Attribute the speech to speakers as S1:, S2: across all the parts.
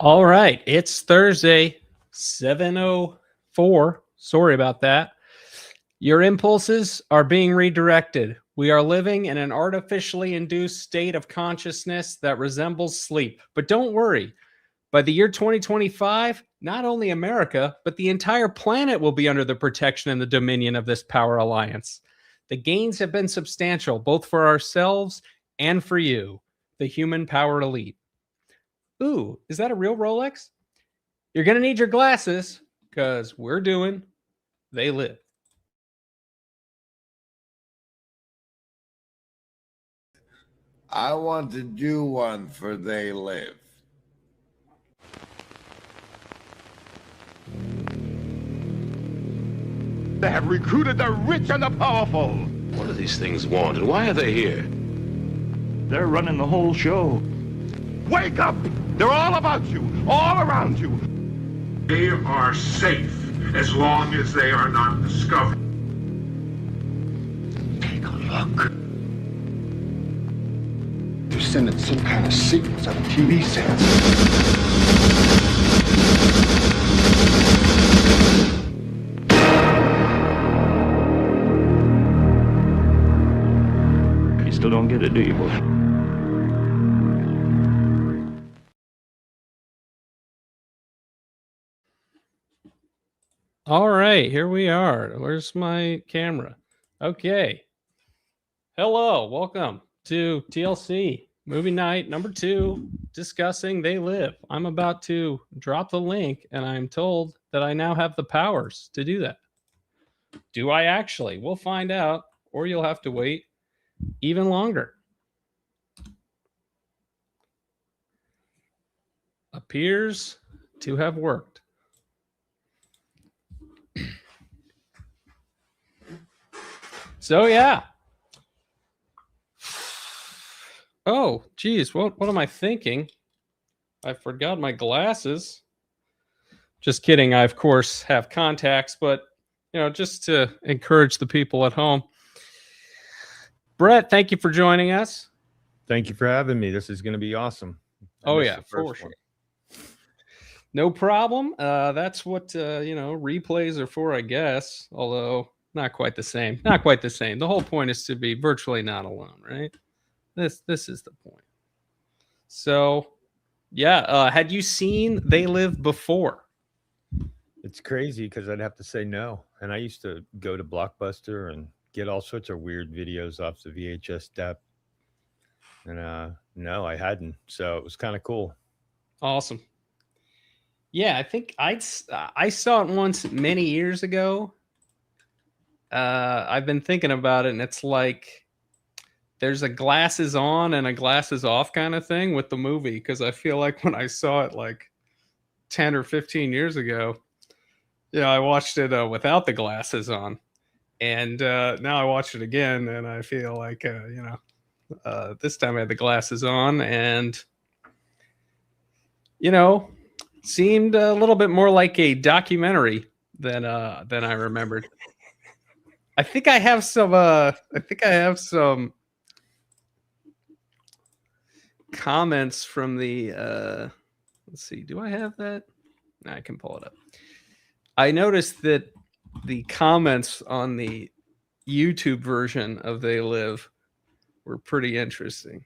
S1: All right, it's Thursday, 7:04. Sorry about that. Your impulses are being redirected. We are living in an artificially induced state of consciousness that resembles sleep. But don't worry. By the year 2025, not only America, but the entire planet will be under the protection and the dominion of this power alliance. The gains have been substantial, both for ourselves and for you, the human power elite. Ooh, is that a real Rolex? You're going to need your glasses because we're doing They Live.
S2: I want to do one for They Live.
S3: They have recruited the rich and the powerful.
S4: What do these things want, and why are they here?
S3: They're running the whole show. Wake up! They're all about you, all around you.
S5: They are safe as long as they are not discovered.
S4: Take a look.
S6: They're sending some kind of signals out of TV sets.
S3: You still don't get it, do you, boy?
S1: All right, here we are. Where's my camera? Okay. Hello, welcome to TLC movie night number 2, discussing They Live. I'm about to drop the link, and I'm told that I now have the powers to do that. Do I actually? We'll find out, or you'll have to wait even longer. Appears to have worked. So yeah. Oh, geez, what am I thinking? I forgot my glasses. Just kidding. I of course have contacts, but just to encourage the people at home. Brett, thank you for joining us.
S7: Thank you for having me. This is going to be awesome.
S1: Oh yeah, for sure. No problem. That's what replays are for, I guess. Although not quite the same. Not quite the same. The whole point is to be virtually not alone, right? This is the point. So, yeah. Had you seen They Live before?
S7: It's crazy because I'd have to say no. And I used to go to Blockbuster and get all sorts of weird videos off the VHS depth. And no, I hadn't. So it was kind of cool.
S1: Awesome. Yeah, I think I saw it once many years ago. I've been thinking about it, and it's like there's a glasses on and a glasses off kind of thing with the movie, because I feel like when I saw it like 10 or 15 years ago, I watched it without the glasses on, and now I watched it again, and I feel like this time I had the glasses on, and seemed a little bit more like a documentary than I remembered. I think I have some comments from the let's see, do I have that? No, I can pull it up. I noticed that the comments on the YouTube version of They Live were pretty interesting.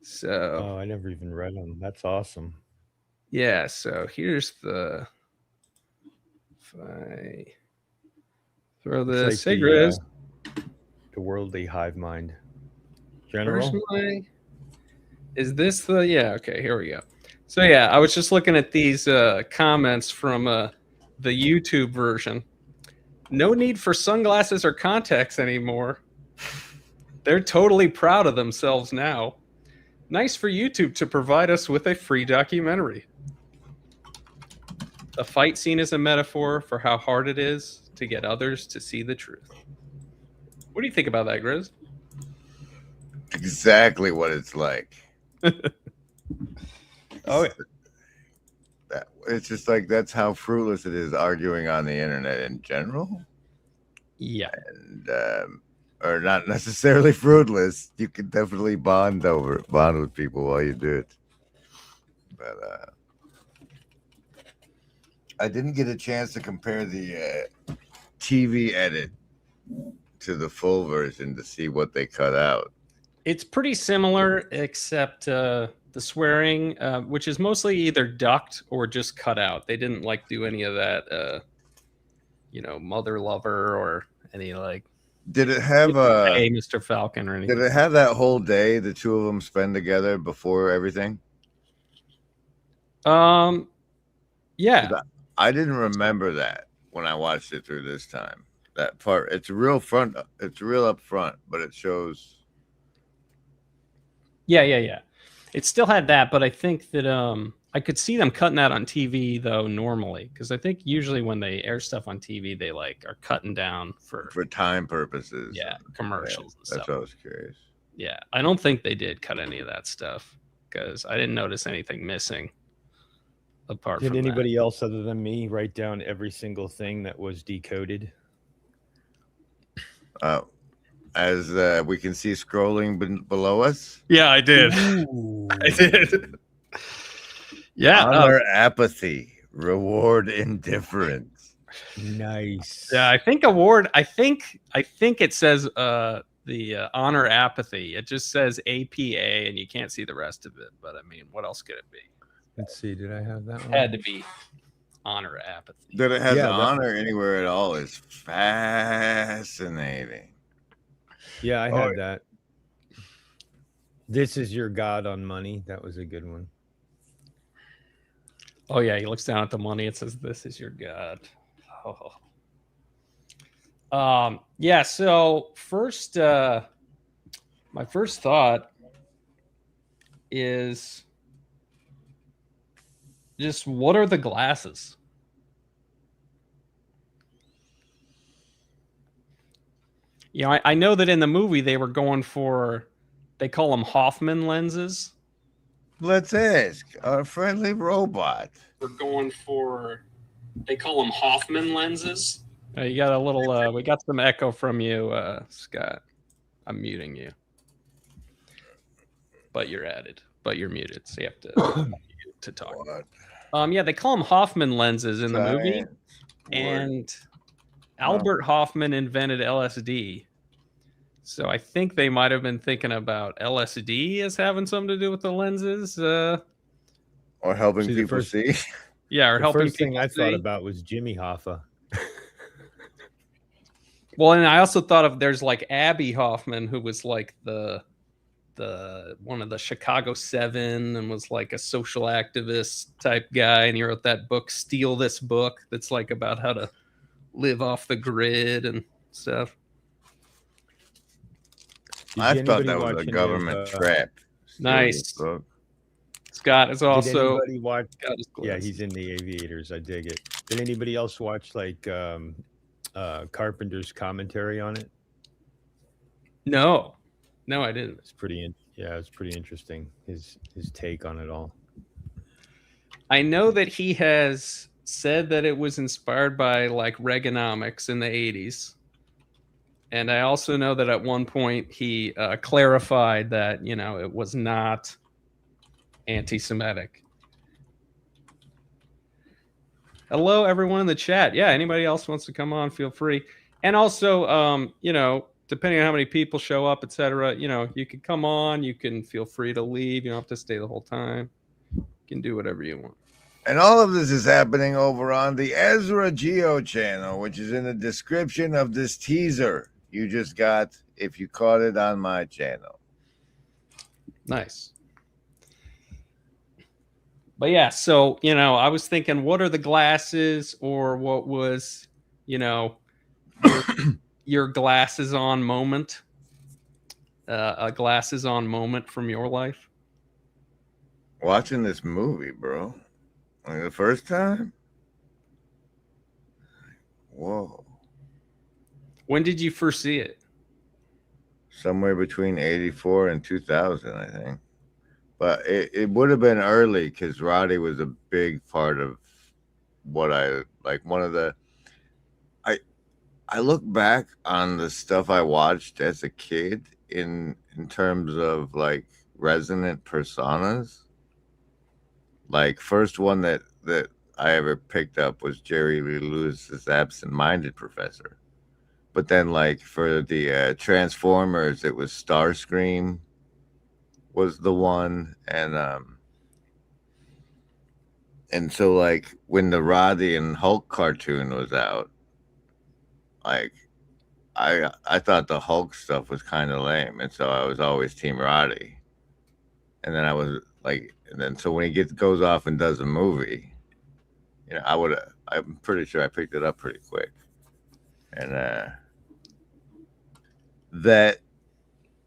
S1: So
S7: I never even read them. That's awesome.
S1: Yeah, so here's the, if I throw this,
S7: like
S1: hey Grizz.
S7: The worldly hive mind. General?
S1: Is this the, yeah, okay, here we go. So yeah, I was just looking at these comments from the YouTube version. No need for sunglasses or contacts anymore. They're totally proud of themselves now. Nice for YouTube to provide us with a free documentary. The fight scene is a metaphor for how hard it is to get others to see the truth. What do you think about that, Grizz?
S2: Exactly what it's like.
S1: Oh,
S2: yeah. It's just like that's how fruitless it is arguing on the internet in general.
S1: Yeah.
S2: And or not necessarily fruitless. You can definitely bond with people while you do it. but I didn't get a chance to compare the TV edit to the full version to see what they cut out.
S1: It's pretty similar, except the swearing, which is mostly either ducked or just cut out. They didn't like do any of that, mother lover or any like.
S2: Did it have
S1: Hey, Mr. Falcon or anything?
S2: Did it have that whole day the two of them spend together before everything?
S1: Yeah.
S2: I didn't remember that when I watched it through this time. That part, it's real up front, but it shows.
S1: Yeah. It still had that, but I think that I could see them cutting that on TV though normally, because I think usually when they air stuff on TV, they like are cutting down for
S2: time purposes.
S1: Yeah, commercials. And
S2: That's
S1: stuff.
S2: what I was curious.
S1: Yeah, I don't think they did cut any of that stuff because I didn't notice anything missing. Apart
S7: Did
S1: from
S7: anybody else other than me write down every single thing that was decoded?
S2: As we can see scrolling below us.
S1: Yeah, I did. I did. Yeah.
S2: Honor apathy, reward indifference.
S7: Nice.
S1: Yeah, I think award. I think it says the honor apathy. It just says APA, and you can't see the rest of it. But I mean, what else could it be?
S7: Let's see. Did I have that one?
S1: Had to be honor apathy.
S2: That it has honor anywhere at all is fascinating.
S7: Yeah, I had that. This is your God on money. That was a good one.
S1: Oh yeah, he looks down at the money. It says, "This is your God." Oh. Yeah. So first, my first thought is just what are the glasses? You know, I know that in the movie they were going for, they call them Hoffman lenses.
S2: Let's ask our friendly robot.
S1: We're going for, they call them Hoffman lenses. You got a little, we got some echo from you, Scott. I'm muting you. But you're muted, so you have to talk.
S2: What?
S1: Yeah, they call them Hoffman lenses in the movie. And Albert Hoffman invented LSD. So I think they might have been thinking about LSD as having something to do with the lenses.
S2: Or helping people see.
S1: Yeah, or helping
S7: first thing
S1: people
S7: I
S1: see.
S7: thought about was Jimmy Hoffa.
S1: Well, and I also thought of, there's like Abby Hoffman, who was like the one of the Chicago 7 and was like a social activist type guy, and he wrote that book Steal This Book that's like about how to live off the grid and stuff.
S2: I thought that was a government trap.
S1: Nice. Scott is also.
S7: Did anybody watch? Yeah, he's in the Aviators. I dig it. Did anybody else watch like Carpenter's commentary on it?
S1: No, I didn't.
S7: It's pretty. It's pretty interesting. His take on it all.
S1: I know that he has said that it was inspired by like Reaganomics in the 80s. And I also know that at one point he clarified that, it was not anti-Semitic. Hello, everyone in the chat. Yeah, anybody else wants to come on, feel free. And also, depending on how many people show up, etc., you can come on, you can feel free to leave. You don't have to stay the whole time. You can do whatever you want.
S2: And all of this is happening over on the Ezra Geo channel, which is in the description of this teaser you just got if you caught it on my channel.
S1: Nice. But yeah, so, I was thinking, what are the glasses, or what was, your glasses on moment? A glasses on moment from your life?
S2: Watching this movie, bro. Like the first time? Whoa.
S1: When did you first see it?
S2: Somewhere between 84 and 2000, I think. But it would have been early because Roddy was a big part of what I like. One of the I look back on the stuff I watched as a kid in terms of like resonant personas. like first one that I ever picked up was Jerry Lee Lewis's Absent-Minded Professor. But then, like for the Transformers, it was Starscream was the one, and so like when the Roddy and Hulk cartoon was out, like I thought the Hulk stuff was kind of lame, and so I was always Team Roddy. And then I was like, and then so when he goes off and does a movie, you know, I'm pretty sure I picked it up pretty quick, and that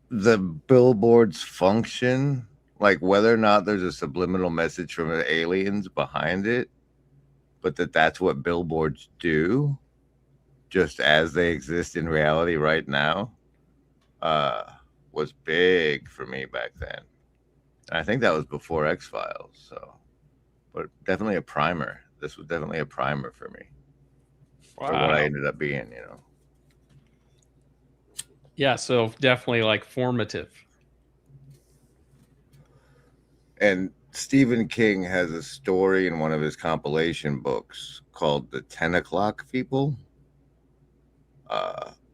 S2: the billboards function, like whether or not there's a subliminal message from the aliens behind it, but that's what billboards do, just as they exist in reality right now, was big for me back then. And I think that was before X-Files, so, but definitely a primer. This was definitely a primer for me. For what I ended up being, you know.
S1: Yeah, so definitely like formative.
S2: And Stephen King has a story in one of his compilation books called The 10 O'Clock People,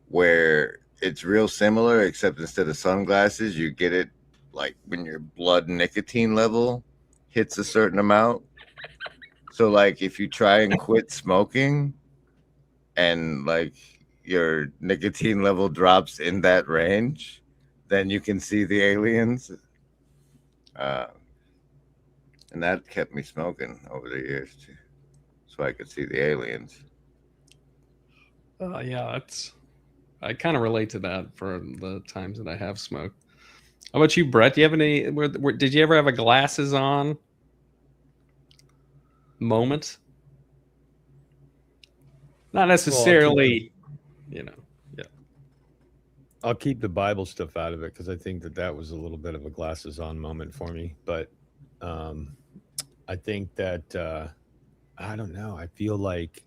S2: where it's real similar, except instead of sunglasses, you get it like when your blood nicotine level hits a certain amount. So like if you try and quit smoking and like your nicotine level drops in that range, then you can see the aliens. And that kept me smoking over the years too, so I could see the aliens.
S1: Yeah, I kind of relate to that for the times that I have smoked. How about you, Brett? Do you have any? Did you ever have a glasses on moment? Not necessarily, you know. Yeah.
S7: I'll keep the Bible stuff out of it because I think that was a little bit of a glasses on moment for me. But I think that I don't know. I feel like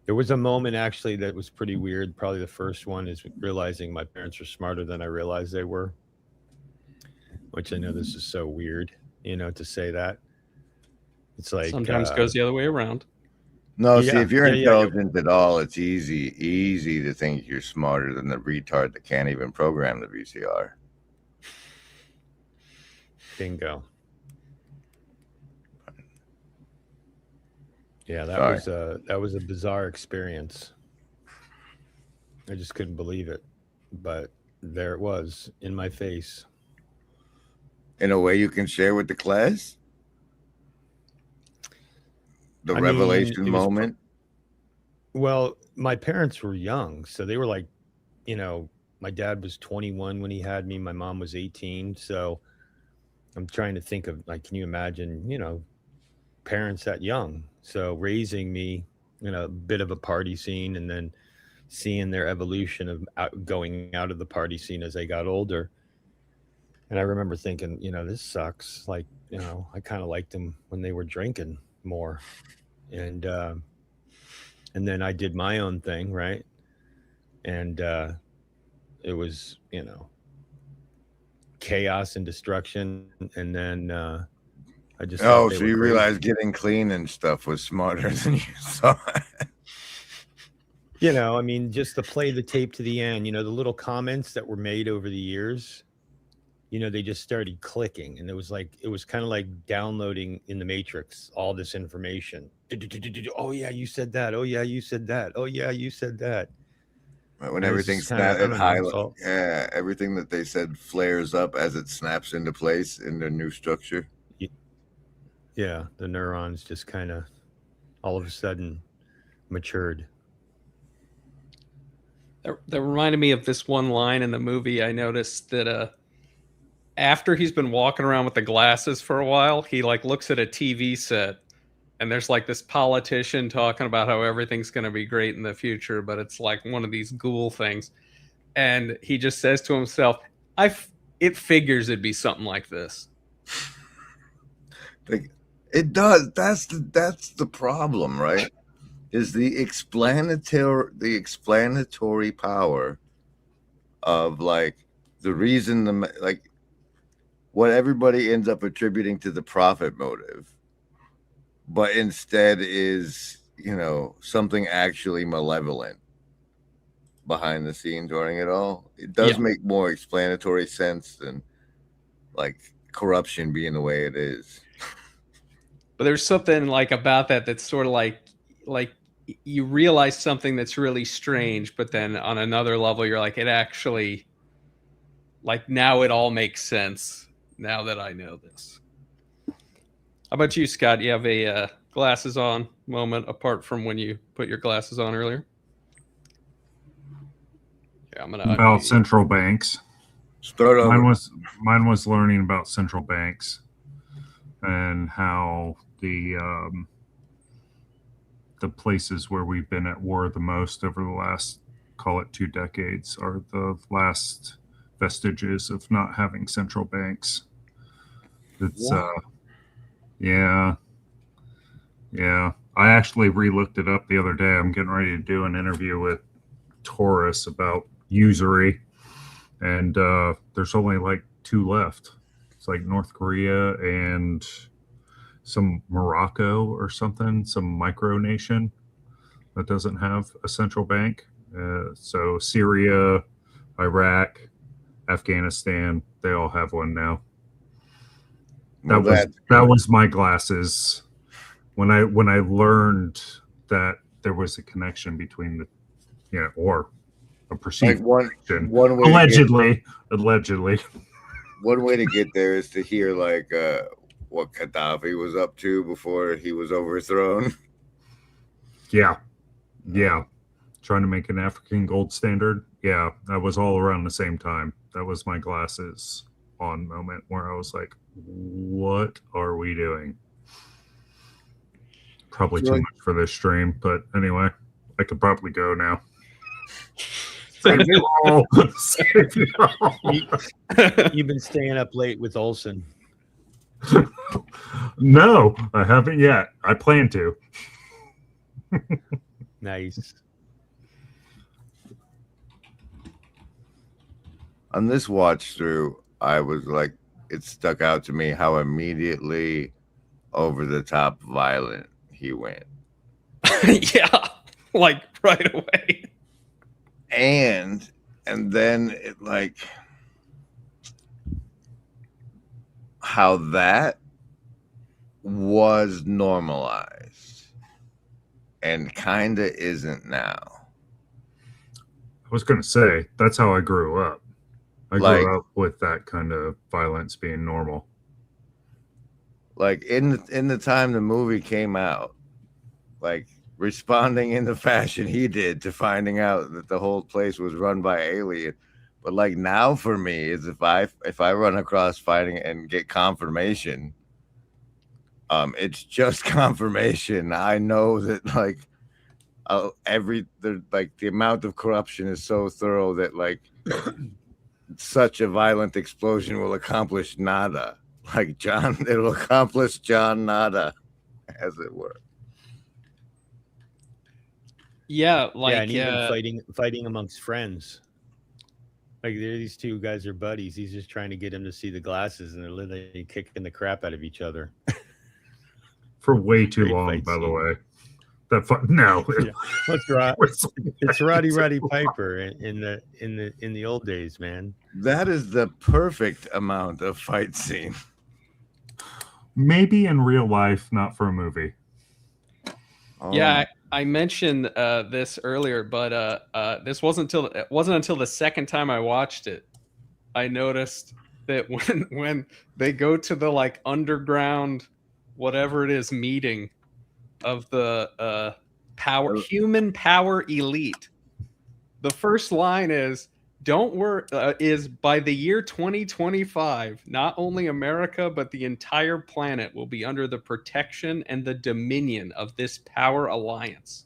S7: there was a moment actually that was pretty weird. Probably the first one is realizing my parents were smarter than I realized they were. Which I know this is so weird, you know, to say that. It's like
S1: sometimes goes the other way around.
S2: No, see, if you're intelligent at all, it's easy to think you're smarter than the retard that can't even program the VCR.
S7: Bingo. Yeah, that was a bizarre experience. I just couldn't believe it, but there it was in my face.
S2: In a way you can share with the class? The revelation moment?
S7: Well, my parents were young, so they were like, you know, my dad was 21 when he had me. My mom was 18. So I'm trying to think of, like, can you imagine, you know, parents that young? So raising me in a bit of a party scene and then seeing their evolution of going out of the party scene as they got older. And I remember thinking, you know, this sucks. Like, you know, I kind of liked them when they were drinking more. And then I did my own thing, right? And it was, you know, chaos and destruction. And then I just
S2: so you realized getting clean and stuff was smarter than you saw.
S7: You know, I mean, just to play the tape to the end, you know, the little comments that were made over the years, you know, they just started clicking. And it was kind of like downloading in the Matrix, all this information. Oh, yeah, you said that. Oh, yeah, you said that. Oh, yeah, you said that.
S2: When everything everything that they said flares up as it snaps into place in the new structure.
S7: Yeah, the neurons just kind of all of a sudden matured.
S1: That reminded me of this one line in the movie. I noticed that after he's been walking around with the glasses for a while, he like looks at a TV set and there's like this politician talking about how everything's going to be great in the future, but it's like one of these ghoul things. And he just says to himself, it figures it'd be something like this.
S2: Like, it does. That's the problem, right? Is the explanatory power of like the reason what everybody ends up attributing to the profit motive but instead is, something actually malevolent behind the scenes running it all. It does make more explanatory sense than like corruption being the way it is.
S1: But there's something like about that that's sort of like you realize something that's really strange, but then on another level you're like, it actually, like, now it all makes sense now that I know this. How about you, Scott? You have a glasses on moment apart from when you put your glasses on earlier? Yeah, I'm gonna
S8: about central banks.
S2: Start over.
S8: Mine was learning about central banks and how the places where we've been at war the most over the last, call it 2 decades, are the last vestiges of not having central banks. It's yeah. I actually re-looked it up the other day. I'm getting ready to do an interview with Taurus about usury, and there's only like 2 left. It's like North Korea and some Morocco or something, some micronation that doesn't have a central bank. So Syria, Iraq, Afghanistan, they all have one now. That was my glasses when I learned that there was a connection between the or a perceived connection. Allegedly.
S2: One way to get there is to hear like what Gaddafi was up to before he was overthrown.
S8: Yeah. Trying to make an African gold standard. Yeah, that was all around the same time. That was my glasses on moment where I was like, what are we doing? Probably too much for this stream, but anyway, I could probably go now.
S7: You've been staying up late with Olsen.
S8: No, I haven't yet. I plan to.
S7: Nice.
S2: On this watch through, I was like, it stuck out to me how immediately over the top violent he went.
S1: Yeah, like right away.
S2: And then it like how that was normalized and kind of isn't now.
S8: I was going to say, that's how I grew up. I grew up with that kind of violence being normal.
S2: Like in the time the movie came out, like responding in the fashion he did to finding out that the whole place was run by alien. But like now for me is if I run across fighting and get confirmation, it's just confirmation. I know that like the amount of corruption is so thorough that like such a violent explosion will accomplish nada. Like it'll accomplish John nada, as it were.
S1: Yeah, like
S7: and even fighting amongst friends. Like these 2 guys are buddies. He's just trying to get him to see the glasses, and they're literally kicking the crap out of each other
S8: for way too long. By the way, no,
S7: it's Roddy Piper in the old days, man.
S2: That is the perfect amount of fight scene.
S8: Maybe in real life, not for a movie.
S1: Yeah, I mentioned this earlier, but this wasn't until the second time I watched it, I noticed that when they go to the like underground, whatever it is, meeting of the human power elite, the first line is, "Don't worry," is by the year 2025, not only America, but the entire planet will be under the protection and the dominion of this power alliance.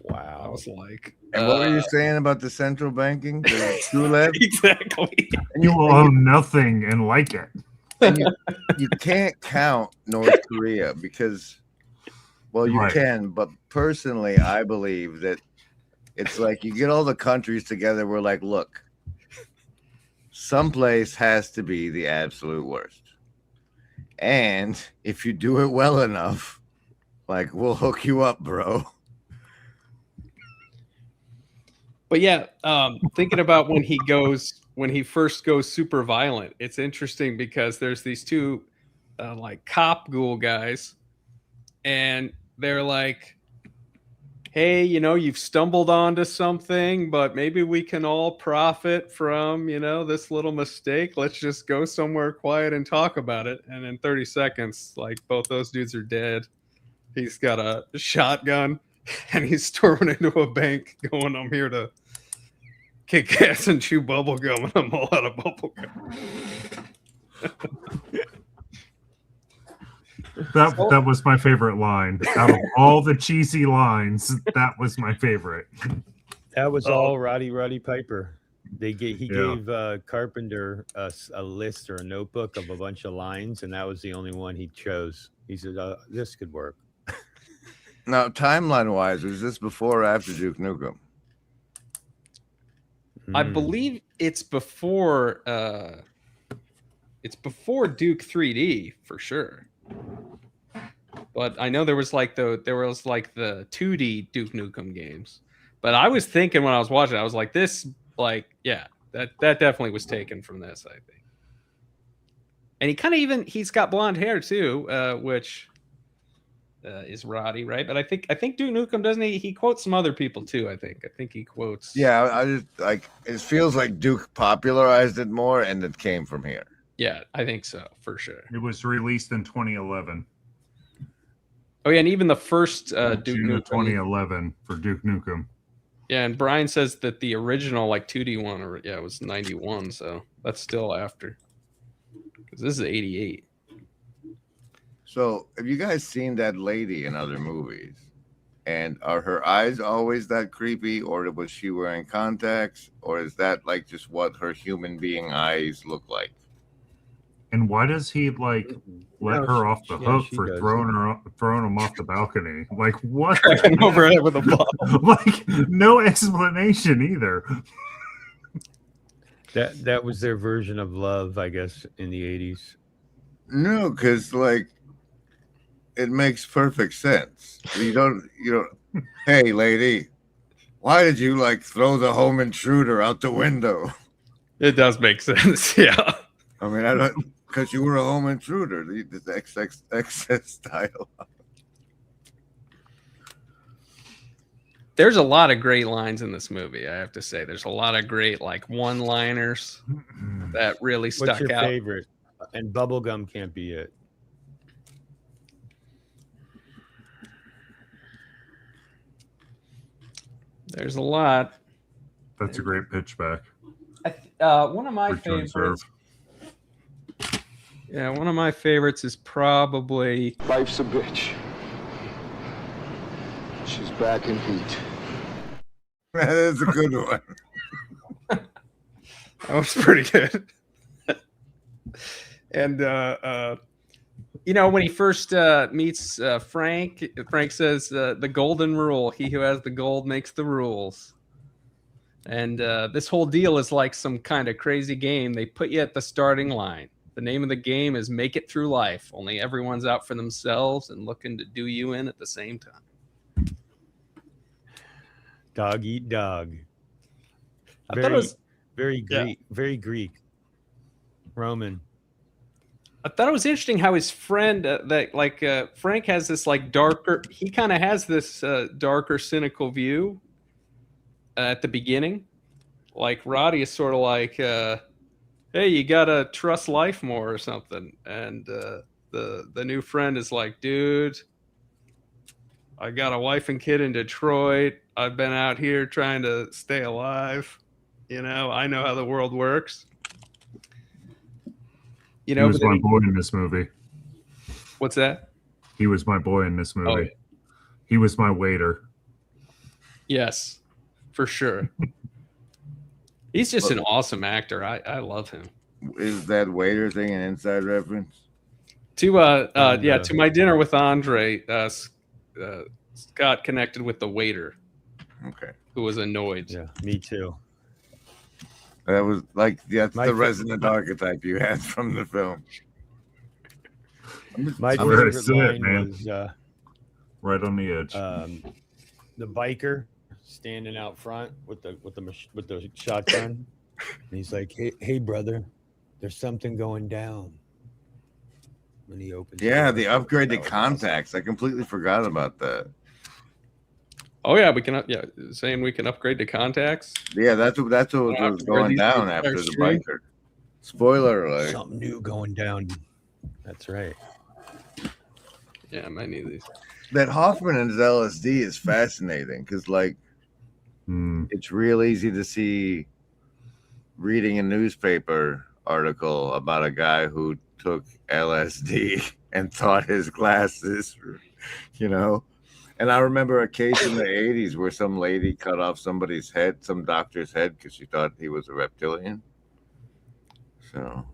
S7: Wow.
S1: I was like,
S2: and what were you saying about the central banking? The Tulip?
S1: Exactly.
S8: And you will own nothing and like it.
S2: And you can't count North Korea because, well, you can, but personally, I believe that it's like you get all the countries together. We're like, look, someplace has to be the absolute worst. And if you do it well enough, like, we'll hook you up, bro.
S1: But yeah, thinking about when he first goes super violent, it's interesting because there's these two like cop ghoul guys, and they're like, hey, you've stumbled onto something, but maybe we can all profit from, this little mistake. Let's just go somewhere quiet and talk about it. And in 30 seconds, like, both those dudes are dead. He's got a shotgun and he's storming into a bank going, I'm here to kick ass and chew bubble gum, and I'm all out of bubble gum.
S8: That was my favorite line. Out of all the cheesy lines, that was my favorite.
S7: That was all Roddy Piper. He gave Carpenter a list or a notebook of a bunch of lines, and that was the only one he chose. He said, this could work.
S2: Now, timeline-wise, was this before or after Duke Nukem?
S1: I believe it's before Duke 3D for sure. But I know there was like the 2D Duke Nukem games. But I was thinking when I was watching, I was like, this, like, yeah, that definitely was taken from this, I think. And he kind of he's got blonde hair too, which is Roddy, right? But I think Duke Nukem, doesn't he quotes some other people too, I think he quotes.
S2: Yeah, I just like, it feels like Duke popularized it more and it came from here.
S1: Yeah, I think so, for sure.
S8: It was released in 2011.
S1: Oh yeah, and even the first Duke Nukem
S8: 2011 for Duke Nukem.
S1: Yeah, and Brian says that the original like 2D one, was 91, so that's still after. Because this is 88.
S2: So, have you guys seen that lady in other movies? And are her eyes always that creepy, or was she wearing contacts, or is that like just what her human being eyes look like?
S8: And why does he like let her off the hook for throwing him off the balcony? Like, what?
S1: Overhead with a bottle.
S8: Like, no explanation either.
S7: That was their version of love, I guess, in the 80s.
S2: No, because like, it makes perfect sense. You don't. Hey, lady, why did you like throw the home intruder out the window?
S1: It does make sense, yeah.
S2: I mean, I don't, because you were a home intruder. The XX style.
S1: There's a lot of great lines in this movie, I have to say. There's a lot of great like one-liners that really stuck out.
S7: What's your favorite? And bubblegum can't be it.
S1: There's a lot.
S8: That's a great pitch back.
S1: One of my favorites. Yeah, one of my favorites is probably
S6: Life's a bitch. She's back in heat.
S2: That is a good one.
S1: That was pretty good. And when he first meets Frank says the golden rule: he who has the gold makes the rules. And this whole deal is like some kind of crazy game. They put you at the starting line. The name of the game is Make It Through Life. Only everyone's out for themselves and looking to do you in at the same time.
S7: Dog eat dog.
S1: I thought it was
S7: very Greek, very Greek. Roman.
S1: I thought it was interesting how his friend, Frank has this like darker. He kind of has this darker, cynical view at the beginning. Like Roddy is sort of like, "Hey, you gotta trust life more" or something. And the new friend is like, "Dude, I got a wife and kid in Detroit. I've been out here trying to stay alive. I know how the world works."
S8: He was my boy in this movie.
S1: What's that?
S8: He was my boy in this movie.
S1: Oh, yeah.
S8: He was my waiter.
S1: Yes, for sure. He's just an awesome actor. I love him.
S2: Is that waiter thing an inside reference?
S1: To My Dinner with Andre, Scott connected with the waiter.
S2: Okay.
S1: Who was annoyed.
S7: Yeah, me too.
S2: That was like, that's the resident archetype you had from the film.
S7: My
S2: I'm
S8: where I
S7: favorite
S8: sit,
S7: line
S8: man.
S7: was
S8: Right on the edge.
S7: the biker standing out front with the shotgun, and he's like, "Hey, brother, there's something going down." When he opens,
S2: Yeah,
S7: the
S2: the
S7: door.
S2: upgraded
S7: That was
S2: contacts. I completely forgot about that.
S1: Oh yeah, we can. Yeah, saying we can upgrade to contacts.
S2: Yeah, that's what
S1: don't have
S2: was
S1: to wear
S2: going
S1: these
S2: down
S1: the
S2: after
S1: entire
S2: the
S1: stream.
S2: biker. Spoiler
S7: awesome.
S2: alert.
S7: Something new going down. That's right.
S1: Yeah, I might need these.
S2: That Hoffman and his LSD is fascinating because, like, it's real easy to see reading a newspaper article about a guy who took LSD and thought his glasses, you know. And I remember a case in the 80s where some lady cut off somebody's head, some doctor's head, because she thought he was a reptilian. So,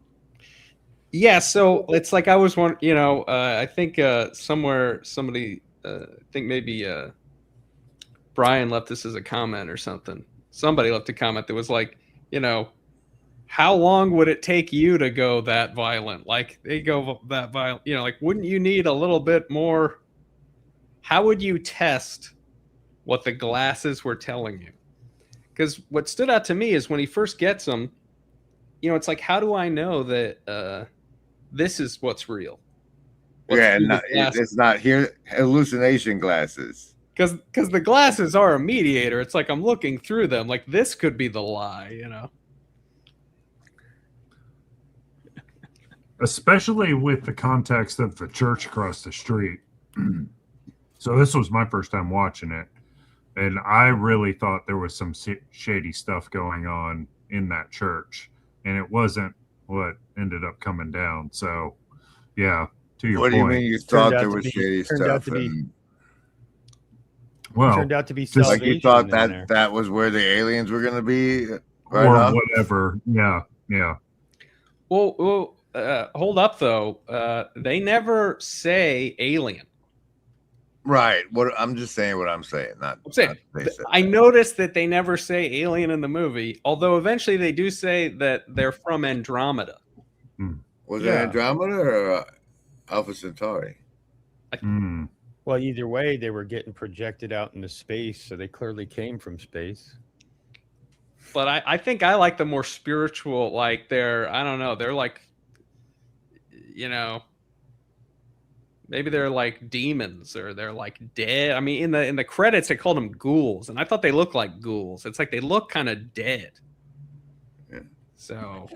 S1: Yeah, so it's like I was one. I think somewhere somebody, I think maybe Brian left this as a comment or something. Somebody left a comment that was like, how long would it take you to go that violent? Like they go that violent, like wouldn't you need a little bit more? How would you test what the glasses were telling you? Because what stood out to me is when he first gets them, it's like, how do I know that this is what's real?
S2: It's not here hallucination glasses.
S1: Because the glasses are a mediator. It's like I'm looking through them. Like this could be the lie,
S8: Especially with the context of the church across the street. So this was my first time watching it, and I really thought there was some shady stuff going on in that church, and it wasn't what ended up coming down. So, yeah, to your
S2: point. What do you mean you thought there was shady stuff?
S8: Well,
S7: turned out to be
S2: like you thought that was where the aliens were going to be, right
S8: or
S2: off?
S8: whatever. Yeah.
S1: Well, hold up though. They never say alien.
S2: Right. I'm just saying what I'm saying.
S1: I noticed that they never say alien in the movie, although eventually they do say that they're from Andromeda.
S2: Was it Andromeda or Alpha Centauri?
S7: Well, either way, they were getting projected out into space, so they clearly came from space.
S1: But I think I like the more spiritual, like they're like, maybe they're like demons or they're like dead. I mean, in the credits, they called them ghouls, and I thought they looked like ghouls. It's like they look kind of dead.
S2: Yeah.
S1: So,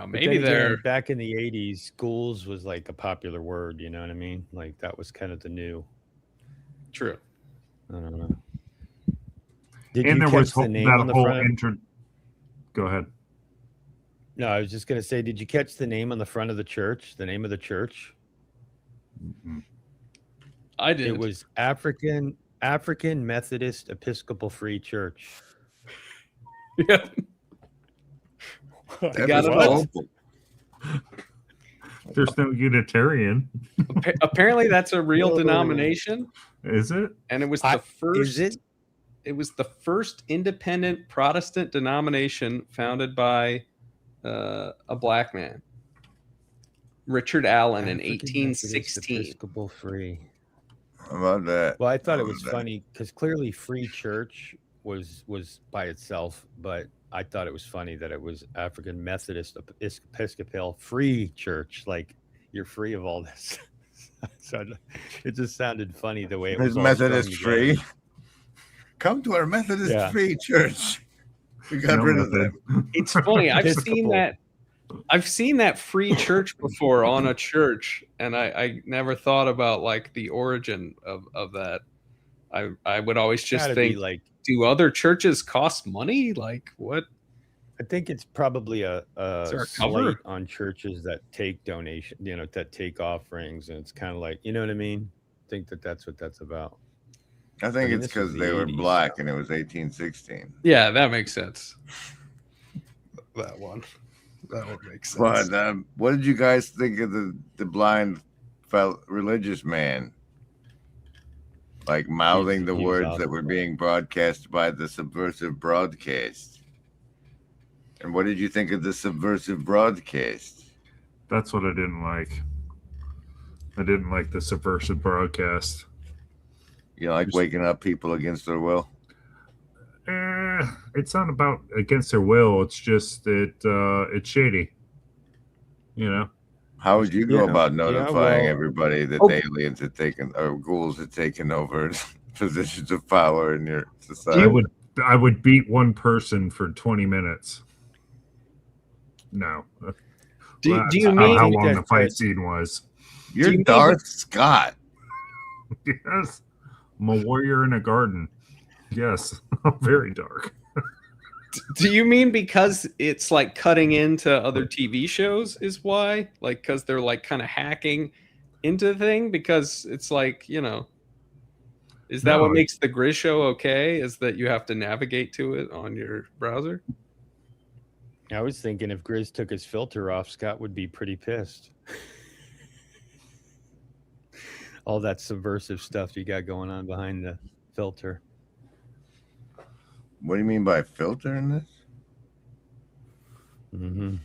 S1: maybe they're
S7: back in the 80s. Ghouls was like a popular word. You know what I mean? Like that was kind of the new.
S1: True.
S7: I don't know. Did
S8: and
S7: you
S8: there
S7: catch
S8: was
S7: the name
S8: that
S7: on the
S8: whole
S7: front?
S8: Go ahead.
S7: No, I was just going to say, did you catch the name on the front of the church? The name of the church?
S1: I did.
S7: It was African Methodist Episcopal Free Church.
S1: Yeah.
S2: Got it all.
S8: There's no Unitarian.
S1: Apparently, that's a real denomination.
S8: Is it?
S1: And it was the first.
S7: Is it?
S1: It was the first independent Protestant denomination founded by a black man, Richard Allen, in 1816.
S7: Episcopal Free.
S2: How about that?
S7: Well, I thought it was funny because clearly Free Church was by itself, but I thought it was funny that it was African Methodist Episcopal Free Church. Like you're free of all this. So it just sounded funny the way it was.
S2: Methodist free. Come to our Methodist free church. We got rid of them.
S1: It's funny. I've seen that free church before on a church, and I never thought about like the origin of that. I would always just think, like, do other churches cost money? Like what?
S7: I think it's probably a slate on churches that take donation, that take offerings, and it's kind of like, you know what I mean? I think that's what that's about.
S2: I think it's because they were black and it was 1816.
S1: Yeah, that makes sense. That one makes sense.
S2: But what did you guys think of the blind religious man? Like mouthing the words that were being broadcast by the subversive broadcast. And what did you think of the subversive broadcast?
S8: That's what I didn't like. I didn't like the subversive broadcast.
S2: You know, like waking up people against their will.
S8: It's not about against their will. It's just that it's shady. You know.
S2: How would you go
S7: Yeah.
S2: about
S7: Yeah,
S2: notifying
S7: well-
S2: everybody that
S1: Oh.
S2: aliens had taken or ghouls had taken over positions of power in your society?
S8: I would beat one person for 20 minutes. No.
S1: Do
S8: That's
S1: you
S8: how
S1: mean
S8: long the
S7: that's
S8: fight
S7: right.
S8: scene was.
S1: Do
S2: You're
S1: you mean-
S2: Darth Scott.
S8: Yes. I'm a warrior in a garden. Yes. Very dark.
S1: Do you mean because it's like cutting into other TV shows is why? Like because they're like kind of hacking into the thing? Because it's like, you know, is that
S8: No,
S1: what makes the Grizz show okay? Is that you have to navigate to it on your browser?
S7: I was thinking if Grizz took his filter off, Scott would be pretty pissed. All that subversive stuff you got going on behind the filter.
S2: What do you mean by filter in this?
S7: Mm-hmm.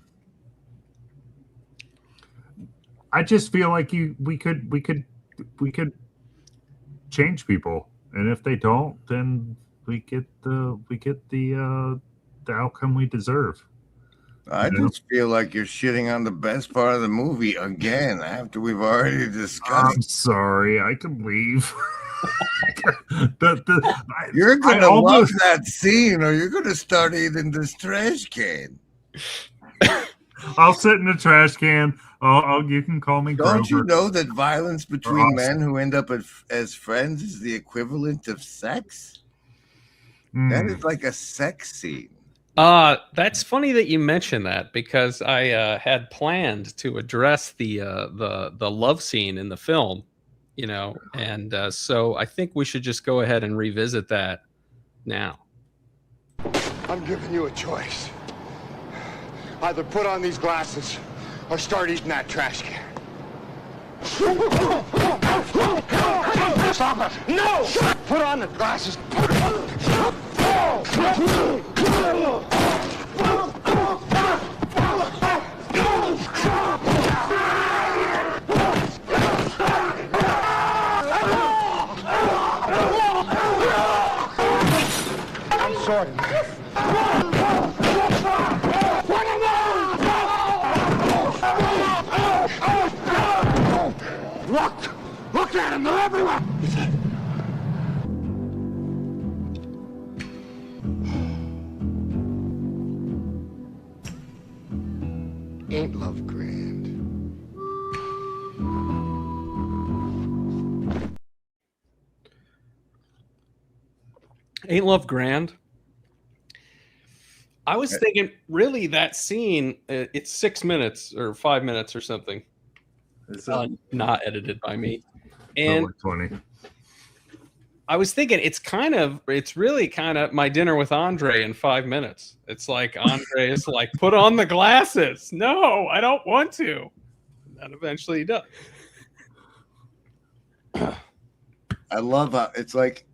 S8: I just feel like we could change people, and if they don't, then we get the outcome we deserve.
S2: I just feel like you're shitting on the best part of the movie again after we've already discussed.
S8: I'm sorry, I can leave.
S2: You're
S8: I
S2: gonna love
S8: almost-
S2: that scene, or you're gonna start eating this trash can.
S8: I'll sit in the trash can. You can call me
S2: Don't you
S8: Grover.
S2: know that violence between
S8: Awesome.
S2: men who end up as friends is the equivalent of sex? That is like a sex scene.
S1: That's funny that you mention that because I had planned to address the love scene in the film, you know, and so I think we should just go ahead and revisit that now.
S6: I'm giving you a choice. Either put on these glasses or start eating that trash can. Stop it! No! Put on the glasses. I'm sorry. Look at them, they're everywhere! Ain't love grand?
S1: Ain't Love Grand? I was thinking, really, that scene, it's 6 minutes or 5 minutes or something. Not edited by me. And
S8: like 20.
S1: I was thinking, it's really kind of My Dinner with Andre in 5 minutes. It's like Andre is like, put on the glasses. No, I don't want to. And then eventually he does.
S2: I love how it's like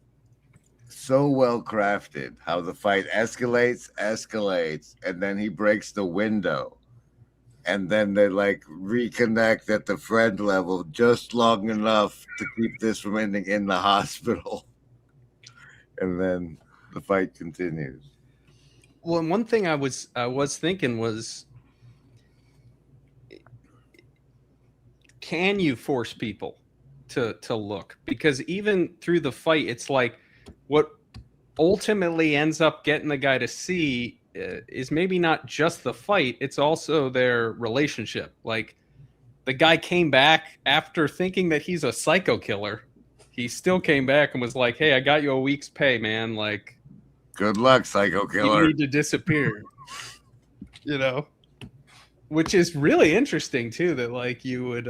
S2: so well crafted how the fight escalates, and then he breaks the window. And then they like reconnect at the friend level just long enough to keep this from ending in the hospital. And then the fight continues.
S1: Well, and one thing I was thinking was, can you force people to look? Because even through the fight, it's like what ultimately ends up getting the guy to see is maybe not just the fight, it's also their relationship. Like the guy came back after thinking that he's a psycho killer. He still came back and was like, hey, I got you a week's pay, man. Like,
S2: good luck, psycho
S1: you
S2: killer.
S1: need to disappear. You know? Which is really interesting too, that like you would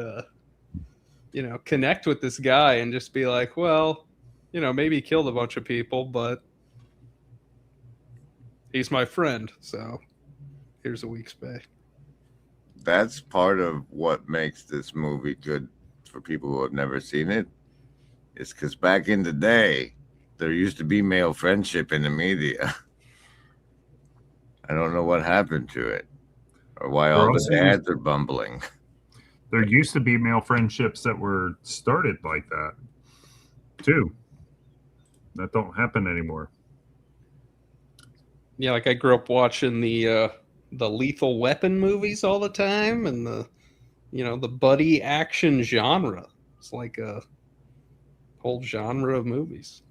S1: connect with this guy and just be like, well, maybe he killed a bunch of people, but he's my friend, so here's a week's pay.
S2: That's part of what makes this movie good for people who have never seen it. It's because back in the day, there used to be male friendship in the media. I don't know what happened to it or why all the dads are bumbling.
S8: There used to be male friendships that were started like that, too. That don't happen anymore.
S1: Yeah, like I grew up watching the Lethal Weapon movies all the time, and the buddy action genre. It's like a whole genre of movies.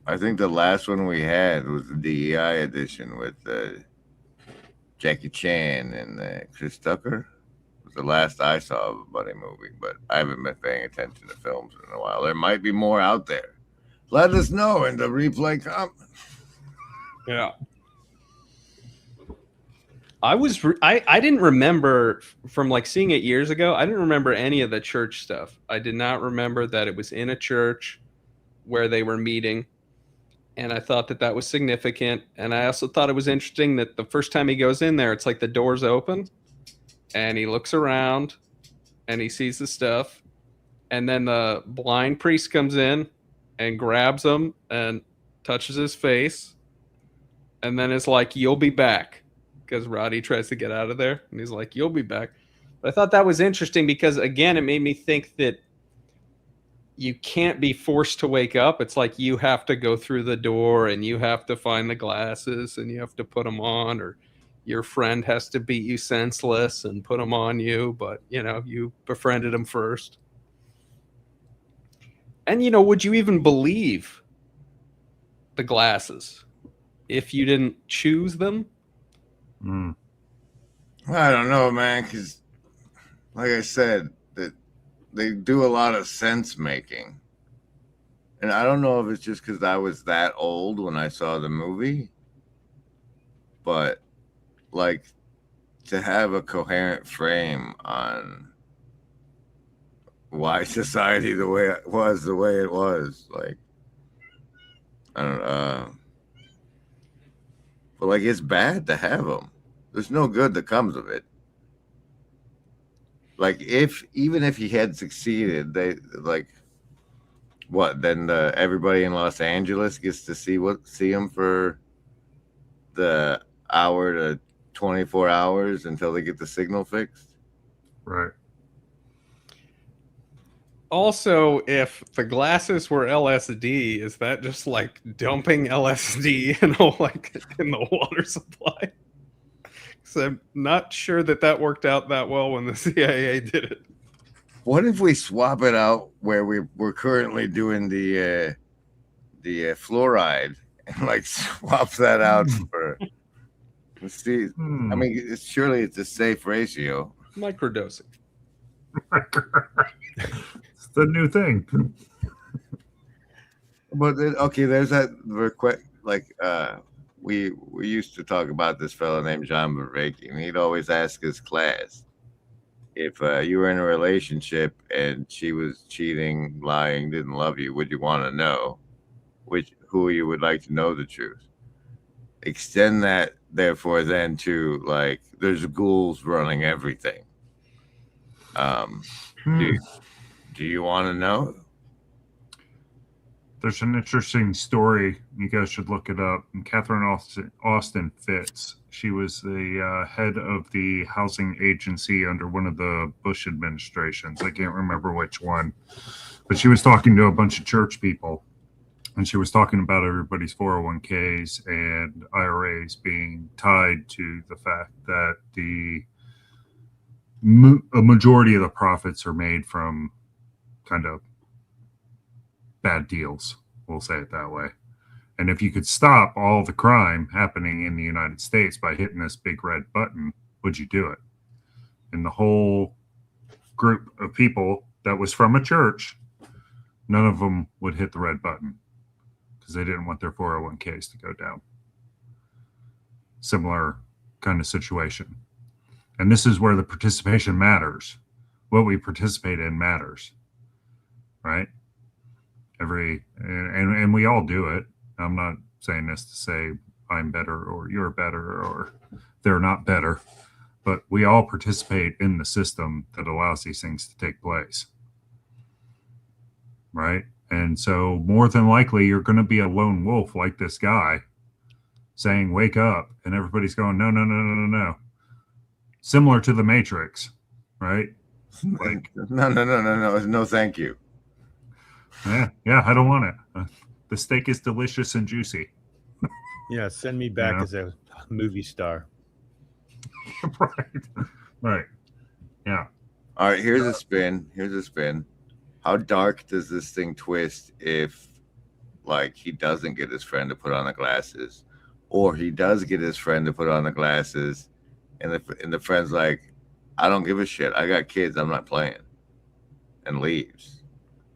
S2: I think the last one we had was the DEI edition with Jackie Chan and Chris Tucker. It was the last I saw of a buddy movie, but I haven't been paying attention to films in a while. There might be more out there. Let us know in the replay comments.
S1: Yeah. I didn't remember from like seeing it years ago. I didn't remember any of the church stuff. I did not remember that it was in a church where they were meeting. And I thought that was significant. And I also thought it was interesting that the first time he goes in there, it's like the door's open and he looks around and he sees the stuff. And then the blind priest comes in and grabs him and touches his face. And then it's like, you'll be back. Because Roddy tries to get out of there. And he's like, you'll be back. But I thought that was interesting because, again, it made me think that you can't be forced to wake up. It's like you have to go through the door and you have to find the glasses and you have to put them on, or your friend has to beat you senseless and put them on you. But, you befriended him first. And, would you even believe the glasses if you didn't choose them?
S2: I don't know, man, because like I said, that they do a lot of sense making. And I don't know if it's just because I was that old when I saw the movie, but like to have a coherent frame on why society the way it was, like, I don't know. But like, it's bad to have them. There's no good that comes of it. Like, even if he had succeeded, they like what? Then everybody in Los Angeles gets to see him for the hour to 24 hours until they get the signal fixed.
S8: Right.
S1: Also, if the glasses were LSD, is that just like dumping LSD in the water supply? Because I'm not sure that worked out that well when the CIA did it.
S2: What if we swap it out where we're currently doing the fluoride and like swap that out for? See, I mean, surely it's a safe ratio.
S1: Microdosing.
S8: It's the new thing.
S2: But okay, there's that request. Like, we used to talk about this fellow named John Bavacki, and he'd always ask his class if you were in a relationship and she was cheating, lying, didn't love you, would you want to know who you would like to know the truth? Extend that, therefore, then to like, there's ghouls running everything. Do you want to know?
S8: There's an interesting story. You guys should look it up. And Catherine Austin Fitz. She was the head of the housing agency under one of the Bush administrations. I can't remember which one. But she was talking to a bunch of church people. And she was talking about everybody's 401ks and IRAs being tied to the fact that a majority of the profits are made from kind of bad deals, we'll say it that way. And if you could stop all the crime happening in the United States by hitting this big red button, would you do it? And the whole group of people that was from a church, none of them would hit the red button because they didn't want their 401ks to go down. Similar kind of situation. And this is where the participation matters. What we participate in matters, right? And we all do it. I'm not saying this to say I'm better or you're better or they're not better, but we all participate in the system that allows these things to take place, right? And so more than likely you're going to be a lone wolf like this guy saying wake up, and everybody's going no. Similar to the Matrix, right? Like,
S2: no, thank you.
S8: yeah, I don't want it. The steak is delicious and juicy.
S7: Yeah, send me back
S8: Yeah.
S7: as a movie star.
S8: Right. Yeah.
S2: All right, here's a spin. How dark does this thing twist if, like, he doesn't get his friend to put on the glasses, or he does get his friend to put on the glasses, and the friend's like, I don't give a shit. I got kids. I'm not playing, and leaves.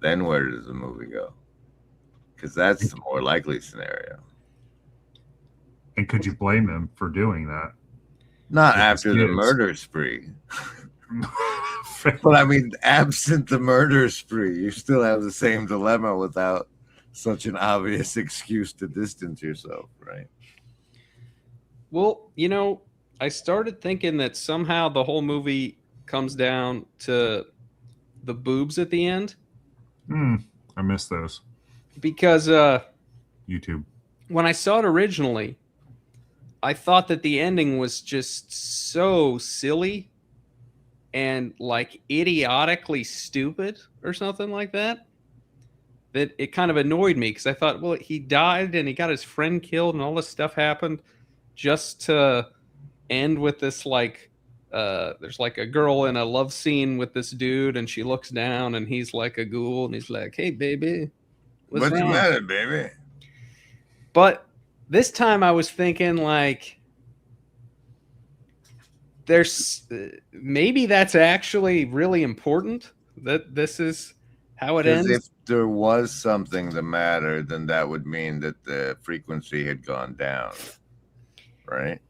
S2: Then where does the movie go? Because that's the more likely scenario.
S8: And could you blame him for doing that?
S2: Not
S8: With his
S2: after the
S8: kids.
S2: murder spree. But I mean, absent the murder spree, you still have the same dilemma without such an obvious excuse to distance yourself, right?
S1: Well, I started thinking that somehow the whole movie comes down to the boobs at the end,
S8: I miss those.
S1: because
S8: YouTube.
S1: when I saw it originally, I thought that the ending was just so silly and like idiotically stupid or something like that, that it kind of annoyed me, because I thought, well, he died and he got his friend killed and all this stuff happened just to end with this, like, there's like a girl in a love scene with this dude, and she looks down and he's like a ghoul and he's like, hey baby, what's
S2: What's the
S1: wrong?
S2: matter, baby?
S1: But this time I was thinking, like, there's maybe that's actually really important, that this is how it
S2: Because
S1: ends.
S2: if there was something the matter, then that would mean that the frequency had gone down, right?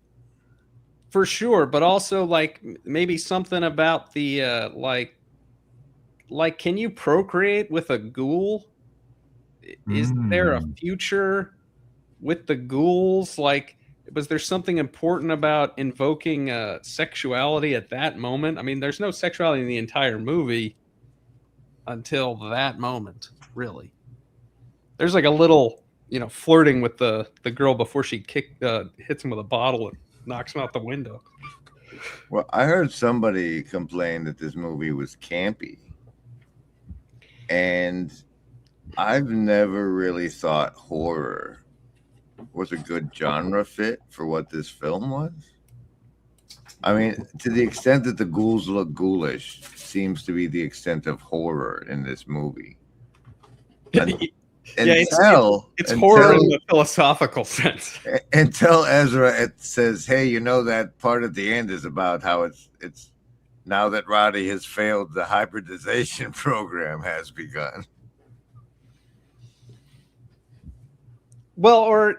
S1: For sure, but also, like, maybe something about the like can you procreate with a ghoul? Is there a future with the ghouls? Like, was there something important about invoking sexuality at that moment? I mean, there's no sexuality in the entire movie until that moment, really. There's like a little, flirting with the girl before she hits him with a bottle and knocks him out the window.
S2: Well, I heard somebody complain that this movie was campy. And I've never really thought horror was a good genre fit for what this film was. I mean, to the extent that the ghouls look ghoulish seems to be the extent of horror in this movie.
S1: It's horror in the philosophical sense.
S2: Until Ezra says, hey, that part at the end is about how it's now that Roddy has failed, the hybridization program has begun.
S1: Well, or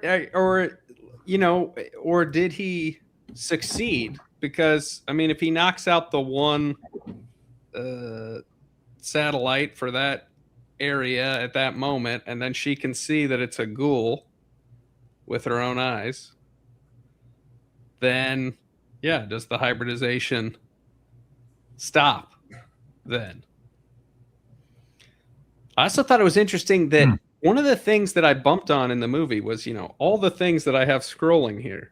S1: did he succeed? Because, I mean, if he knocks out the one satellite for that area at that moment, and then she can see that it's a ghoul with her own eyes, then, yeah, does the hybridization stop then? I also thought it was interesting that one of the things that I bumped on in the movie was, all the things that I have scrolling here,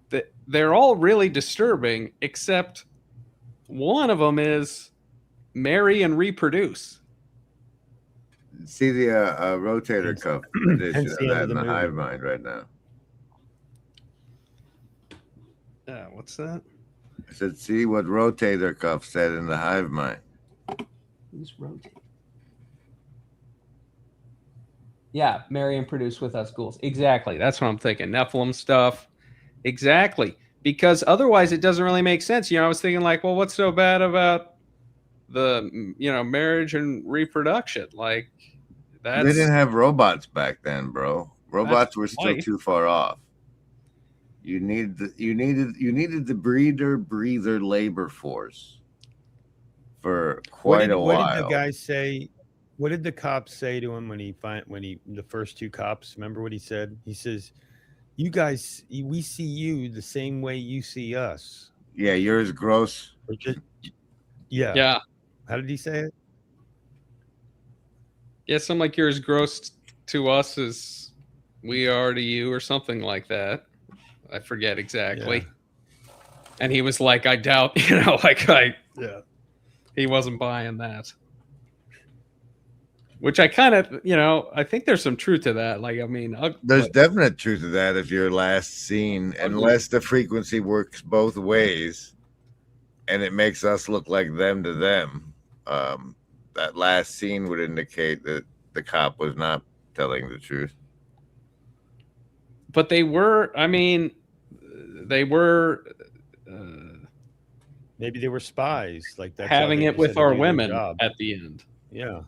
S1: that they're all really disturbing, except one of them is marry and reproduce.
S2: See the rotator cuff edition of that in the hive mind right now.
S1: What's that?
S2: I said, see what rotator cuff said in the hive mind.
S1: Who's rotate? Yeah, marry and produce with us ghouls. Exactly. That's what I'm thinking. Nephilim stuff. Exactly. Because otherwise it doesn't really make sense. I was thinking, like, well, what's so bad about the, marriage and reproduction? Like,
S2: They didn't have robots back then, bro. Robots were still too far off. You needed the breather labor force for quite a while.
S7: What did the guy say? What did the cops say to him when the first two cops? Remember what he said? He says, "You guys, we see you the same way you see us."
S2: Yeah, you're as gross.
S7: Yeah.
S1: Yeah.
S7: How did he say it?
S1: Yeah, something like you're as gross to us as we are to you, or something like that. I forget exactly. Yeah. And he was like, I doubt, yeah. he wasn't buying that. Which I kind of, I think there's some truth to that. Like, I mean,
S2: There's definite truth to that if you're last seen, unless the frequency works both ways and it makes us look like them to them. That last scene would indicate that the cop was not telling the truth.
S1: But they were, I mean, they were
S7: maybe they were spies, like that,
S1: having it with our women at the end.
S7: Yeah.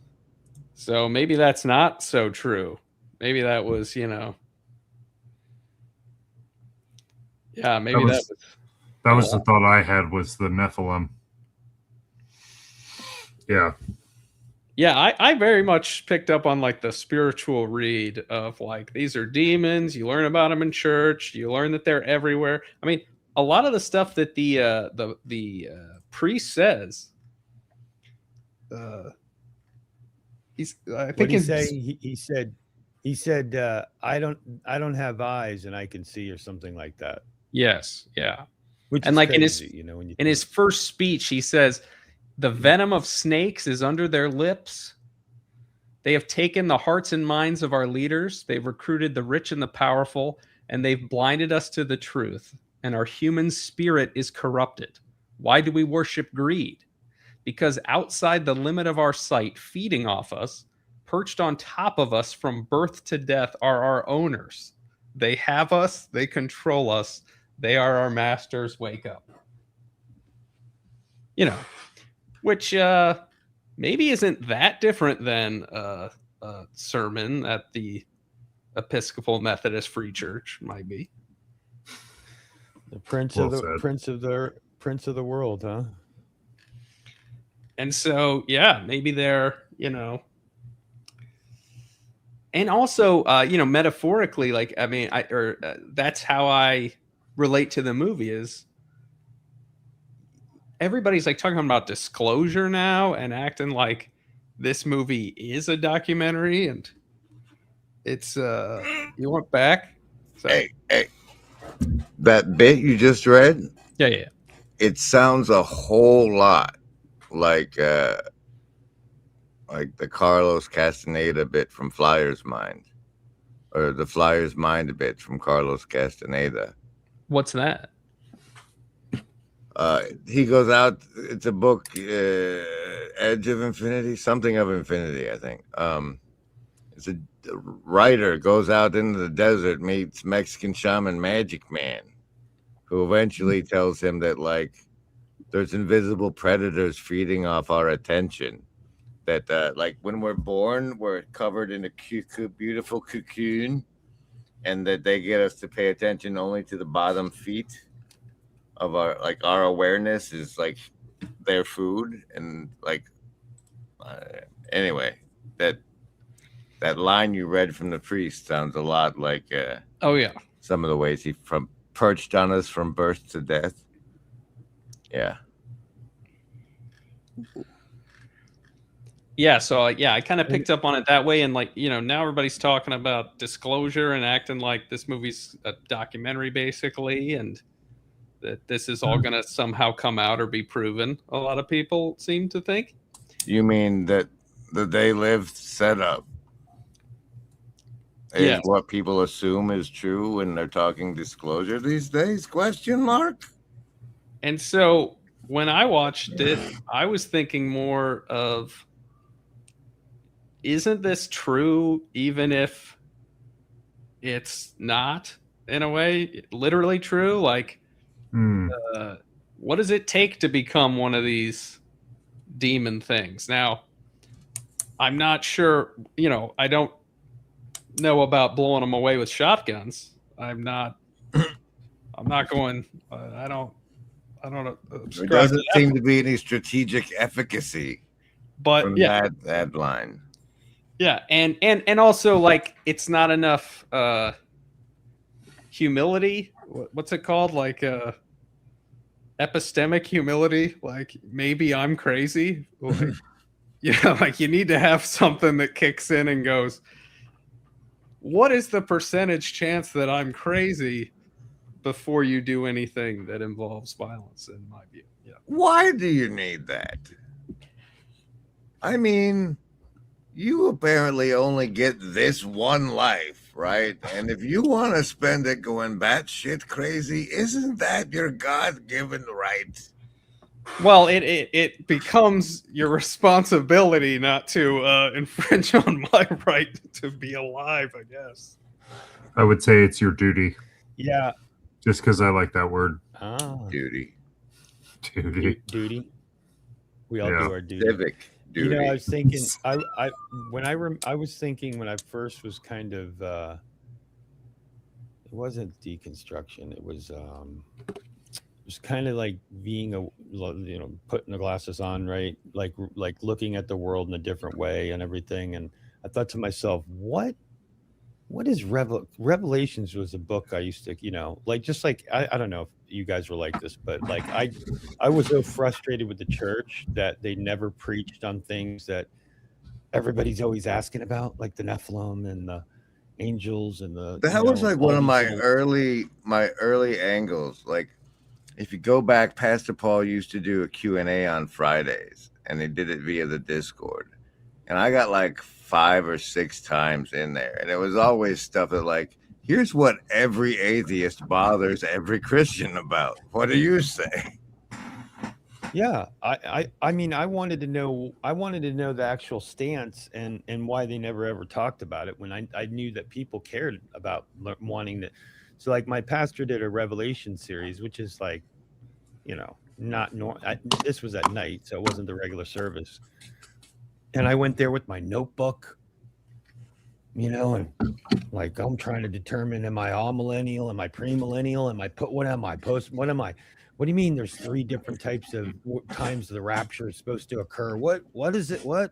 S1: So maybe that's not so true. Maybe that was, yeah, maybe
S8: that was the thought I had, was the Nephilim. Yeah.
S1: Yeah, I very much picked up on like the spiritual read of like, these are demons. You learn about them in church. You learn that they're everywhere. I mean, a lot of the stuff that the priest says. I think
S7: he said I don't have eyes and I can see, or something like that.
S1: Yes, yeah.
S7: Which
S1: and
S7: is
S1: like
S7: crazy,
S1: in his first speech, he says, the venom of snakes is under their lips. They have taken the hearts and minds of our leaders. They've recruited the rich and the powerful, and they've blinded us to the truth. And our human spirit is corrupted. Why do we worship greed? Because outside the limit of our sight, feeding off us, perched on top of us from birth to death, are our owners. They have us. They control us. They are our masters. Wake up. Which maybe isn't that different than a sermon at the Episcopal Methodist Free Church. Might be
S7: the prince of the world, huh?
S1: And so, yeah, maybe they're, and also, metaphorically, like, I mean, that's how I relate to the movie is everybody's like talking about disclosure now and acting like this movie is a documentary, and it's, you want back? So,
S2: Hey, that bit you just read?
S1: Yeah.
S2: It sounds a whole lot like the Carlos Castaneda bit from Flyers Mind, or the Flyers Mind bit from Carlos Castaneda.
S1: What's that?
S2: He goes out. It's a book, Edge of Infinity, something of Infinity, I think. It's a writer goes out into the desert, meets Mexican shaman Magic Man, who eventually tells him that like there's invisible predators feeding off our attention. That like when we're born, we're covered in a beautiful cocoon, and that they get us to pay attention only to the bottom feet of our awareness is like their food. And like anyway, that line you read from the priest sounds a lot like some of the ways he perched on us from birth to death.
S1: Yeah, so I kind of picked up on it that way, and like, now everybody's talking about disclosure and acting like this movie's a documentary basically, and that this is all going to somehow come out or be proven. A lot of people seem to think.
S2: You mean that the They Live setup is what people assume is true when they're talking disclosure these days? Question mark.
S1: And so when I watched it, I was thinking more of, isn't this true even if it's not, in a way, literally true? Like, what does it take to become one of these demon things? Now, I'm not sure, I don't know about blowing them away with shotguns. I'm not going, I don't know.
S2: There doesn't seem to be any strategic efficacy from that line.
S1: Yeah, and also like it's not enough humility. What's it called? Like epistemic humility. Like maybe I'm crazy. Like, like you need to have something that kicks in and goes, what is the percentage chance that I'm crazy before you do anything that involves violence, in my view. Yeah.
S2: Why do you need that? I mean, you apparently only get this one life, right? And if you want to spend it going batshit crazy, isn't that your God-given right?
S1: Well, it becomes your responsibility not to infringe on my right to be alive, I guess.
S8: I would say it's your duty,
S7: Yeah.
S8: just because I like that word,
S2: Duty.
S8: duty.
S7: Duty. We all
S8: Yeah.
S7: do our duty.
S2: Civic duty.
S7: You know, I was thinking, I was thinking when I first was kind of, it wasn't deconstruction. It was kind of like being putting the glasses on, right? Like looking at the world in a different way and everything. And I thought to myself, what is Revelations was a book I used to, I don't know if you guys were like this, but like I was so frustrated with the church that they never preached on things that everybody's always asking about, like the Nephilim and the angels and
S2: that was like one of my early angles. Like, if you go back, Pastor Paul used to do a Q&A on Fridays, and they did it via the Discord. And I got like 5 or 6 times in there. And it was always stuff that like, here's what every atheist bothers every Christian about. What do you say?
S7: Yeah. I mean, I wanted to know the actual stance and why they never ever talked about it when I knew that people cared about wanting to. So like my pastor did a Revelation series, which is like, not normal. This was at night, so it wasn't the regular service. And I went there with my notebook, and like I'm trying to determine, am I all millennial? Am I premillennial? What am I post? What am I? What do you mean there's 3 different types of times the rapture is supposed to occur? What is it? What?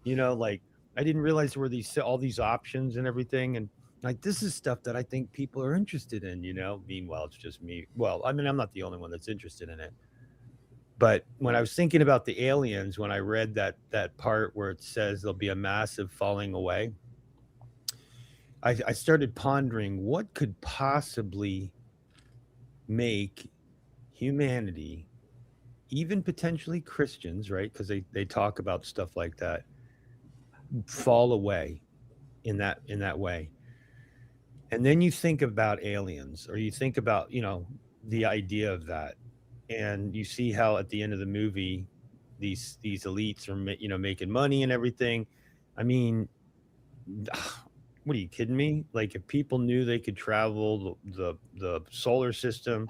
S7: Like I didn't realize there were all these options and everything. And like, this is stuff that I think people are interested in, Meanwhile, it's just me. Well, I mean, I'm not the only one that's interested in it. But when I was thinking about the aliens, when I read that part where it says there'll be a massive falling away, I started pondering what could possibly make humanity, even potentially Christians, right? Because they talk about stuff like that, fall away in that way. And then you think about aliens, or you think about, the idea of that. And you see how at the end of the movie, these elites are, making money and everything. I mean, what are you kidding me? Like, if people knew they could travel the solar system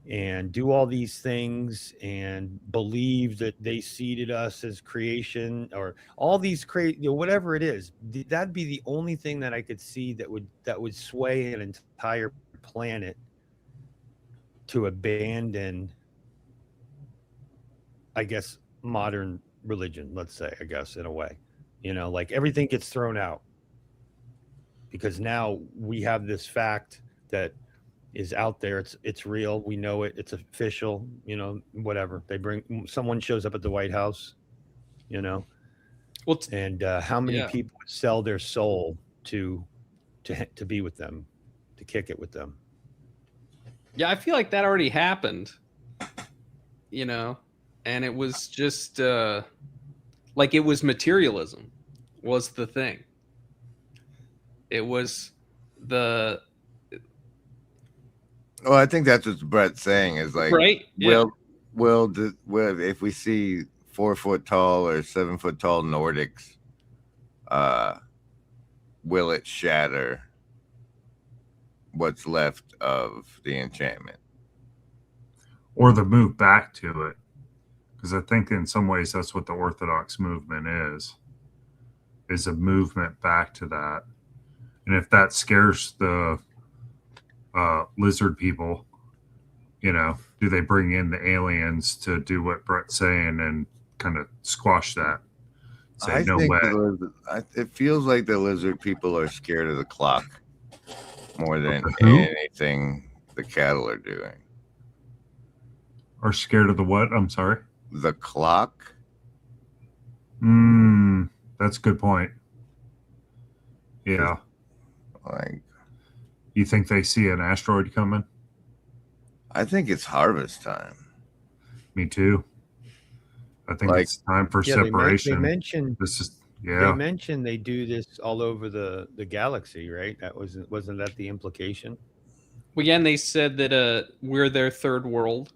S7: and do all these things and believe that they seeded us as creation, or all these whatever it is, that'd be the only thing that I could see that would sway an entire planet to abandon, I guess, modern religion, let's say, I guess, in a way, like everything gets thrown out because now we have this fact that is out there. It's real. We know it. It's official, whatever. Someone shows up at the White House, and how many people would sell their soul to be with them, to kick it with them?
S1: Yeah, I feel like that already happened, and it was just like it was materialism was the thing. It was the.
S2: Well, I think that's what Brett's saying is like,
S1: right? Yeah.
S2: Will if we see 4 foot tall or 7 foot tall Nordics, will it shatter what's left of the enchantment,
S8: Or the move back to it? Because I think in some ways that's what the Orthodox movement is a movement back to that. And if that scares the lizard people, do they bring in the aliens to do what Brett's saying and kind of squash that? Say, no way.
S2: It feels like the lizard people are scared of the clock more than anything the cattle are doing.
S8: Are scared of the what? I'm sorry?
S2: The clock.
S8: That's a good point. Yeah.
S2: Like,
S8: you think they see an asteroid coming?
S2: I think it's harvest time.
S8: Me too. I think
S2: Like-
S8: it's time for
S7: Yeah,
S8: separation.
S7: they mentioned
S8: This is
S7: they
S8: yeah.
S7: mentioned they do this all over the galaxy, right? That wasn't that the implication?
S1: Well, again, they said that we're their third world,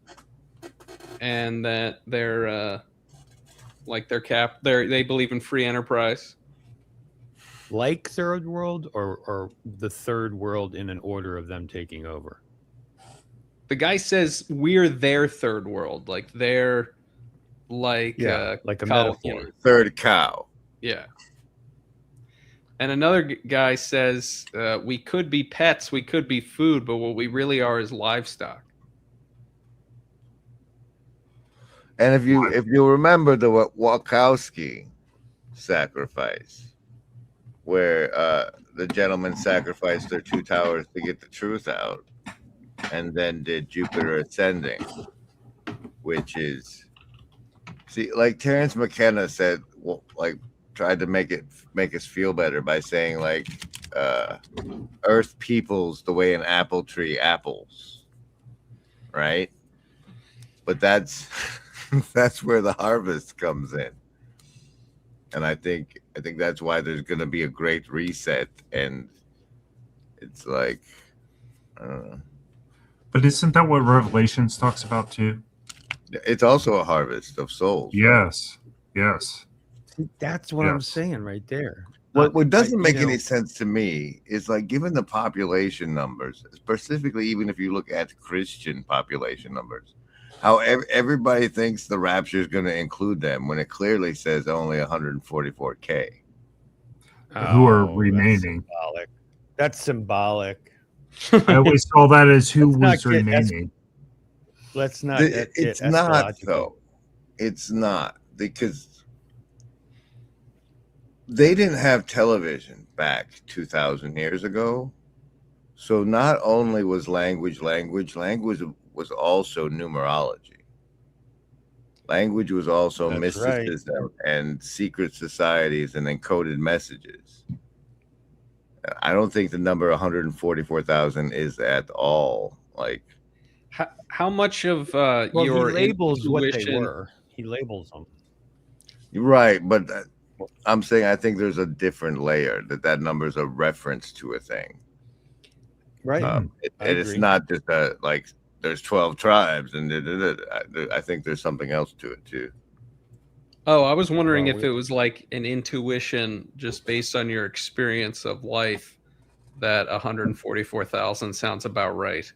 S1: and that they're like they believe in free enterprise.
S7: Like third world, or the third world in an order of them taking over?
S1: The guy says we're their third world, like they're like
S7: like a
S1: you
S7: metaphor.
S1: know,
S2: Third cow.
S1: yeah. And another guy says we could be pets, we could be food, but what we really are is livestock.
S2: And if you remember the Wachowski sacrifice, where the gentleman sacrificed their 2 towers to get the truth out, and then did Jupiter Ascending, which is like Terrence McKenna said, well, like tried to make us feel better by saying like Earth peoples the way an apple tree apples, right? But that's that's where the harvest comes in. And I think that's why there's going to be a great reset. And it's like, I don't know.
S8: But isn't that what Revelations talks about too?
S2: It's also a harvest of souls. Right?
S8: Yes. Yes.
S7: That's what I'm
S8: Yes.
S7: saying right there.
S2: What doesn't make
S7: you know-
S2: any sense to me is like, given the population numbers, specifically, even if you look at Christian population numbers, how everybody thinks the rapture is going to include them when it clearly says only 144K.
S8: Who are
S7: Oh,
S8: remaining.
S7: That's symbolic.
S8: I always saw that as who
S7: Let's not
S8: was
S7: get
S8: remaining.
S7: Let's not.
S2: It's not, though. It's not, because they didn't have television back 2,000 years ago. So not only was language was also numerology. Language was also
S7: That's
S2: mysticism and secret societies and encoded messages. I don't think the number 144,000 is at all like.
S1: How much of
S7: Well,
S1: your
S7: he labels what they
S1: intuition-
S7: were. He labels them.
S2: Right, but I'm saying I think there's a different layer that number is a reference to a thing.
S7: Right.
S2: And it's
S7: agree.
S2: not just like there's 12 tribes and I think there's something else to it too.
S1: Oh, I was wondering
S7: Well,
S1: if it was like an intuition just based on your experience of life that 144,000 sounds about right.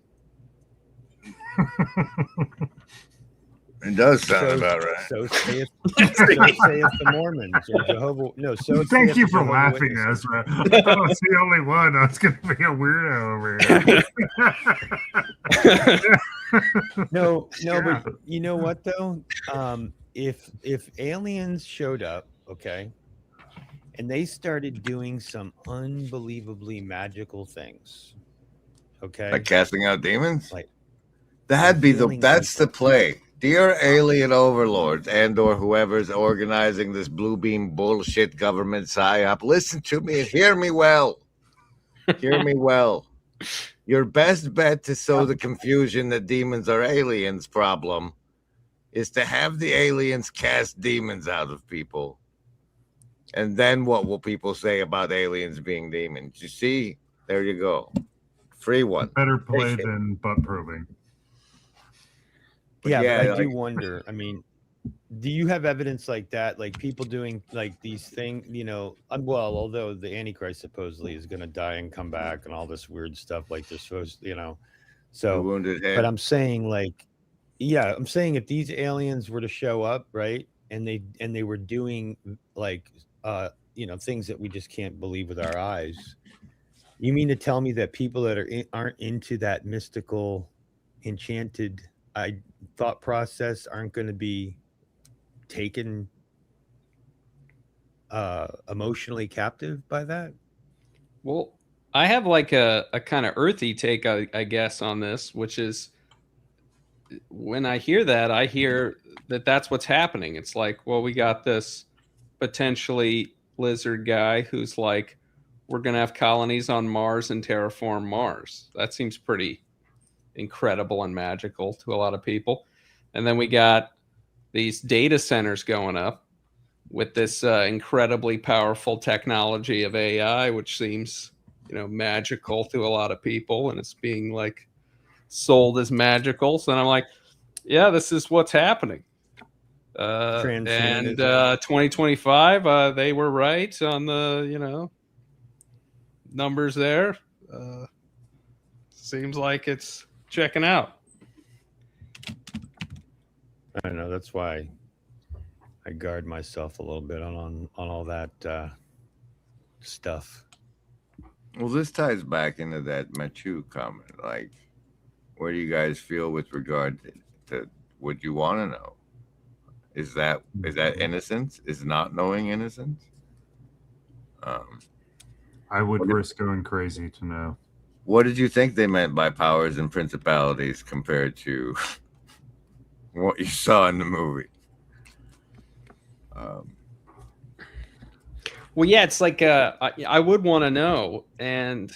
S2: It does sound about right.
S7: So saith the Mormons or Jehovah. No, so
S8: Thank
S7: saith
S8: you
S7: the
S8: for
S7: Jehovah
S8: laughing,
S7: Witnesses.
S8: Ezra. I thought I was the only one. I was going to be a weirdo over here.
S7: No,
S8: Yeah.
S7: but you know what though? If aliens showed up, okay, and they started doing some unbelievably magical things, okay,
S2: Like casting out demons?
S7: Like-
S2: That'd be
S7: healing
S2: that's the
S7: people.
S2: play. Dear alien overlords and or whoever's organizing this blue beam bullshit government psyop, listen to me and hear me well. Hear me well. Your best bet to sow the confusion that demons are aliens problem is to have the aliens cast demons out of people. And then what will people say about aliens being demons? You see, there you go. Free one.
S8: Better play
S2: Take it.
S8: than butt probing.
S2: But
S7: yeah,
S2: yeah,
S7: but I do
S2: like-
S7: wonder. I mean, do you have evidence like that? Like people doing like these things, you know? Well, although the Antichrist supposedly is going to die and come back and all this weird stuff, like they're supposed, you know.
S2: The
S7: So,
S2: wounded head.
S7: but I'm saying, like, yeah, I'm saying if these aliens were to show up, right, and they were doing like, you know, things that we just can't believe with our eyes. You mean to tell me that people that aren't into that mystical, enchanted thought process aren't going to be taken emotionally captive by that?
S1: Well, I have like a kind of earthy take, I guess, on this, which is when I hear that, I hear that that's what's happening. It's like, well, we got this potentially lizard guy who's like, we're going to have colonies on Mars and terraform Mars. That seems pretty incredible and magical to a lot of people. And then we got these data centers going up with this incredibly powerful technology of AI, which seems, magical to a lot of people, and it's being like sold as magical. So I'm like, yeah, this is what's happening. And 2025, they were right on the, numbers there. Seems like it's checking out.
S7: I know, that's why I guard myself a little bit on all that stuff.
S2: Well, this ties back into that Machu comment. Like, where do you guys feel with regard to what you want to know? Is that innocence? Is not knowing innocence?
S8: I would risk going crazy to know.
S2: What did you think they meant by powers and principalities compared to what you saw in the movie?
S1: Well, yeah, it's like I would want to know, and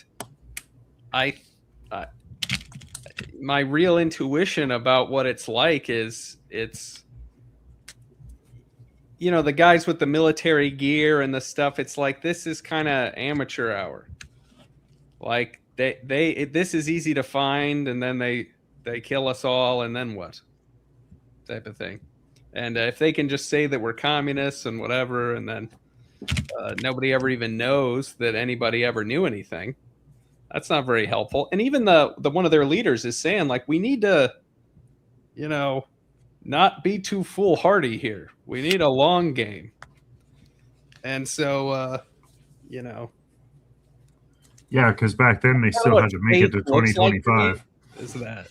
S1: my real intuition about what it's like is it's the guys with the military gear and the stuff. It's like, this is kind of amateur hour. Like this is easy to find, and then they kill us all, and then what? Type of thing. And if they can just say that we're communists and whatever, and then nobody ever even knows that anybody ever knew anything, that's not very helpful. And even the one of their leaders is saying, like, we need to, not be too foolhardy here. We need a long game. And so,
S8: Yeah, because back then they still had to make it to 2025.
S1: Is that?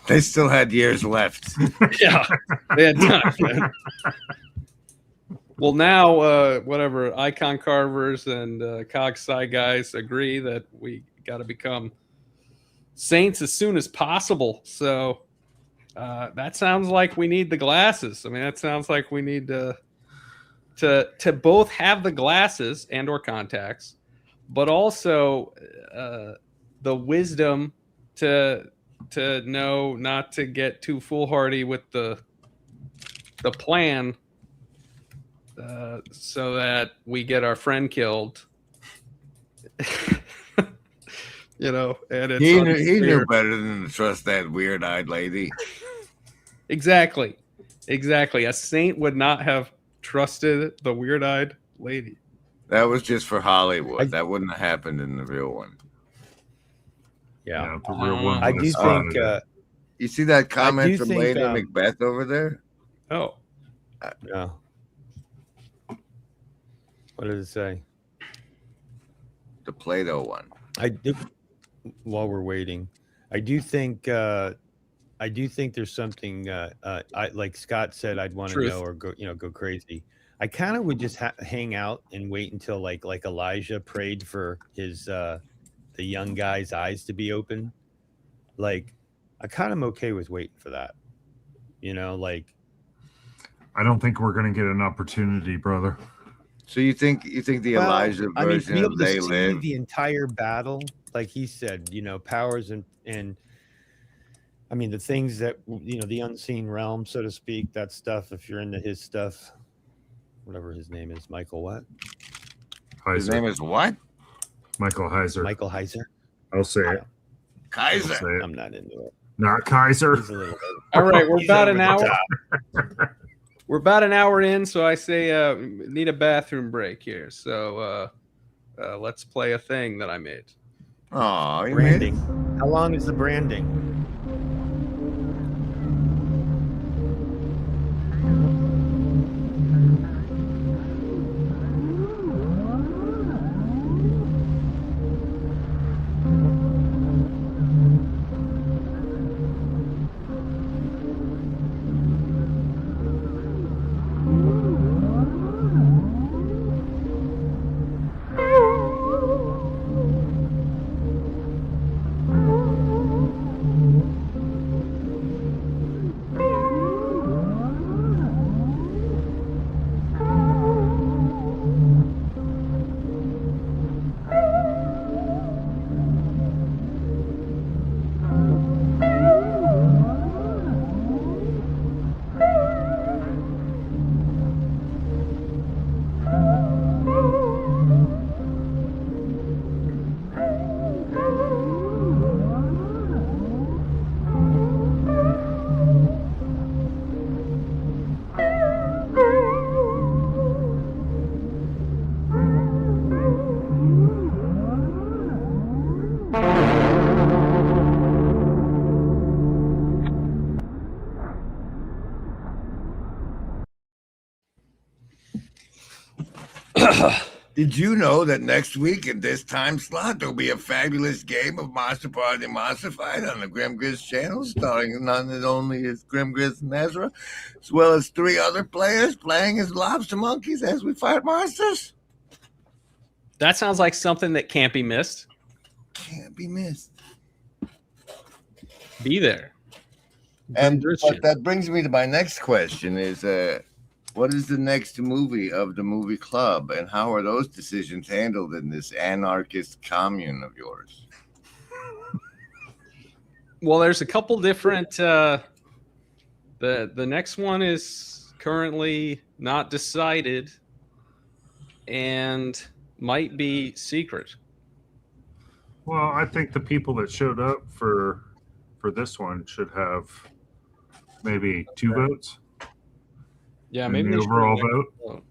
S2: They still had years left.
S1: Yeah, they had time. Well, now, whatever, icon carvers and cog sci guys agree that we got to become saints as soon as possible. So that sounds like we need the glasses. I mean, that sounds like we need to both have the glasses and or contacts, but also the wisdom to know not to get too foolhardy with the plan, so that we get our friend killed. And it's
S2: he knew better than to trust that weird-eyed lady.
S1: Exactly. A saint would not have trusted the weird-eyed lady.
S2: That was just for Hollywood. That wouldn't have happened in the real one.
S7: Yeah,
S8: the real one.
S7: I do think.
S2: You see that comment from Lady Macbeth over there?
S1: Oh,
S7: yeah. What did it say?
S2: The Plato one.
S7: I do. While we're waiting, I do think there's something. I like Scott said, I'd want to know or go crazy. I kind of would just hang out and wait until like Elijah prayed for his the young guy's eyes to be open. Like, I kind of am okay with waiting for that. Like,
S8: I don't think we're going to get an opportunity, brother.
S2: So you think the Elijah version of They Live,
S7: the entire battle, like he said, powers and I mean the things that the unseen realm, so to speak, that stuff. If you're into his stuff, whatever his name is, Michael what?
S8: Heiser.
S2: His name is what?
S8: Michael Heiser.
S7: Michael Heiser.
S8: I'll say it.
S2: Kaiser.
S7: I'm not into it.
S8: Not Kaiser.
S1: all right. We're about an hour. We're about an hour in, so I say need a bathroom break here. So let's play a thing that I made.
S2: Oh,
S7: branding. How long is the branding?
S2: Did you know that next week at this time slot there'll be a fabulous game of Monster Party Monster Fight on the Grim Grizz channel, starring none as only as Grim Grizz and Ezra, as well as 3 other players playing as lobster monkeys as we fight monsters?
S1: That sounds like something that can't be missed.
S2: Can't be missed.
S1: Be there.
S2: And
S1: Grim Grizz
S2: but
S1: channel.
S2: that brings me to my next question: is what is the next movie of the movie club, and how are those decisions handled in this anarchist commune of yours?
S1: Well, there's a couple different. The next one is currently not decided, and might be secret.
S8: Well, I think the people that showed up for this one should have maybe 2 votes.
S1: Yeah,
S8: in
S1: maybe
S8: the
S1: they should
S8: overall
S1: make
S8: vote.
S1: a vote.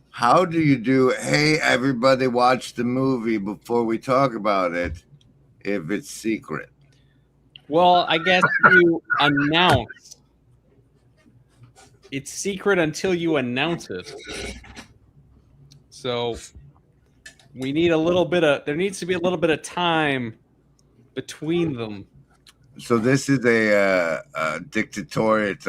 S2: How do you do, hey, everybody watch the movie before we talk about it if it's secret?
S1: Well, I guess you announce. It's secret until you announce it. So we need a little bit of. There needs to be a little bit of time between them.
S2: So this is a dictatorship.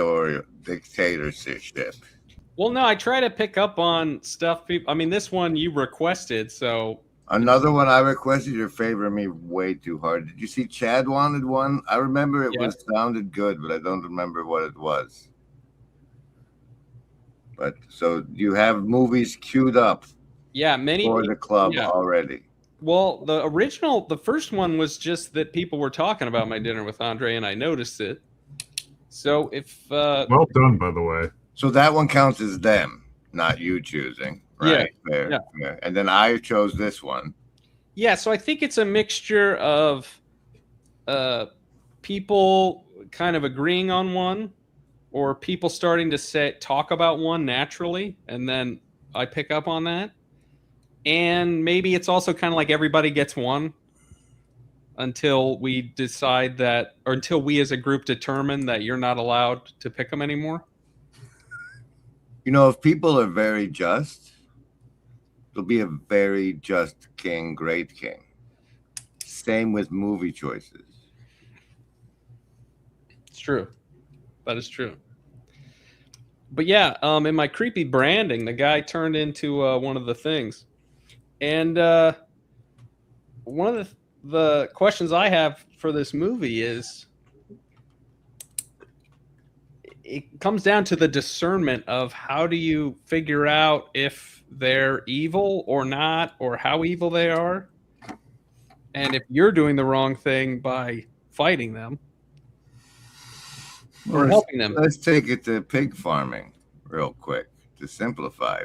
S1: Well, no, I try to pick up on stuff. People. I mean, this one you requested, so.
S2: Another one I requested, you're favoring me way too hard. Did you see Chad wanted one? I remember it sounded good, but I don't remember what it was. But so you have movies queued up
S1: Yeah, many
S2: for the club
S1: yeah.
S2: already.
S1: Well, the first one was just that people were talking about My Dinner with Andre, and I noticed it. So if
S8: Well done, by the way.
S2: So that one counts as them, not you choosing, right?
S1: Yeah,
S2: Fair,
S1: yeah.
S2: fair. And then I chose this one.
S1: yeah, so I think it's a mixture of people kind of agreeing on one, or people starting to talk about one naturally, and then I pick up on that. And maybe it's also kind of like everybody gets one until we decide that, or until we as a group determine that you're not allowed to pick them anymore.
S2: You know, if people are very just, there'll be a very just king, great king. Same with movie choices.
S1: It's true. That is true. But yeah, in my creepy branding, the guy turned into one of the things. And one of the questions I have for this movie is, it comes down to the discernment of how do you figure out if they're evil or not, or how evil they are. And if you're doing the wrong thing by fighting them or helping them.
S2: Let's take it to pig farming real quick to simplify.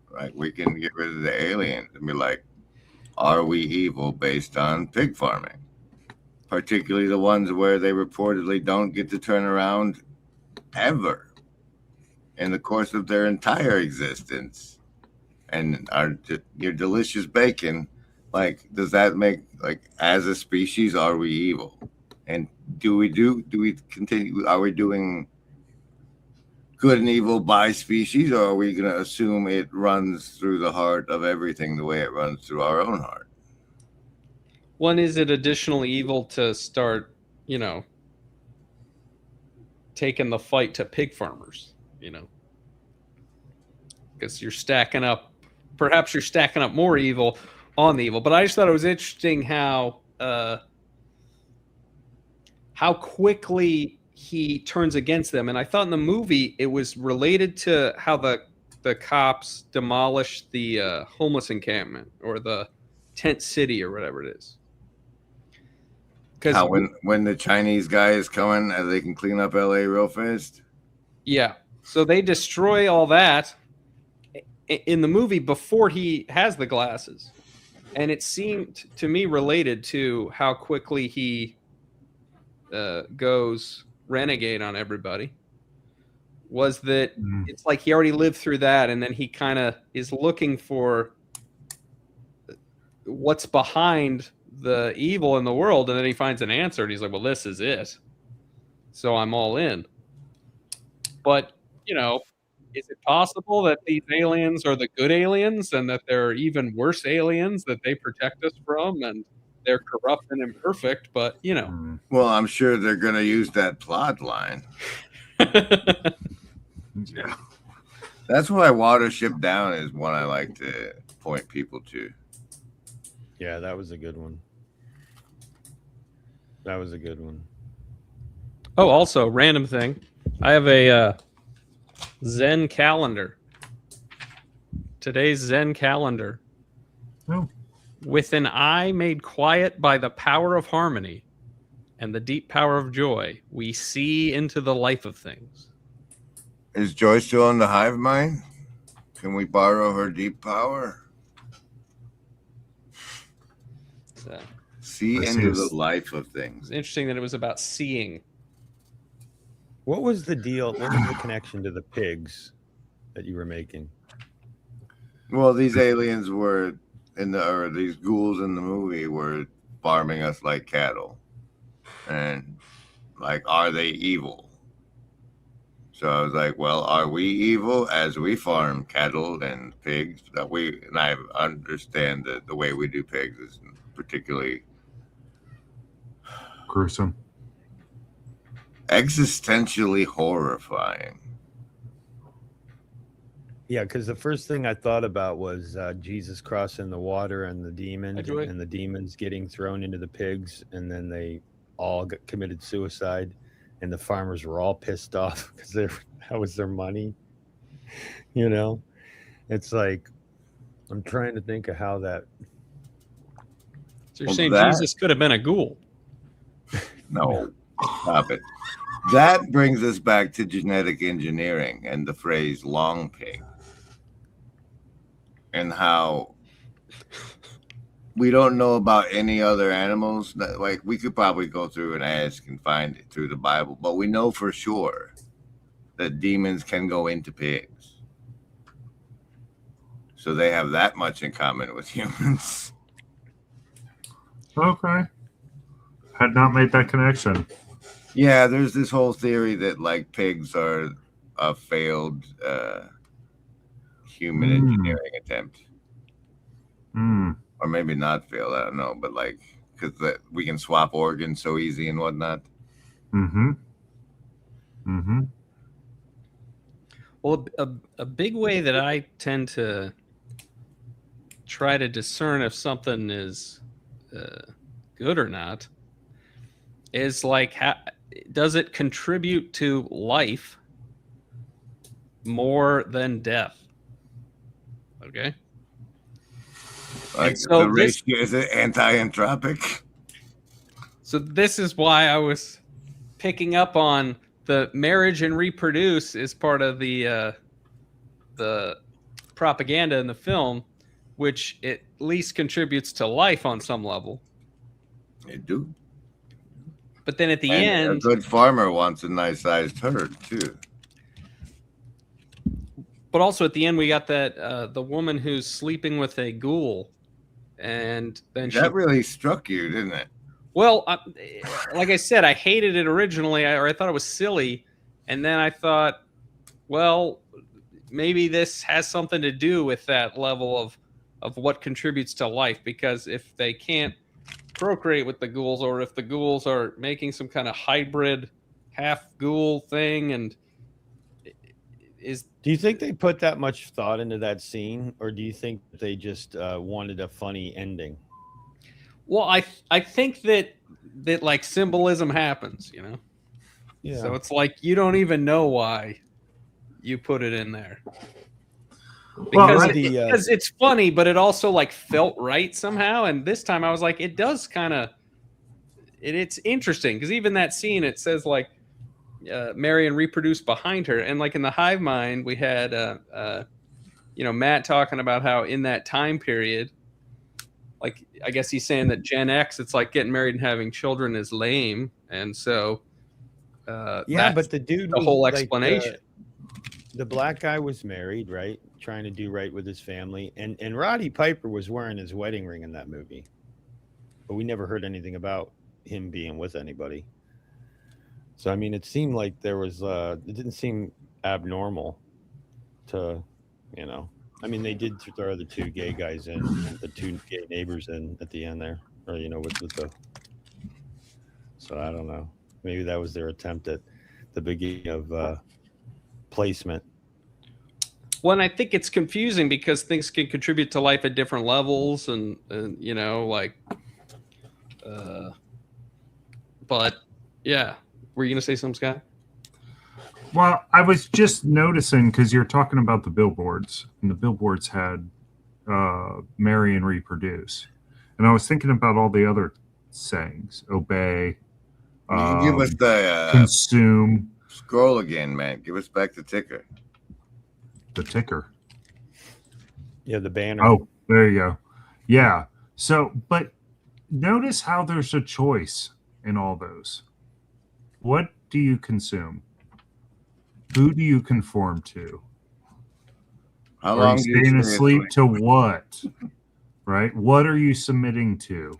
S2: Right? We can get rid of the aliens and be like, are we evil based on pig farming? Particularly the ones where they reportedly don't get to turn around ever in the course of their entire existence. And your delicious bacon, like, does that make, like, as a species, are we evil? And do we continue, are we doing good and evil by species, or are we going to assume it runs through the heart of everything the way it runs through our own heart?
S1: One, is it additionally evil to start, taking the fight to pig farmers, because you're stacking up, perhaps you're stacking up more evil on the evil. But I just thought it was interesting how quickly he turns against them. And I thought in the movie it was related to how the cops demolished the homeless encampment, or the tent city, or whatever it is. Because
S2: how when the Chinese guy is coming, they can clean up LA real fast.
S1: Yeah. So they destroy all that in the movie before he has the glasses. And it seemed to me related to how quickly he goes renegade on everybody. Was that it's like he already lived through that, and then he kind of is looking for what's behind the evil in the world, and then he finds an answer, and he's like, well, this is it. So I'm all in. But, Is it possible that these aliens are the good aliens and that there are even worse aliens that they protect us from and they're corrupt and imperfect, but you know.
S8: Hmm.
S2: Well, I'm sure they're going to use that plot line.
S8: Yeah.
S2: That's why Watership Down is one I like to point people to.
S7: Yeah, that was a good one. That was a good one.
S1: Oh, also, random thing. I have a Zen calendar. Today's Zen calendar.
S8: Oh.
S1: With an eye made quiet by the power of harmony and the deep power of joy, we see into the life of things.
S2: Is Joy still on the hive mind? Can we borrow her deep power?
S1: So,
S2: See
S8: I see
S2: into
S8: it's-
S2: the life of things.
S1: it's interesting that it was about seeing.
S7: What was the deal? What was the connection to the pigs that you were making?
S2: Well, these aliens were or these ghouls in the movie were farming us like cattle. And like, are they evil? So I was like, well, are we evil as we farm cattle and pigs? And I understand that the way we do pigs is particularly
S8: Gruesome.
S2: existentially horrifying.
S7: Yeah, because the first thing I thought about was Jesus crossing the water and the demon,
S1: Hi, Joy.
S7: and the demons getting thrown into the pigs, and then they all committed suicide, and the farmers were all pissed off because that was their money. You know, it's like I'm trying to think of how that.
S1: So you're
S2: Well,
S1: saying
S2: that-
S1: Jesus could have been a ghoul?
S2: No, stop it. That brings us back to genetic engineering and the phrase long pig. And how we don't know about any other animals. Like, we could probably go through and ask and find it through the Bible, but we know for sure that demons can go into pigs. So they have that much in common with humans.
S8: Okay. Had not made that connection.
S2: Yeah, there's this whole theory that like pigs are a failed human engineering attempt. Or maybe not failed, I don't know, but like, because we can swap organs so easy and whatnot.
S1: Well, a big way that I tend to try to discern if something is good or not is like, does it contribute to life more than death? Okay.
S2: Like,
S1: so
S2: the ratio, is it anti-entropic?
S1: So this is why I was picking up on the marriage and reproduce is part of the propaganda in the film, which at least contributes to life on some level.
S2: They do.
S1: But then at the
S2: And
S1: end,
S2: a good farmer wants a nice-sized herd too.
S1: but also at the end, we got that the woman who's sleeping with a ghoul, and then
S2: That really struck you, didn't it?
S1: Well, like I said, I hated it originally, or I thought it was silly, and then I thought, well, maybe this has something to do with that level of what contributes to life, because if they can't procreate with the ghouls, or if the ghouls are making some kind of hybrid half ghoul thing, and
S7: do you think they put that much thought into that scene, or do you think they just wanted a funny ending?
S1: Well, I think that like symbolism happens, you know.
S7: Yeah.
S1: So it's like you don't even know why you put it in there. Because, because it's funny, but it also like felt right somehow. And this time I was like, it does kind of, it's interesting because even that scene, it says like marry and reproduce behind her. And like in the hive mind, we had, Matt talking about how in that time period, like, I guess he's saying that Gen X, it's like getting married and having children is lame. And so,
S7: but the dude,
S1: the whole explanation.
S7: The black guy was married, right? Trying to do right with his family. And Roddy Piper was wearing his wedding ring in that movie. But we never heard anything about him being with anybody. So, I mean, it seemed like there was, it didn't seem abnormal. to, you know, I mean, they did throw the 2 gay guys in, the 2 gay neighbors in at the end there, or, you know, with the, so I don't know. Maybe that was their attempt at the beginning of placement.
S1: Well, and I think it's confusing because things can contribute to life at different levels, and you know, like, but yeah, were you gonna say something, Scott?
S8: Well, I was just noticing because you're talking about the billboards, and the billboards had marry and reproduce, and I was thinking about all the other sayings: obey,
S2: You can give us the
S8: consume.
S2: Scroll again, man. Give us back the ticker.
S8: The ticker.
S7: Yeah, the banner.
S8: Oh, there you go. Yeah. So, but notice how there's a choice in all those. What do you consume? Who do you conform to?
S2: How
S8: Are
S2: long
S8: you
S2: do you
S8: staying
S2: stay
S8: asleep to what? Right? What are you submitting to?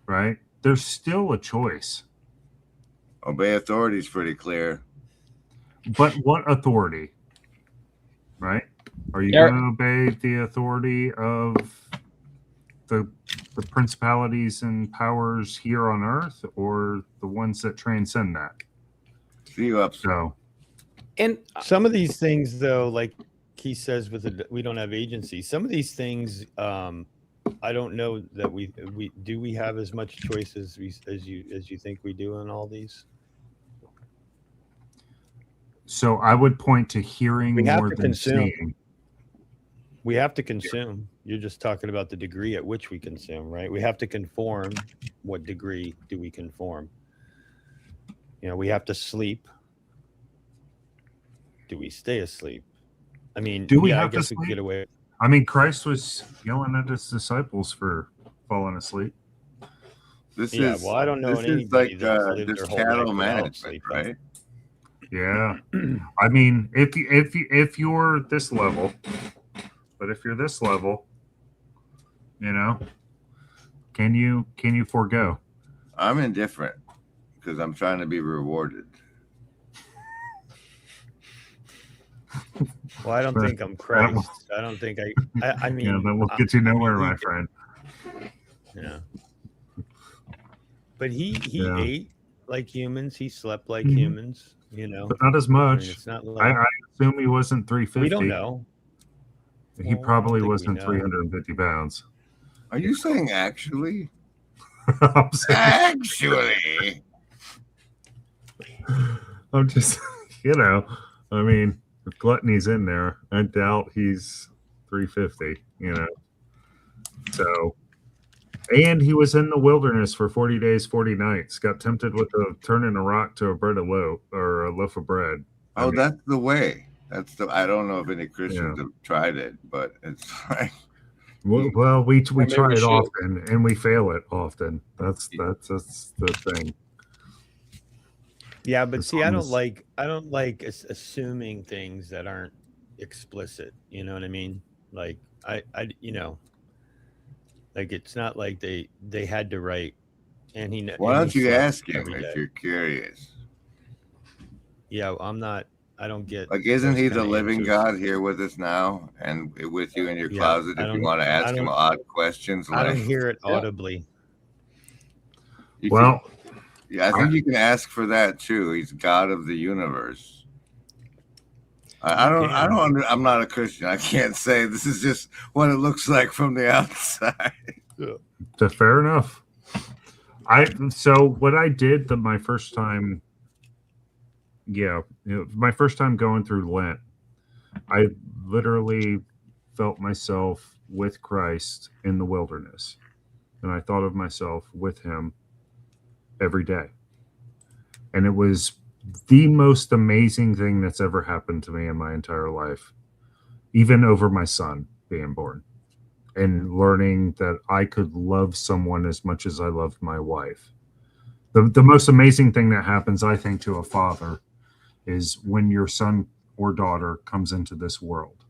S8: Right? There's still a choice.
S2: Obey authority is pretty clear.
S8: But what authority? Right? Are you going to obey the authority of the principalities and powers here on earth, or the ones that transcend that?
S2: See you up.
S8: So,
S7: and some of these things, though, like he says, we don't have agency. Some of these things, I don't know that we have as much choice as you think we do in all these.
S8: So I would point to hearing more than
S7: consume.
S8: seeing.
S7: We have to consume. You're just talking about the degree at which we consume, right? We have to conform. What degree do we conform? You know, we have to sleep. Do we stay asleep? I mean,
S8: do we
S7: I
S8: have to
S7: guess
S8: sleep?
S7: We get away.
S8: I mean, Christ was yelling at his disciples for falling asleep.
S2: This is
S7: well, I don't know
S2: this
S7: anybody
S2: is like
S7: that's lived
S2: this
S7: their whole
S2: cattle
S7: life without
S2: management,
S7: sleep.
S2: right?
S8: Yeah. I mean, if you're this level, but if you're this level, you know, can you forego?
S2: I'm indifferent because I'm trying to be rewarded.
S7: Well, I don't think I'm Christ. I don't think I mean,
S8: yeah, that will get you nowhere, my friend.
S7: Yeah. But he
S8: Yeah.
S7: ate like humans. He slept like humans. You know,
S8: but not as much.
S7: I mean, it's not like,
S8: I assume he wasn't 350.
S7: we don't know.
S8: He
S7: Well,
S8: probably
S7: I don't think we
S8: wasn't
S7: know.
S8: 350 pounds.
S2: Are you saying actually?
S8: I'm saying,
S2: Actually.
S8: I'm just, you know, I mean, if gluttony's in there, I doubt he's 350, you know. So, and he was in the wilderness for 40 days, 40 nights, got tempted with turning a rock to a loaf of bread.
S2: Oh, I mean, that's the way. That's the. I don't know if any Christians have tried it, but it's like.
S8: Well, we try it often, and we fail it often. That's the thing.
S7: Yeah, but see, I don't like assuming things that aren't explicit. You know what I mean? Like I you know, like it's not like they had to write. And he.
S2: Why don't you ask him if you're curious?
S7: Yeah, I'm not. I don't get.
S2: Like, isn't he the living God here with us now and with you in your closet? If you want to ask him odd questions,
S7: I don't hear it audibly.
S8: Well.
S2: Yeah, I think you can ask for that too. He's God of the universe. I'm not a Christian. I can't say this is just what it looks like from the outside.
S8: Fair enough. So what I did my first time going through Lent, I literally felt myself with Christ in the wilderness, and I thought of myself with him every day. And it was the most amazing thing that's ever happened to me in my entire life, even over my son being born, and learning that I could love someone as much as I loved my wife. The most amazing thing that happens, I think, to a father is when your son or daughter comes into this world.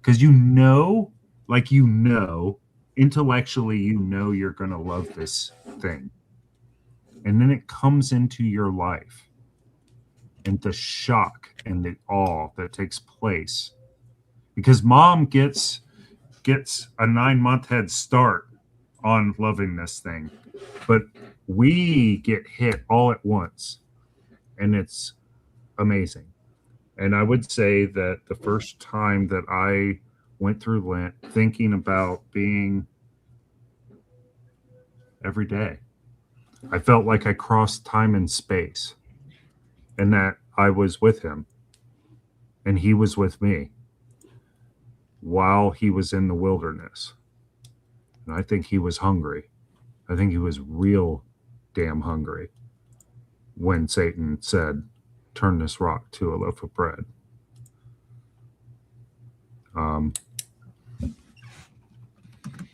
S8: Because intellectually, you're going to love this thing. And then it comes into your life. and the shock and the awe that takes place, because mom gets a 9-month head start on loving this thing, but we get hit all at once, and it's amazing. And I would say that the first time that I went through Lent thinking about being every day, I felt like I crossed time and space, and that I was with him and he was with me while he was in the wilderness. And I think he was hungry. I think he was real damn hungry when Satan said, turn this rock to a loaf of bread.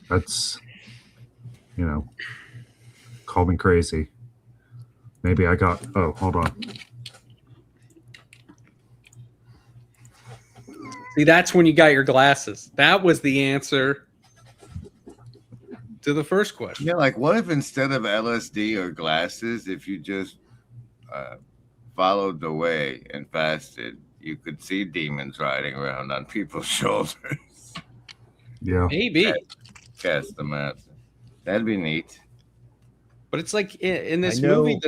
S8: That's, call me crazy. Maybe I got, hold on.
S1: See, that's when you got your glasses. That was the answer to the first question.
S2: Yeah, like what if instead of LSD or glasses, if you just followed the way and fasted, you could see demons riding around on people's shoulders.
S8: Yeah.
S1: Maybe.
S2: Cast them out. That'd be neat.
S1: But it's like in this movie.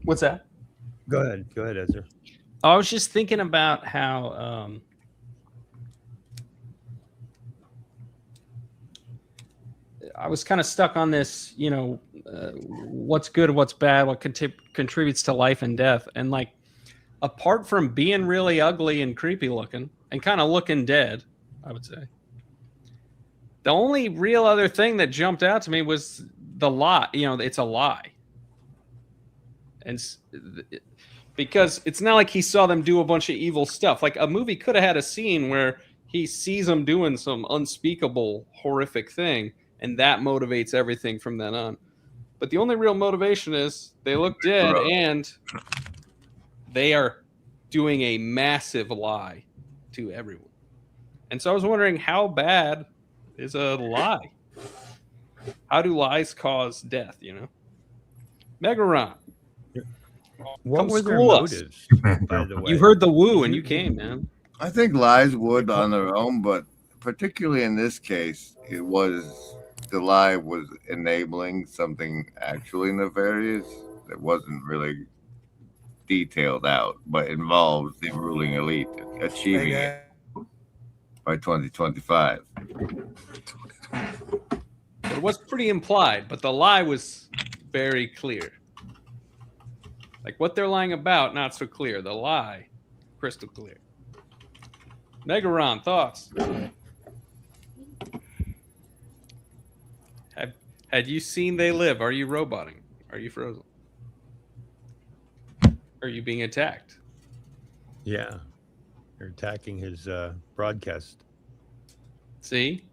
S1: What's that?
S7: Go ahead, Ezra.
S1: I was just thinking about how I was kind of stuck on this, what's good, what's bad, what contributes to life and death. And like, apart from being really ugly and creepy looking and kind of looking dead, I would say, the only real other thing that jumped out to me was the lie. It's a lie. And because it's not like he saw them do a bunch of evil stuff. Like a movie could have had a scene where he sees them doing some unspeakable, horrific thing, and that motivates everything from then on. But the only real motivation is they look dead and they are doing a massive lie to everyone. And so I was wondering, how bad is a lie? How do lies cause death, Megaron.
S7: What were their motives, by the way?
S1: You heard the woo and you came, man.
S2: I think lies would on their own, but particularly in this case, the lie was enabling something actually nefarious that wasn't really detailed out, but involves the ruling elite achieving it by 2025.
S1: It was pretty implied, but the lie was very clear. Like what they're lying about, not so clear. The lie, crystal clear. Megaron, thoughts? Had you seen They Live? Are you roboting? Are you frozen? Are you being attacked?
S7: Yeah. They're attacking his broadcast.
S1: See?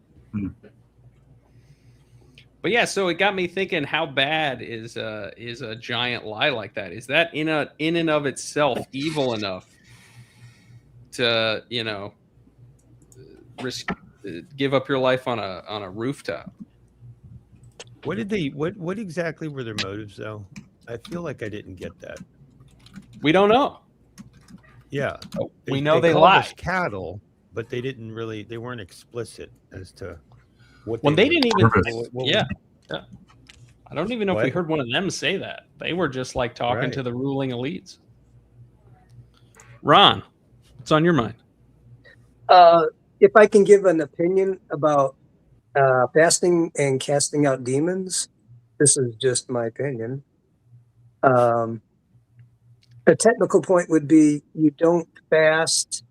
S1: But yeah, so it got me thinking, how bad is a giant lie like that? Is that in and of itself evil enough to, give up your life on a rooftop?
S7: What exactly were their motives though? I feel like I didn't get that.
S1: We don't know.
S7: Yeah.
S1: We know they
S7: called
S1: lied.
S7: us cattle, but they weren't explicit as to what
S1: they didn't even.
S7: Yeah.
S1: I don't even know if we heard one of them say that. They were just like talking to the ruling elites. Ron, what's on your mind?
S9: If I can give an opinion about fasting and casting out demons, this is just my opinion. A technical point would be you don't fast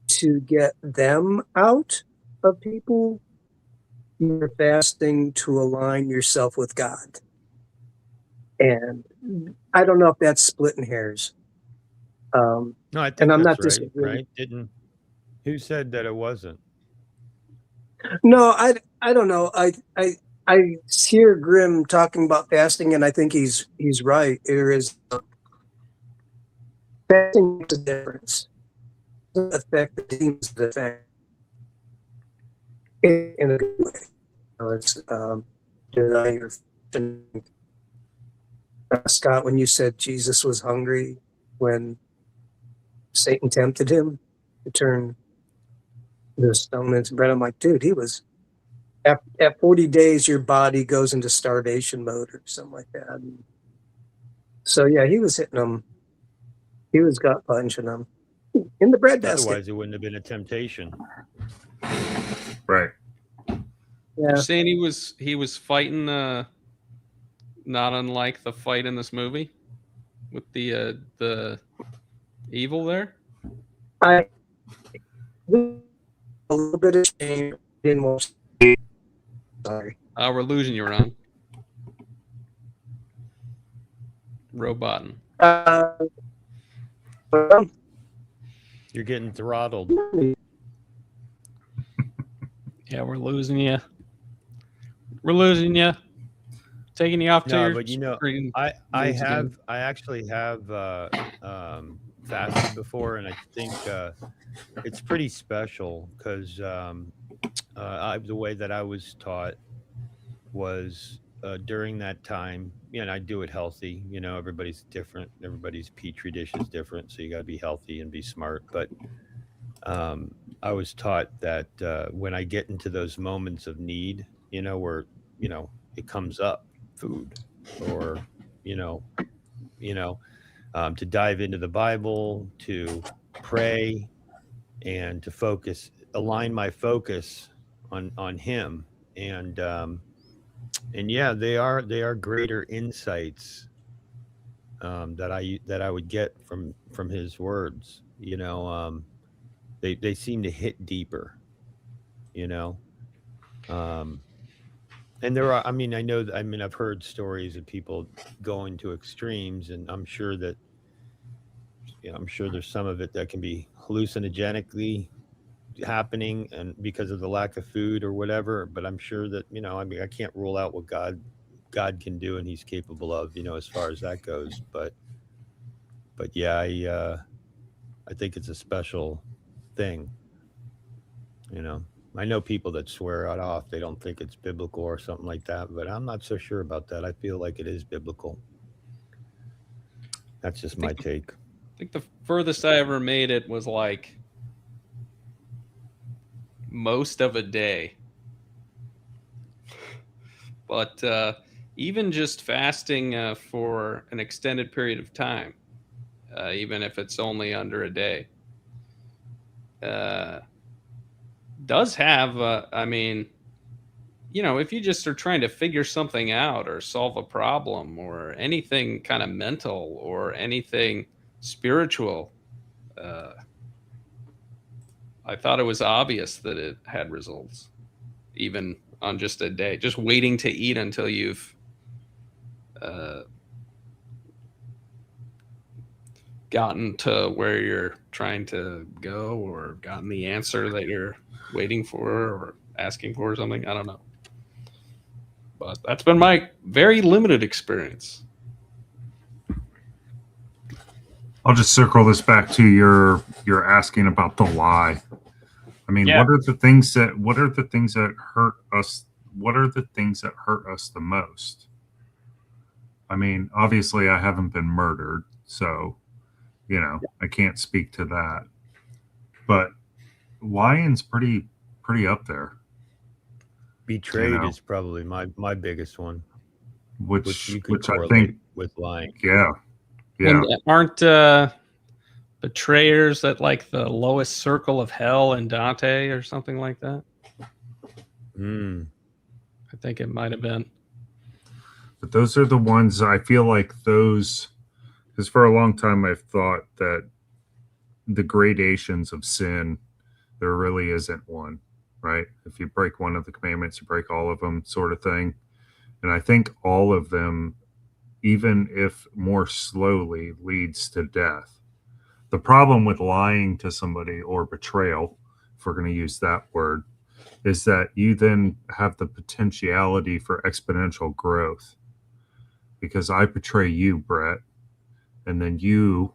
S9: to get them out of people. You're fasting to align yourself with God. And I don't know if that's splitting hairs.
S7: No, I think
S9: and I'm
S7: that's
S9: not disagreeing.
S7: Right? Who said that it wasn't?
S9: No, I don't know. I hear Grimm talking about fasting, and I think he's right. There is fasting makes a difference. It doesn't affect the demons that affect in a good way. It's denying your Scott, when you said Jesus was hungry when Satan tempted him to turn the stone into bread, I'm like, dude, he was at 40 days, your body goes into starvation mode or something like that. And so yeah, he was hitting them. He was gut punching them in the bread basket.
S7: Otherwise, it wouldn't have been a temptation.
S8: Right.
S9: Yeah.
S1: You're saying he was fighting not unlike the fight in this movie with the evil there.
S9: I a little bit of shame. Didn't watch. Sorry.
S1: We're losing you, Ron. Roboting.
S9: Well,
S7: You're getting throttled.
S1: Yeah, we're losing you. We're losing you. Taking you off to
S7: No,
S1: your
S7: but you know,
S1: screen.
S7: I
S1: again.
S7: actually have fasted before, and I think it's pretty special because the way that I was taught was during that time, and I do it healthy. You know, everybody's different. Everybody's petri dish is different, so you got to be healthy and be smart. But I was taught that when I get into those moments of need, you know, where it comes up, food, or to dive into the Bible, to pray, and to align my focus on Him, and yeah, they are greater insights that I would get from His words. They seem to hit deeper, and there are, I've heard stories of people going to extremes, and I'm sure there's some of it that can be hallucinogenically happening and because of the lack of food or whatever, but I'm sure that, I can't rule out what God can do and He's capable of, as far as that goes. But yeah, I think it's a special thing, I know people that swear it off. They don't think it's biblical or something like that, but I'm not so sure about that. I feel like it is biblical. That's just my take.
S1: I think the furthest I ever made it was like most of a day. But even just fasting for an extended period of time, even if it's only under a day, does have, if you just are trying to figure something out or solve a problem or anything kind of mental or anything spiritual, I thought it was obvious that it had results, even on just a day. Just waiting to eat until you've gotten to where you're trying to go or gotten the answer that you're waiting for or asking for or something. I don't know. But that's been my very limited experience.
S8: I'll just circle this back to your asking about the lie. I mean,
S1: Yeah.
S8: what are the things that hurt us? What are the things that hurt us the most? I mean, obviously I haven't been murdered, so I can't speak to that. But lying's pretty up there.
S7: Betrayed is probably my biggest one,
S8: Which
S7: you could
S8: I
S7: correlate
S8: think
S7: with lying.
S8: Yeah.
S1: And aren't betrayers at like the lowest circle of hell in Dante or something like that? I think it might have been.
S8: But those are the ones I feel like those, because for a long time I've thought that the gradations of sin, there really isn't one, right? If you break one of the commandments, you break all of them, sort of thing. And I think all of them, even if more slowly, leads to death. The problem with lying to somebody or betrayal, if we're going to use that word, is that you then have the potentiality for exponential growth. Because I betray you, Brett, and then you,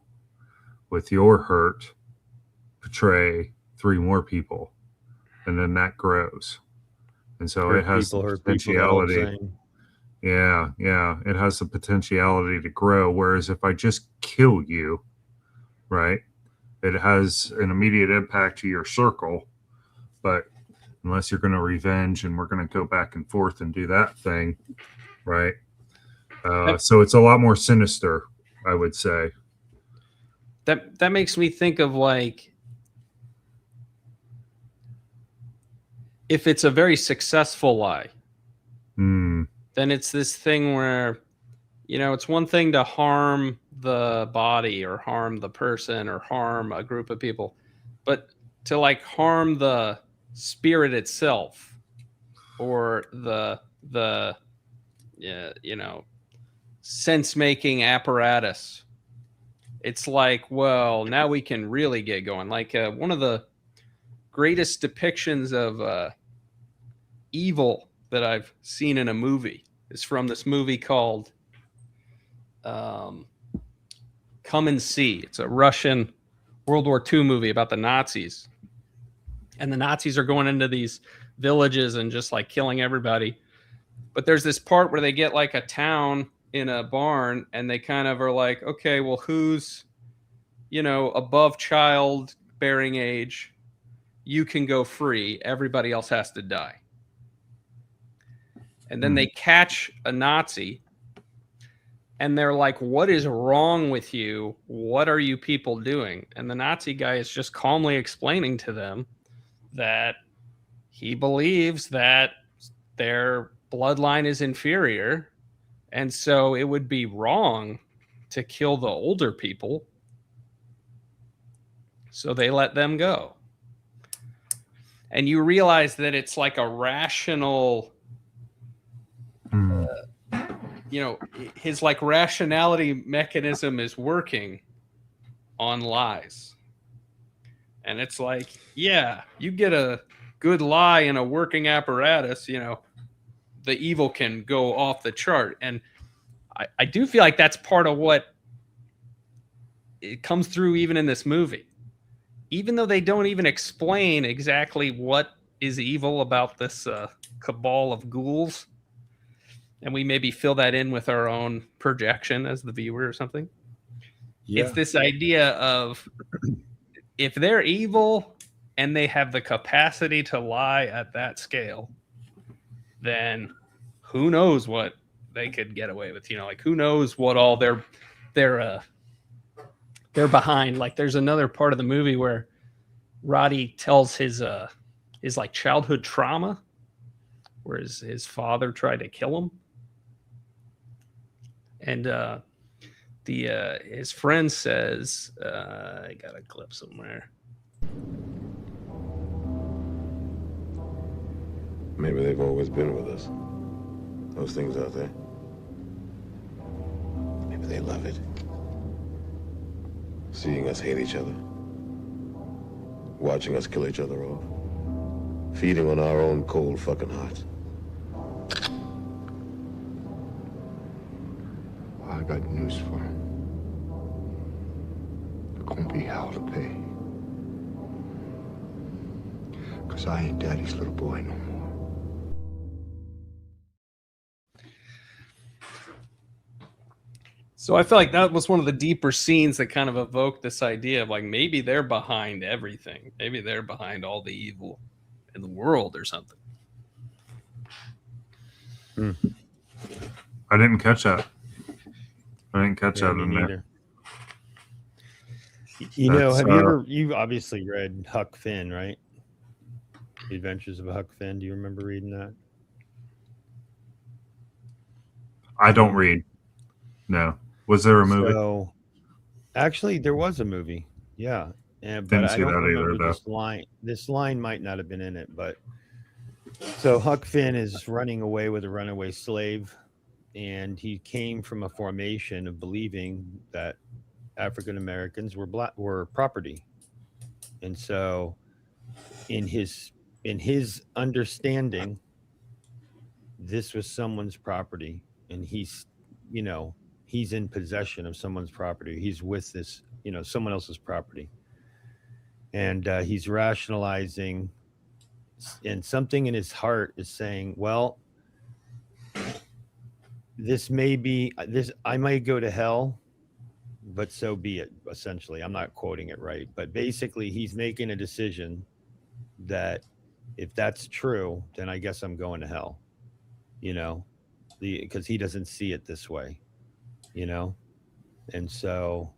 S8: with your hurt, betray 3 more people, and then that grows. And so it has the potentiality Yeah, it has the potentiality to grow. Whereas if I just kill you, right, it has an immediate impact to your circle. But unless you're going to revenge and we're going to go back and forth and do that thing, right? So it's a lot more sinister, I would say.
S1: That makes me think of like, if it's a very successful lie, then it's this thing where, you know, it's one thing to harm the body or harm the person or harm a group of people, but to like harm the spirit itself or the you know, sense making apparatus. It's like, well, now we can really get going. Like one of the greatest depictions of evil that I've seen in a movie is from this movie called Come and See. It's a Russian World War II movie about the Nazis. And the Nazis are going into these villages and just like killing everybody. But there's this part where they get like a town in a barn and they kind of are like, okay, well, who's, you know, above childbearing age? You can go free. Everybody else has to die. And then they catch a Nazi and they're like, what is wrong with you? What are you people doing? And the Nazi guy is just calmly explaining to them that he believes that their bloodline is inferior. And so it would be wrong to kill the older people. So they let them go. And you realize that it's like a rational, you know, his like rationality mechanism is working on lies. And it's like, yeah, you get a good lie in a working apparatus, you know, the evil can go off the chart. And I do feel like that's part of what it comes through even in this movie. Even though they don't even explain exactly what is evil about this cabal of ghouls, and we maybe fill that in with our own projection as the viewer or something. Yeah. It's this idea of if they're evil and they have the capacity to lie at that scale, then who knows what they could get away with? You know, like who knows what all they're behind. Like there's another part of the movie where Roddy tells his like childhood trauma, where his father tried to kill him, and his friend says, I got a clip somewhere.
S10: Maybe they've always been with us. Those things out there. Maybe they love it. Seeing us hate each other. Watching us kill each other off. Feeding on our own cold fucking hearts.
S6: I got news for him. There gonna be hell to pay. 'Cause I ain't Daddy's little boy no more.
S1: So I feel like that was one of the deeper scenes that kind of evoked this idea of like maybe they're behind everything. Maybe they're behind all the evil in the world or something.
S8: I didn't catch that. I didn't catch that in there.
S7: You know, have you obviously read Huck Finn, right? The Adventures of Huck Finn. Do you remember reading that?
S8: I don't read. No. Was there a movie?
S7: So, actually, there was a movie. Yeah. But I don't remember this line. This line might not have been in it, but so Huck Finn is running away with a runaway slave, and he came from a formation of believing that African Americans were property. And so in his understanding, this was someone's property, and he's in possession of someone's property. He's with this, someone else's property. And he's rationalizing, and something in his heart is saying, well, this may be this. I might go to hell, but so be it. Essentially, I'm not quoting it right, but basically, he's making a decision that if that's true, then I guess I'm going to hell. You know, because he doesn't see it this way. You know, and so,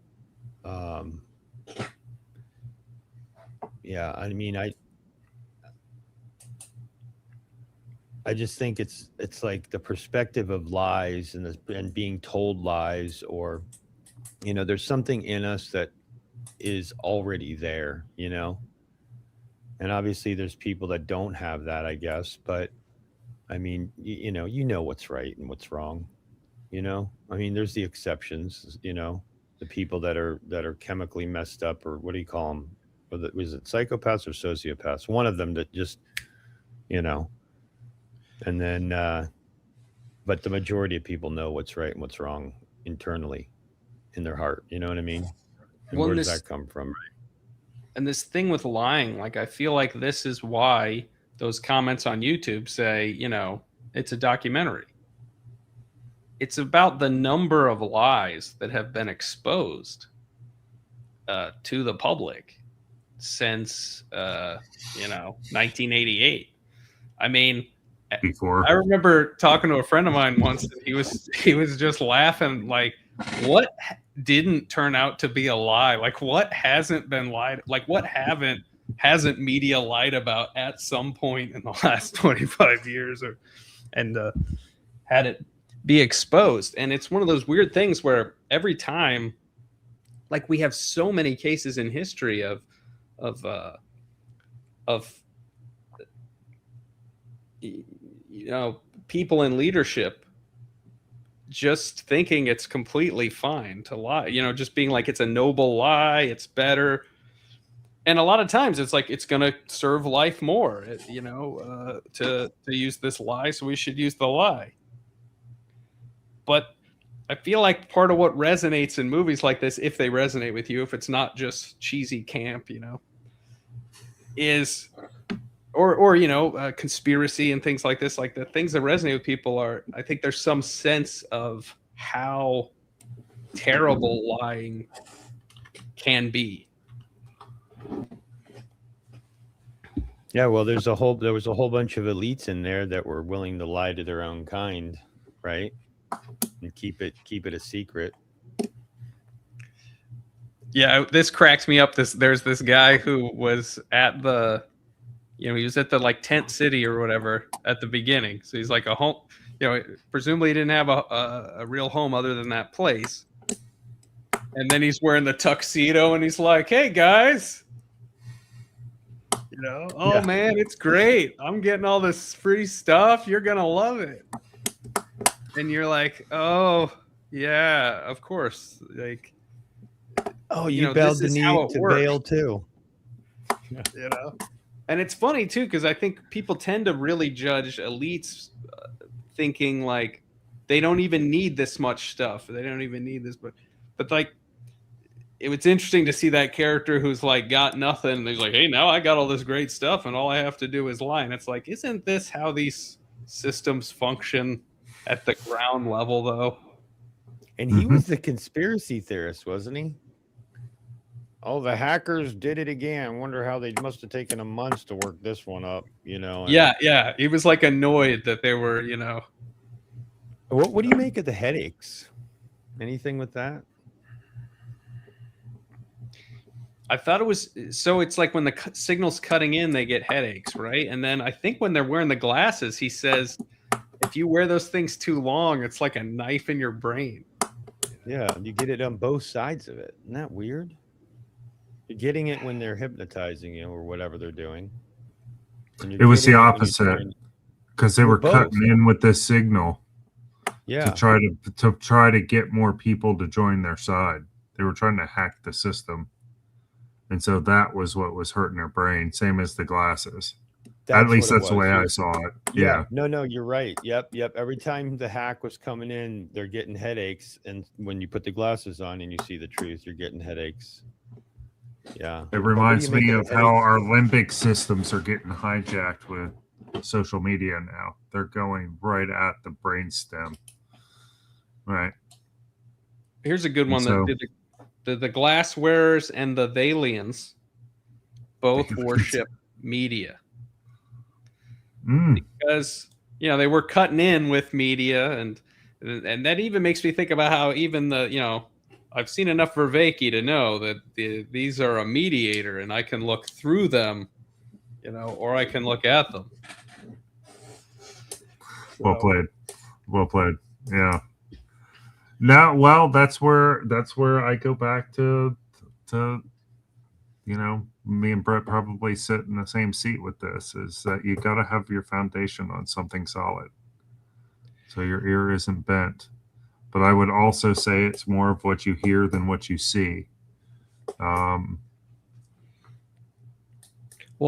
S7: yeah. I mean, I just think it's like the perspective of lies and being told lies, or you know, there's something in us that is already there, you know. And obviously there's people that don't have that, I guess, but I mean, you know what's right and what's wrong, you know. I mean, there's the exceptions, you know, the people that are chemically messed up, or what do you call them? Was it psychopaths or sociopaths? One of them that just, you know. And then, but the majority of people know what's right and what's wrong internally in their heart. You know what I mean? And
S1: Well,
S7: where does that come from?
S1: And this thing with lying, like, I feel like this is why those comments on YouTube say, you know, it's a documentary. It's about the number of lies that have been exposed to the public since, 1988. I mean,
S8: before.
S1: I remember talking to a friend of mine once, and he was just laughing, like, what didn't turn out to be a lie? Like, what hasn't been lied? Like, what hasn't media lied about at some point in the last 25 years, and had it be exposed? And it's one of those weird things where every time, like, we have so many cases in history of you know, people in leadership just thinking it's completely fine to lie, you know, just being like, it's a noble lie, it's better. And a lot of times it's like, it's going to serve life more, you know, to use this lie, so we should use the lie. But I feel like part of what resonates in movies like this, if they resonate with you, if it's not just cheesy camp, you know, is, or you know, conspiracy and things like this, like the things that resonate with people are, I think there's some sense of how terrible lying can be.
S7: Yeah, well, there was a whole bunch of elites in there that were willing to lie to their own kind, right? And keep it a secret.
S1: Yeah, this cracks me up. There's this guy who was at the, you know, he was at the like tent city or whatever at the beginning. So he's like a home, you know, presumably he didn't have a real home other than that place. And then he's wearing the tuxedo and he's like, "Hey guys, you know, oh yeah, man, it's great. I'm getting all this free stuff. You're going to love it." And you're like, "Oh yeah, of course." Like,
S7: oh, you bowed the knee to bail too.
S1: You know? And it's funny too, because I think people tend to really judge elites thinking like they don't even need this much stuff. They don't even need this, but like, it was interesting to see that character who's like got nothing. And he's like, "Hey, now I got all this great stuff, and all I have to do is lie." And it's like, isn't this how these systems function at the ground level, though?
S7: And he was the conspiracy theorist, wasn't he? Oh, the hackers did it again. Wonder how they must have taken a month to work this one up, you know? And
S1: yeah. He was like annoyed that they were, you know.
S7: What do you make of the headaches? Anything with that?
S1: I thought it was, so it's like when the signal's cutting in, they get headaches, right? And then I think when they're wearing the glasses, he says, if you wear those things too long, it's like a knife in your brain.
S7: Yeah, you get it on both sides of it. Isn't that weird? You're getting it when they're hypnotizing you or whatever they're doing.
S8: It was the opposite, because they were cutting in with this signal.
S7: Yeah,
S8: to try to get more people to join their side. They were trying to hack the system, and so that was what was hurting their brain. Same as the glasses. At least that's the way I saw it. Yeah.
S7: No, you're right. Yep. Every time the hack was coming in, they're getting headaches, and when you put the glasses on and you see the truth, you're getting headaches. Yeah.
S8: It reminds me of how our limbic systems are getting hijacked with social media now. They're going right at the brainstem. Right.
S1: Here's a good one.
S8: So-
S1: The glass wearers and the Thaylians both worship media because they were cutting in with media, and that even makes me think about how even I've seen enough Vervaeke to know that these are a mediator, and I can look through them, or I can look at them.
S8: Well played. Well played. Yeah. Now, well, that's where I go back to me and Brett probably sit in the same seat with this, is that you got to have your foundation on something solid, so your ear isn't bent. But I would also say it's more of what you hear than what you see.
S1: Well,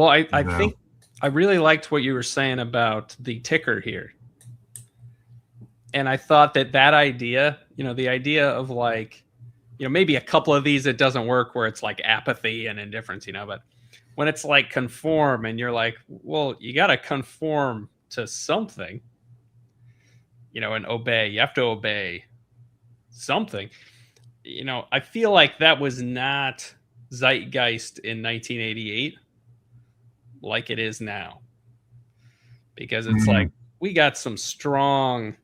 S1: I think I really liked what you were saying about the ticker here. And I thought that idea, the idea of maybe a couple of these, it doesn't work where it's like apathy and indifference, but when it's like conform and you're like, well, you got to conform to something, and obey. You have to obey something. I feel like that was not zeitgeist in 1988 like it is now, because it's like we got some strong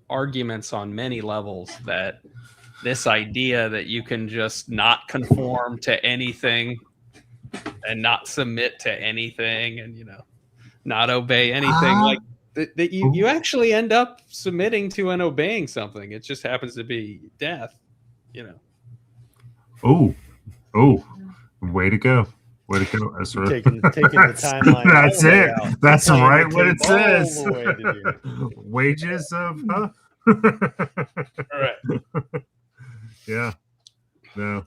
S1: arguments on many levels that this idea that you can just not conform to anything and not submit to anything and not obey anything, like that you actually end up submitting to and obeying something. It just happens to be death.
S8: Oh, way to go. Way to go, Ezra.
S7: Taking the timeline.
S8: That's it.
S7: Out.
S8: That's
S7: Tying
S8: right.
S7: the
S8: What it
S7: tape all
S8: says.
S7: the way to the
S8: Wages of.
S1: All right.
S8: Yeah. No,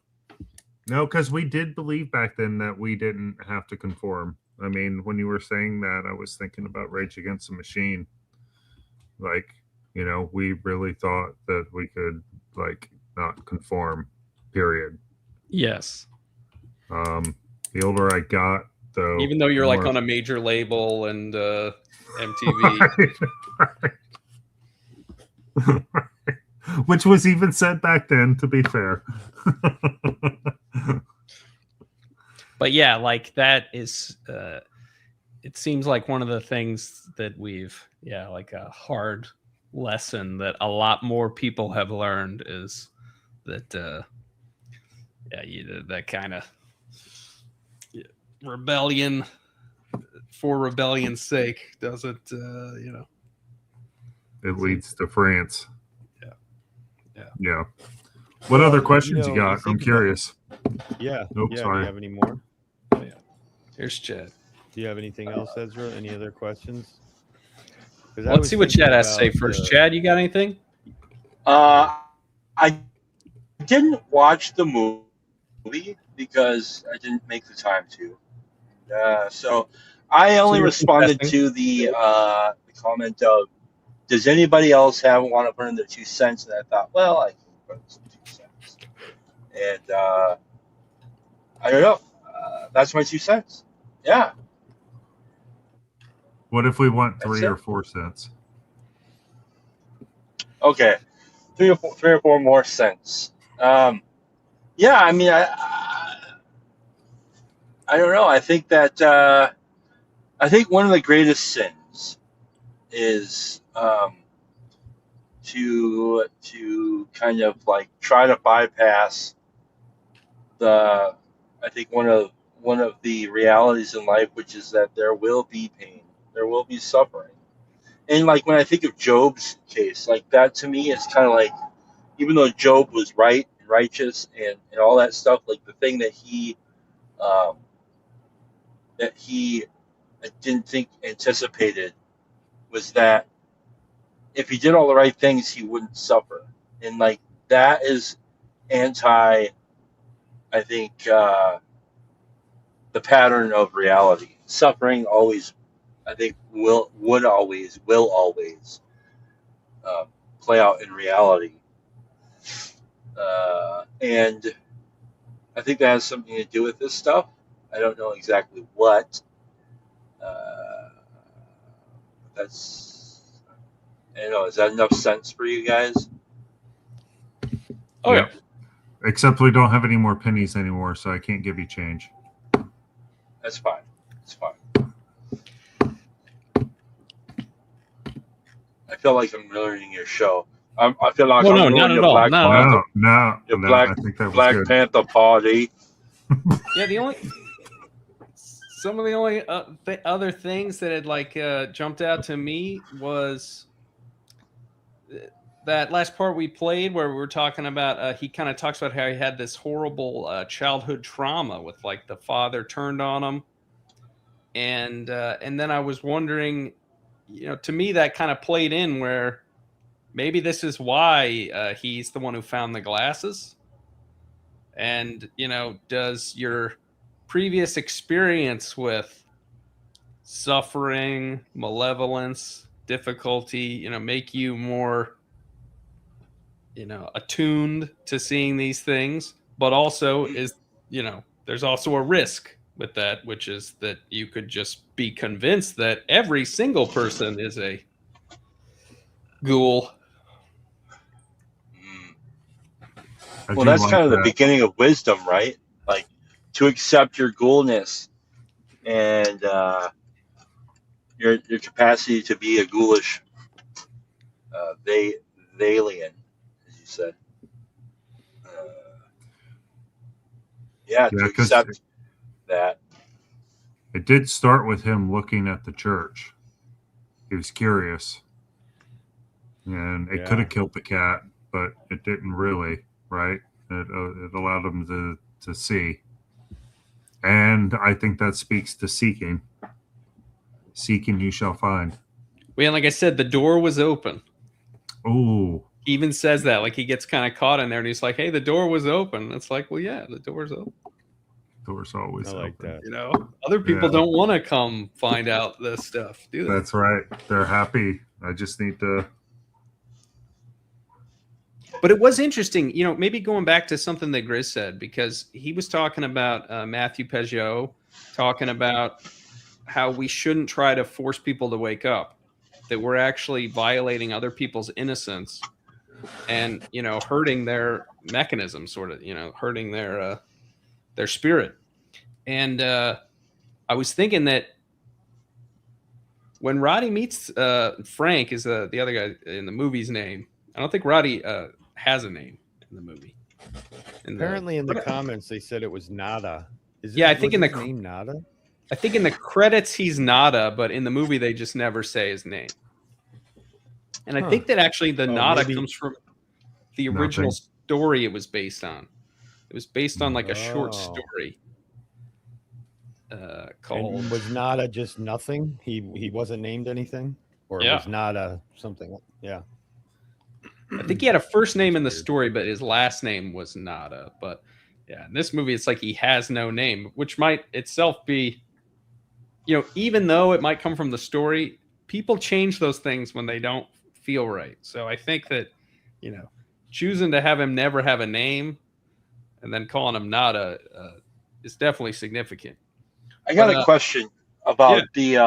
S8: because we did believe back then that we didn't have to conform. I mean, when you were saying that, I was thinking about Rage Against the Machine. Like, we really thought that we could not conform. Period.
S1: Yes.
S8: The older I got, though,
S1: even though you're like on a major label and MTV,
S8: right. Which was even said back then, to be fair.
S1: But yeah, like that is, it seems like one of the things that we've, like a hard lesson that a lot more people have learned is that, that kind of rebellion for rebellion's sake doesn't,
S8: It leads to France.
S1: Yeah.
S8: What other questions you got? I'm curious.
S7: Yeah.
S8: Nope,
S7: Do
S8: sorry.
S7: you have any more?
S1: Yeah. Here's Chad.
S7: Do you have anything else, Ezra? Any other questions?
S1: Let's see what Chad has to say first. Chad, you got anything?
S11: I didn't watch the movie because I didn't make the time to. So I only responded to the comment of, does anybody else want to put in their 2 cents? And I thought, well, I can put in some 2 cents. And I don't know. That's my 2 cents. Yeah.
S8: What if we want 3 or 4 cents?
S11: Okay, 3 or 4 more cents. Yeah, I mean, I don't know. I think that I think one of the greatest sins is to kind of like try to bypass the. I think one of the realities in life, which is that there will be pain, there will be suffering. And like when I think of Job's case, like that to me is kind of like, even though Job was right and righteous and all that stuff, like the thing that he I didn't think anticipated was that if he did all the right things, he wouldn't suffer. And like that is anti, I think, the pattern of reality. Suffering always, I think, will always play out in reality. And I think that has something to do with this stuff. I don't know exactly what. You know, is that enough sense for you guys?
S1: Oh
S8: Yep. Except we don't have any more pennies anymore, so I can't give you change.
S11: That's fine. It's fine. I feel like I'm ruining your show. I feel like
S1: Oh,
S11: I'm
S1: no,
S11: ruining
S1: not at
S11: your
S1: all.
S11: Black
S1: Not at
S11: Panther.
S8: No,
S11: Your
S8: no,
S11: Black
S8: I think that was
S11: Black
S8: good.
S11: Panther party.
S1: Yeah, some of the only other things that had like jumped out to me was that last part we played where we were talking about he kind of talks about how he had this horrible childhood trauma with like the father turned on him, and then I was wondering, you know, to me that kind of played in where maybe this is why he's the one who found the glasses. And, you know, does your previous experience with suffering, malevolence, difficulty, you know, make you more, you know, attuned to seeing these things? But also is, you know, there's also a risk with that, which is that you could just be convinced that every single person is a ghoul.
S11: Well, that's kind of the beginning of wisdom, right? Like to accept your ghoulness and your capacity to be a ghoulish alien, as you said. To
S8: 'cause
S11: accept that.
S8: It did start with him looking at the church. He was curious. And it could have killed the cat, but it didn't really, right? It allowed him to see. And I think that speaks to seeking. Seeking you shall find.
S1: Well, like I said, the door was open.
S8: Ooh.
S1: He even says that, like he gets kind of caught in there and he's like, hey, the door was open. It's like, well, yeah, the door's open.
S8: Door's always
S7: I like
S8: open.
S7: that.
S1: You know, other people don't want to come find out this stuff, do they?
S8: That's right. They're happy. I just need to.
S1: But it was interesting, you know, maybe going back to something that Grizz said, because he was talking about Matthew Peugeot, talking about how we shouldn't try to force people to wake up, that we're actually violating other people's innocence and, you know, hurting their mechanism, sort of, you know, hurting their spirit. And I was thinking that when Roddy meets Frank, is the other guy in the movie's name. I don't think Roddy has a name in the movie.
S7: Apparently, in the comments, they said it was Nada.
S1: I think in the
S7: name Nada.
S1: I think in the credits he's Nada, but in the movie they just never say his name. And I think that actually the Nada comes from the original story it was based on. It was based on like a short story called.
S7: And was Nada just nothing? He wasn't named anything, or was Nada something? Yeah.
S1: I think he had a first name in the story, but his last name was Nada. But yeah, in this movie, it's like he has no name, which might itself be, you know, even though it might come from the story, people change those things when they don't feel right. So I think that, you know, choosing to have him never have a name and then calling him Nada is definitely significant.
S11: I got a question about the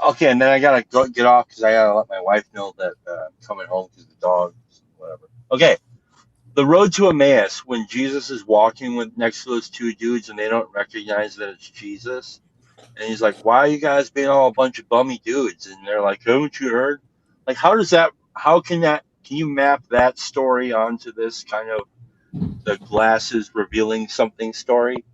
S11: okay, and then I gotta get off because I gotta let my wife know that I'm coming home because the dogs, whatever. Okay, the road to Emmaus, when Jesus is walking with next to those two dudes and they don't recognize that it's Jesus, and he's like, "Why are you guys being all a bunch of bummy dudes?" And they're like, "Haven't you heard?" Like, can you map that story onto this kind of the glasses revealing something story?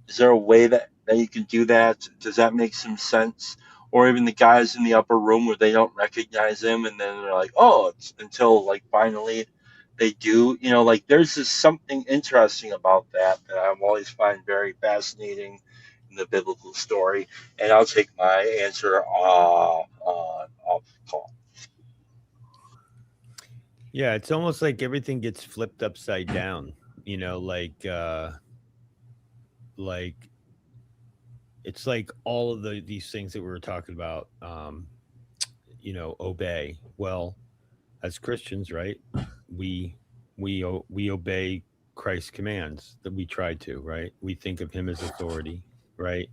S11: Is there a way that you can do that? Does that make some sense? Or even the guys in the upper room where they don't recognize him and then they're like, oh, it's until like finally they do, you know, like there's just something interesting about that I'm always find very fascinating in the biblical story. And I'll take my answer off call.
S7: Yeah, it's almost like everything gets flipped upside down, you know, like it's like all of these things that we were talking about, you know, obey. Well, as Christians, right, we obey Christ's commands, that we try to, right? We think of him as authority, right?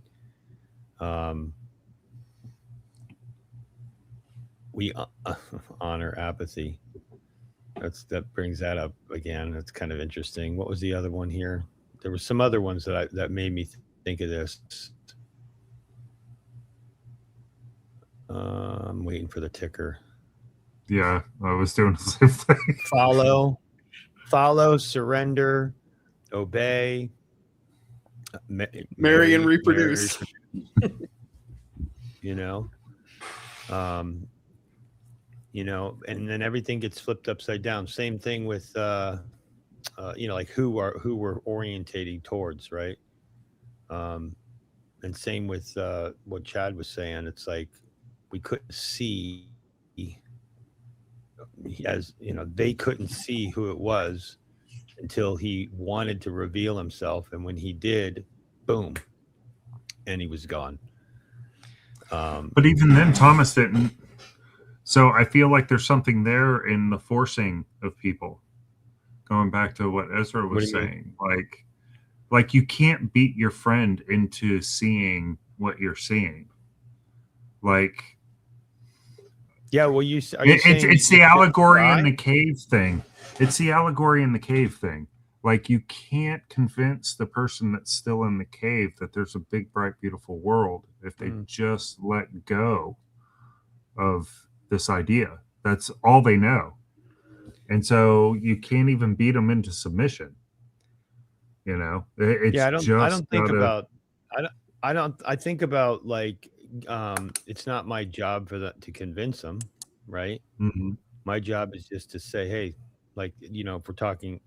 S7: we honor apathy. That brings that up again. That's kind of interesting. What was the other one here? There were some other ones that made me think of this. I'm waiting for the ticker.
S8: Yeah, I was doing the same thing.
S7: Follow, surrender, obey,
S1: marry and reproduce.
S7: You know, and then everything gets flipped upside down. Same thing with, like who we're orientating towards, right? And same with what Chad was saying. It's like we couldn't see, they couldn't see who it was until he wanted to reveal himself, and when he did, boom, and he was gone.
S8: But even then, Thomas didn't. So I feel like there's something there in the forcing of people. Going back to what Ezra was saying, like you can't beat your friend into seeing what you're seeing. Like,
S7: yeah, well,
S8: it's the allegory in the cave thing. It's the allegory in the cave thing. Like, you can't convince the person that's still in the cave that there's a big, bright, beautiful world if they just let go of this idea. That's all they know. And so you can't even beat them into submission. You know, it's
S7: I think about like, it's not my job for that to convince them. Right.
S8: Mm-hmm.
S7: My job is just to say, hey, like, if we're talking,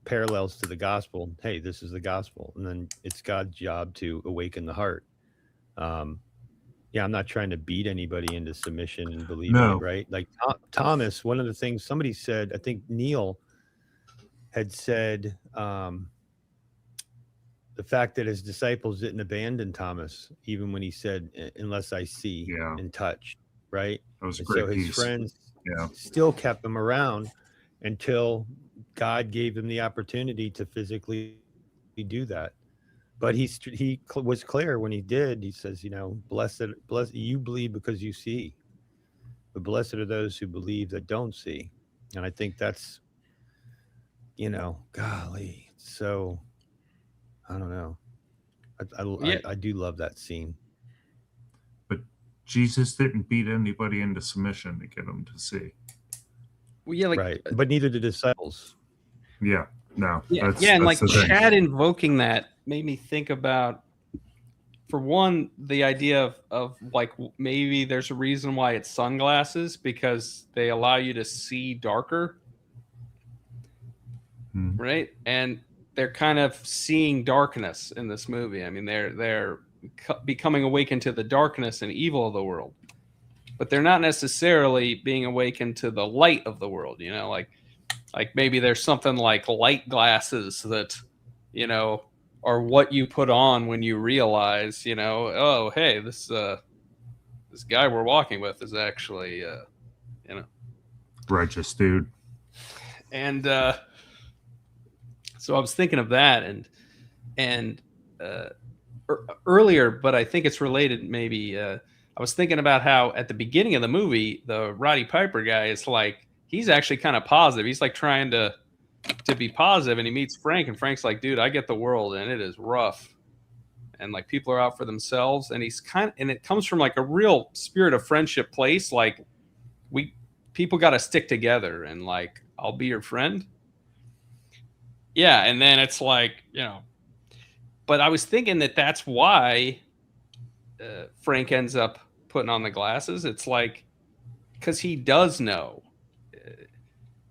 S7: parallels to the gospel, hey, this is the gospel. And then it's God's job to awaken the heart. I'm not trying to beat anybody into submission and believing it, right? Like Thomas, one of the things somebody said, I think Neil had said, the fact that his disciples didn't abandon Thomas, even when he said, unless I see and touch, right?
S8: That was a
S7: great
S8: piece.
S7: His friends still kept him around until God gave him the opportunity to physically do that. But he was clear when he did. He says, blessed you believe because you see, but blessed are those who believe that don't see. And I think that's, golly, so I don't know. I do love that scene.
S8: But Jesus didn't beat anybody into submission to get them to see.
S1: Well,
S7: right. But neither did disciples.
S8: Yeah. No.
S1: And like Chad invoking that made me think about, for one, the idea of like maybe there's a reason why it's sunglasses, because they allow you to see darker, right? And they're kind of seeing darkness in this movie. I mean, they're becoming awakened to the darkness and evil of the world, but they're not necessarily being awakened to the light of the world. Like maybe there's something like light glasses that, are what you put on when you realize, oh, hey, this guy we're walking with is actually,
S8: righteous dude.
S1: And so I was thinking of that and earlier, but I think it's related. Maybe I was thinking about how at the beginning of the movie, the Roddy Piper guy is like, he's actually kind of positive. He's like trying to be positive, and he meets Frank, and Frank's like, dude, I get the world and it is rough. And like people are out for themselves, and and it comes from like a real spirit of friendship place. Like people got to stick together, and like, I'll be your friend. Yeah. And then it's like, but I was thinking that's why Frank ends up putting on the glasses. It's like, because he does know.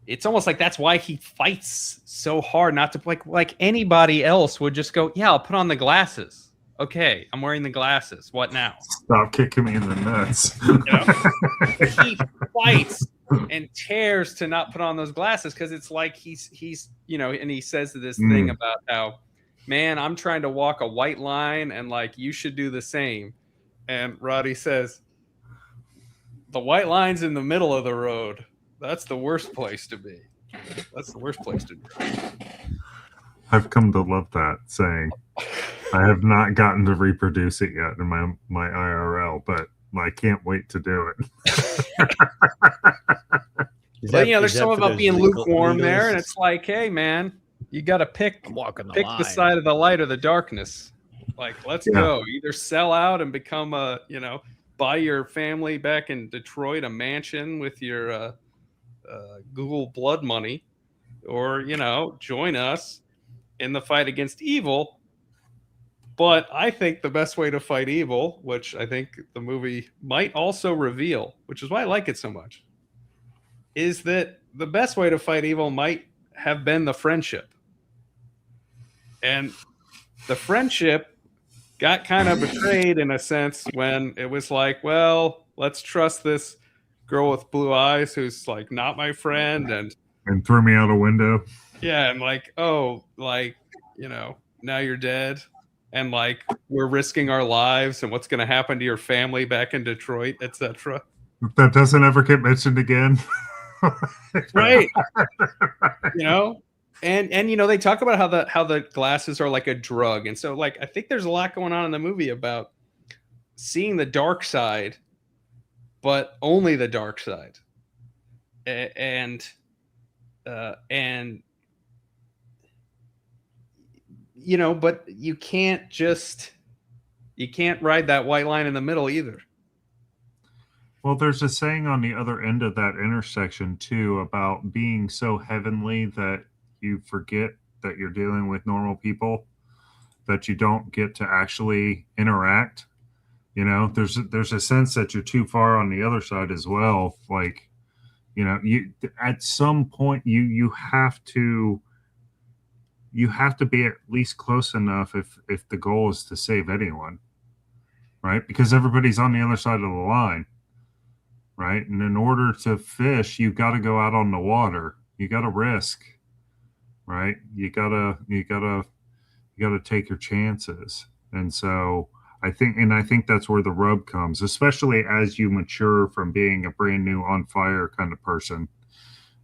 S1: It's almost like that's why he fights so hard not to, like anybody else would just go, yeah, I'll put on the glasses. Okay, I'm wearing the glasses. What now?
S8: Stop kicking me in the nuts.
S1: He fights and tears to not put on those glasses because it's like he's and he says this thing about how, man, I'm trying to walk a white line and like you should do the same. And Roddy says, the white line's in the middle of the road. That's the worst place to be. That's the worst place to be.
S8: I've come to love that saying. I have not gotten to reproduce it yet in my IRL, but I can't wait to do it.
S1: But there's something about being lukewarm there, and it's like, hey, man, you got to pick the side of the light or the darkness. Like, let's go. Either sell out and become buy your family back in Detroit a mansion with your Google blood money, or join us in the fight against evil. But I think the best way to fight evil, which I think the movie might also reveal, which is why I like it so much, is that the best way to fight evil might have been the friendship. And the friendship got kind of betrayed in a sense when it was like, well, let's trust this girl with blue eyes who's like not my friend and
S8: threw me out a window.
S1: Yeah, and like, oh, like, now you're dead. And like, we're risking our lives and what's going to happen to your family back in Detroit, etc.
S8: If that doesn't ever get mentioned again.
S1: Right. And they talk about how the glasses are like a drug. And so like, I think there's a lot going on in the movie about seeing the dark side, but only the dark side. And but you can't ride that white line in the middle either.
S8: Well, there's a saying on the other end of that intersection too about being so heavenly that you forget that you're dealing with normal people, that you don't get to actually interact. There's a sense that you're too far on the other side as well. Like, you at some point you have to be at least close enough if the goal is to save anyone, right? Because everybody's on the other side of the line, right? And in order to fish, you got to go out on the water. You got to risk, right? You gotta take your chances. And so I think that's where the rub comes, especially as you mature from being a brand new on fire kind of person.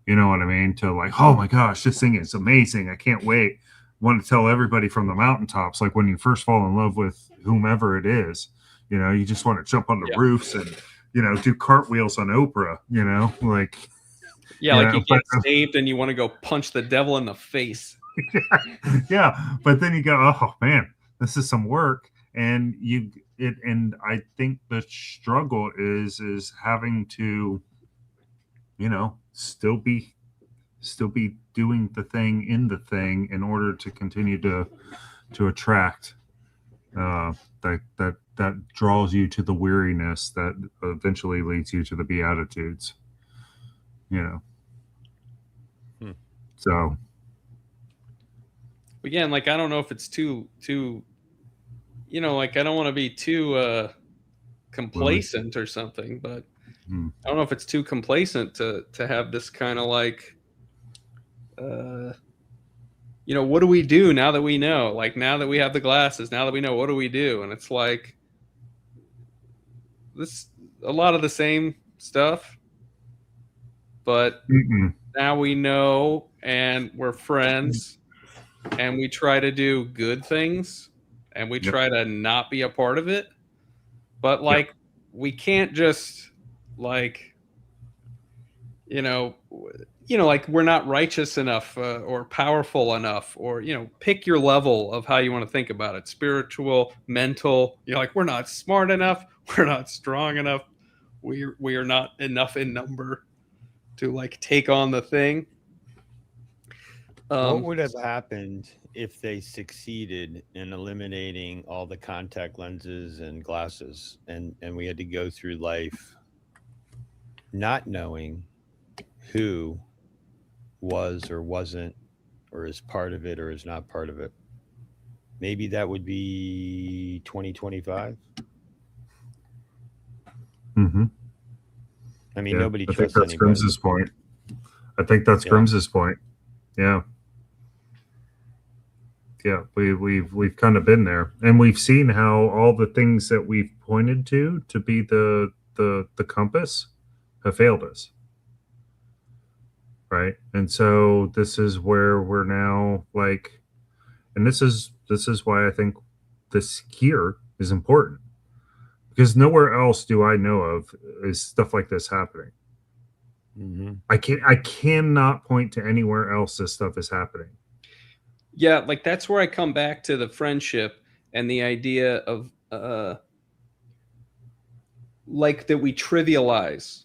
S8: You know what I mean? To like, oh my gosh, this thing is amazing. I can't wait. Want to tell everybody from the mountaintops, like when you first fall in love with whomever it is, you just want to jump on the roofs and, do cartwheels on Oprah, like.
S1: Yeah, like you get saved and you want to go punch the devil in the face.
S8: Yeah, but then you go, oh man, this is some work. And and I think the struggle is having to, still be doing the thing in order to continue to attract that draws you to the weariness that eventually leads you to the Beatitudes. So
S1: again, like, I don't know if it's too like, I don't want to be too complacent or something, but I don't know if it's too complacent to have this kind of like, what do we do now that we know? Like, now that we have the glasses, now that we know, what do we do? And it's like, this a lot of the same stuff, but now we know, and we're friends, and we try to do good things, and we try to not be a part of it. But like, we can't just like, like, we're not righteous enough or powerful enough, or, pick your level of how you want to think about it. Spiritual, mental, like, we're not smart enough. We're not strong enough. We are not enough in number to like take on the thing.
S7: What would have happened if they succeeded in eliminating all the contact lenses and glasses, and we had to go through life not knowing who was or wasn't, or is part of it or is not part of it? Maybe that would be 2025. I mean, nobody trusts anybody.
S8: Grims's point. I think that's Grims's point. Yeah. Yeah, we've kind of been there, and we've seen how all the things that we've pointed to be the compass have failed us. Right. And so this is where we're now, like, and this is why I think this here is important, because nowhere else do I know of is stuff like this happening.
S7: Mm-hmm.
S8: I cannot point to anywhere else this stuff is happening.
S1: Yeah, like that's where I come back to the friendship and the idea of like that we trivialize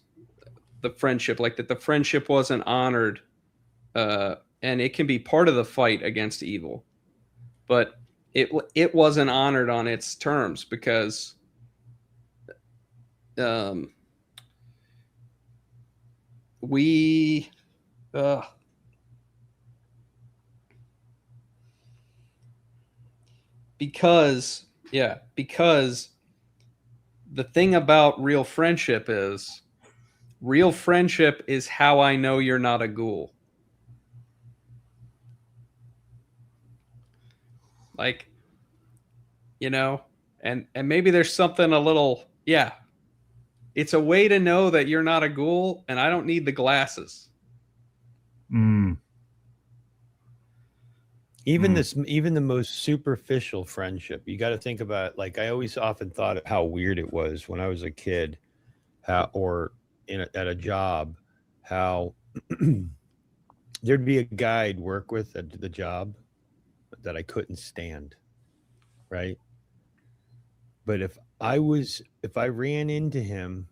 S1: the friendship, like that the friendship wasn't honored, and it can be part of the fight against evil, but it wasn't honored on its terms because we because the thing about real friendship is how I know you're not a ghoul. Like, you know, and maybe there's something a little, yeah. It's a way to know that you're not a ghoul, and I don't need the glasses.
S7: Even the most superficial friendship, you got to think about. Like, I always often thought of how weird it was when I was a kid, at a job, how there'd be a guy I'd work with at the job that I couldn't stand, right? But if I ran into him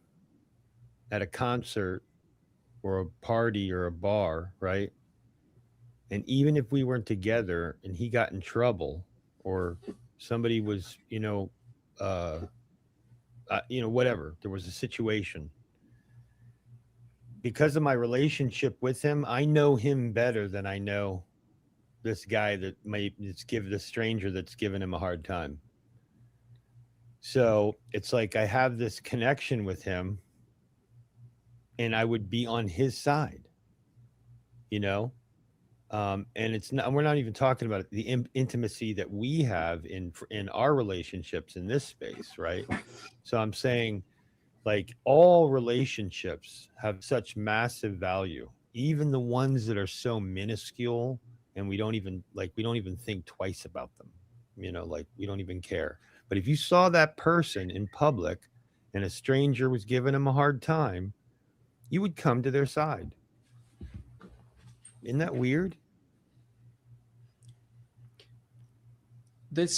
S7: at a concert or a party or a bar, right? And even if we weren't together and he got in trouble or somebody was, whatever, there was a situation. Because of my relationship with him, I know him better than I know this guy the stranger that's giving him a hard time. So it's like I have this connection with him and I would be on his side, and we're not even talking about the intimacy that we have in our relationships in this space, right? So I'm saying, like, all relationships have such massive value, even the ones that are so minuscule and we don't even think twice about them, like we don't even care. But if you saw that person in public and a stranger was giving him a hard time, you would come to their side. Isn't that weird?
S1: That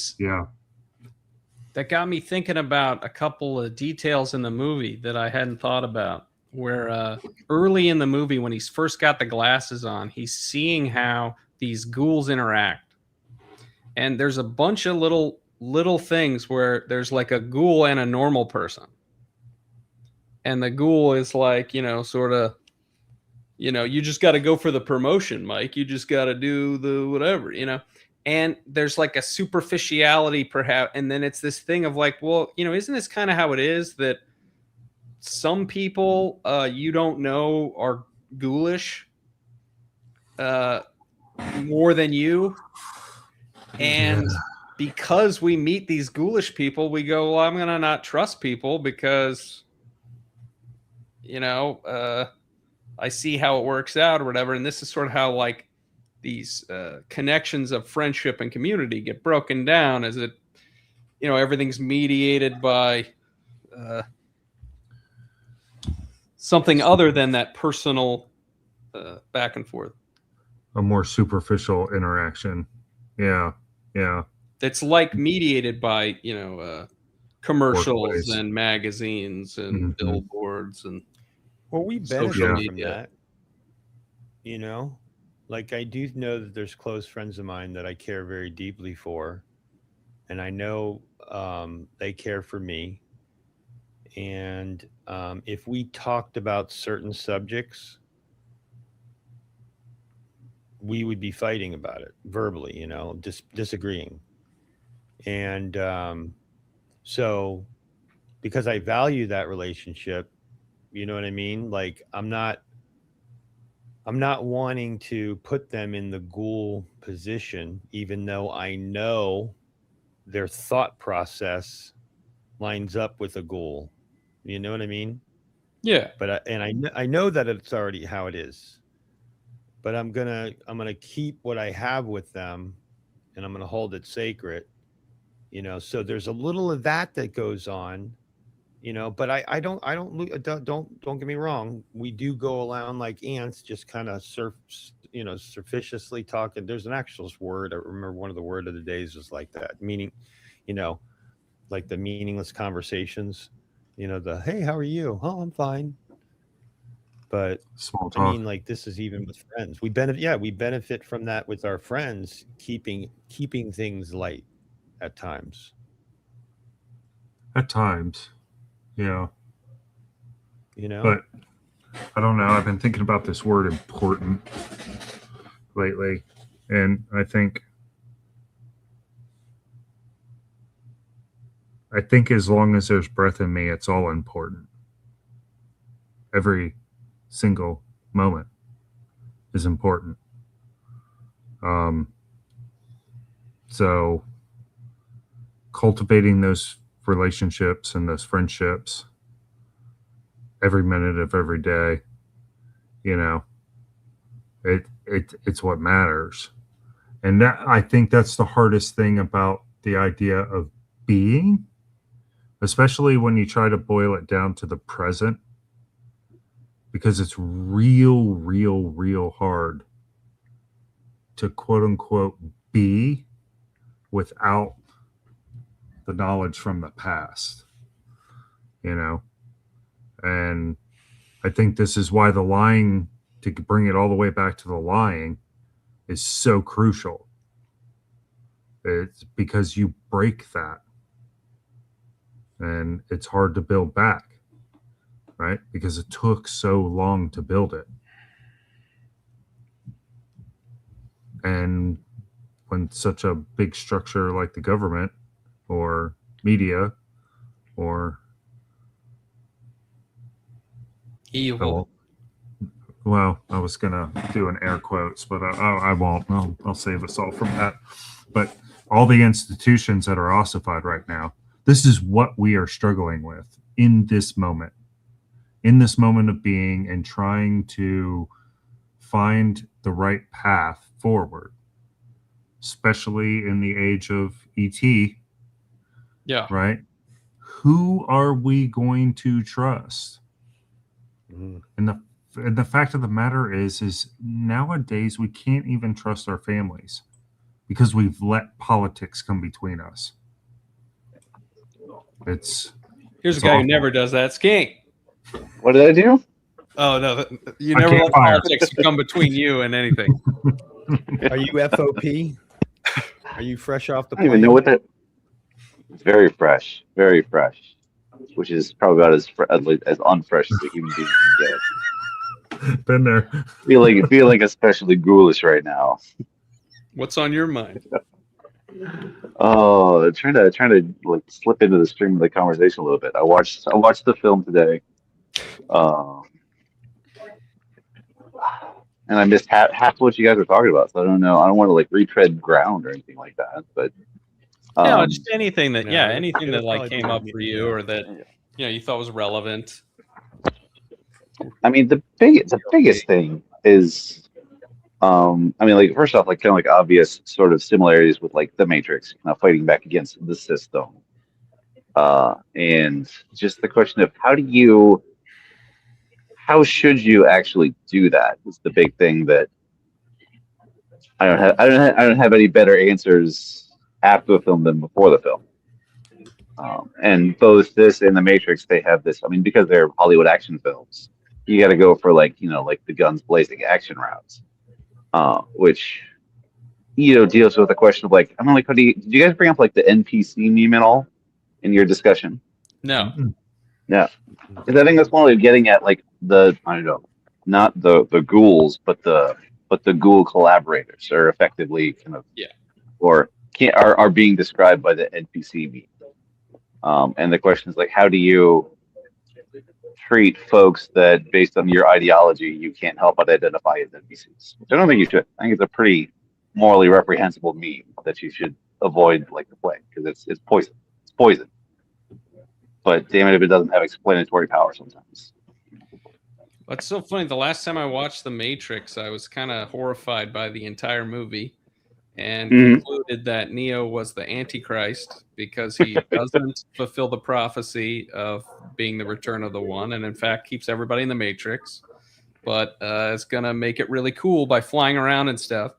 S1: got me thinking about a couple of details in the movie that I hadn't thought about. Where early in the movie, when he's first got the glasses on, he's seeing how these ghouls interact, and there's a bunch of little things where there's like a ghoul and a normal person, and the ghoul is like, sort of, you just got to go for the promotion, Mike. You just got to do the whatever, and there's like a superficiality perhaps, and then it's this thing of like, well, isn't this kind of how it is that some people you don't know are ghoulish more than you, and because we meet these ghoulish people, we go, well, I'm gonna not trust people because I see how it works out or whatever. And this is sort of how like these connections of friendship and community get broken down, as it, everything's mediated by something other than that personal back and forth.
S8: A more superficial interaction. Yeah.
S1: It's like mediated by, commercials
S8: Workplace.
S1: and magazines and billboards and
S7: we
S1: social
S7: benefit
S1: media.
S7: From that. Like, I do know that there's close friends of mine that I care very deeply for, and I know they care for me. And if we talked about certain subjects, we would be fighting about it verbally, disagreeing. And so because I value that relationship, you know what I mean? Like, I'm not wanting to put them in the ghoul position, even though I know their thought process lines up with a ghoul. You know what I mean?
S1: Yeah.
S7: But I know that it's already how it is. But I'm gonna keep what I have with them, and I'm gonna hold it sacred. So there's a little of that goes on, you know. But I don't get me wrong. We do go around like ants, just kind of surficiously talking. There's an actual word. I remember one of the word of the days was like that, meaning, you know, like the meaningless conversations. You know, the hey, how are you? Oh, I'm fine. But
S8: Small
S7: I
S8: talk.
S7: mean, like this is even with friends. We benefit from that with our friends, keeping things light at times.
S8: At times, yeah.
S7: You know,
S8: But I don't know. I've been thinking about this word important lately, and I think as long as there's breath in me, it's all important. Every single moment is important. So cultivating those relationships and those friendships every minute of every day, you know, it's what matters. And that, I think that's the hardest thing about the idea of being, especially when you try to boil it down to the present, because it's real hard to quote unquote be without the knowledge from the past, you know. And I think this is why the lying, to bring it all the way back to the lying, is so crucial. It's because you break that and it's hard to build back, right? Because it took so long to build it. And when such a big structure like the government or media or
S1: evil.
S8: Well, I was gonna do an air quotes, but I won't. I'll save us all from that. But all the institutions that are ossified right now, this is what we are struggling with in this moment of being and trying to find the right path forward, especially in the age of ET.
S1: Yeah.
S8: Right. Who are we going to trust? And the fact of the matter is nowadays we can't even trust our families because we've let politics come between us.
S1: Here's a guy who never does that. Skink.
S12: What did I do?
S1: Oh no, you never let politics come between you and anything.
S7: Are you FOP? Are you fresh off the
S12: I don't
S7: plane?
S12: even know what that. It's very fresh, which is probably about as unfresh as a human being can get.
S8: Been there.
S12: Feeling especially ghoulish right now.
S1: What's on your mind?
S12: Oh, trying to like slip into the stream of the conversation a little bit. I watched the film today, and I missed half what you guys were talking about. So I don't know. I don't want to like retread ground or anything like that. But
S1: no, just anything that anything that like came up for you or that you thought was relevant.
S12: I mean, the biggest thing is. I mean, like first off, like kind of like obvious sort of similarities with like the Matrix, fighting back against the system, and just the question of how should you actually do that is the big thing that I don't have any better answers after the film than before the film. And both this and the Matrix, they have this. I mean, because they're Hollywood action films, you got to go for like the guns blazing action routes. Which deals with the question of like, I mean, like, did you guys bring up like the NPC meme at all in your discussion?
S1: No.
S12: Yeah, because I think that's one way of getting at like not the ghouls, but the ghoul collaborators are effectively kind of or are being described by the NPC meme. And the question is like, how do you treat folks that, based on your ideology, you can't help but identify as NPCs? Which I don't think you should. I think it's a pretty morally reprehensible meme that you should avoid like the plague because it's poison. It's poison. But damn it, if it doesn't have explanatory power sometimes.
S1: That's so funny. The last time I watched The Matrix, I was kind of horrified by the entire movie. and
S12: Mhm.
S1: concluded that Neo was the Antichrist because he doesn't fulfill the prophecy of being the return of the one, and in fact keeps everybody in the Matrix, but is gonna make it really cool by flying around and stuff.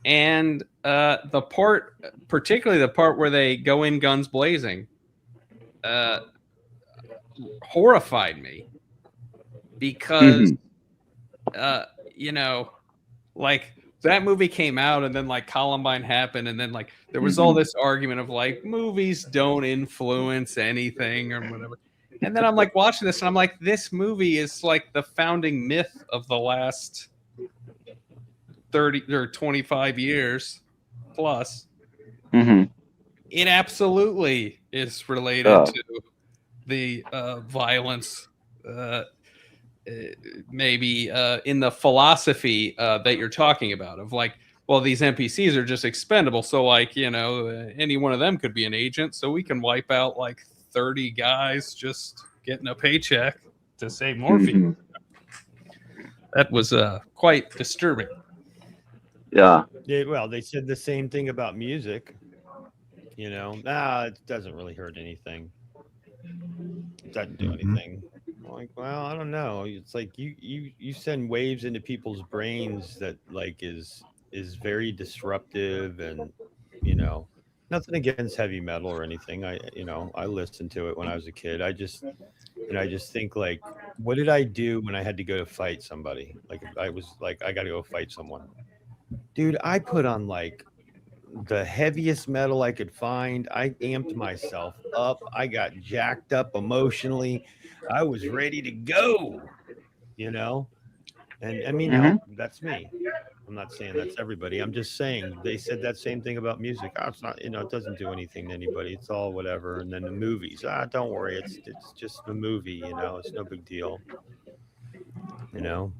S1: And the part, particularly the part where they go in guns blazing, horrified me because you know, like that movie came out and then like Columbine happened and then like there was all this argument of like movies don't influence anything or whatever. And then I'm like watching this and I'm like, this movie is like the founding myth of the last 30 or 25 years plus. It absolutely is related to the violence, maybe in the philosophy that you're talking about of like, well, these NPCs are just expendable. So like, you know, any one of them could be an agent. So we can wipe out like 30 guys just getting a paycheck to save morphine. That was quite disturbing.
S7: Yeah, well, they said the same thing about music. You know, it doesn't really hurt anything. It doesn't do anything. Like, well, I don't know. It's like you send waves into people's brains that like is very disruptive, and you know, nothing against heavy metal or anything. I listened to it when I was a kid. I just think like, what did I do when I had to go to fight somebody? Like I was like, I got to go fight someone. Dude, I put on like the heaviest metal I could find. I amped myself up. I got jacked up emotionally. I was ready to go, you know? And I mean, that's me. I'm not saying that's everybody. I'm just saying they said that same thing about music. Oh, it's not, you know, it doesn't do anything to anybody. It's all whatever. And then the movies. Don't worry. It's just a movie, you know, it's no big deal. You know?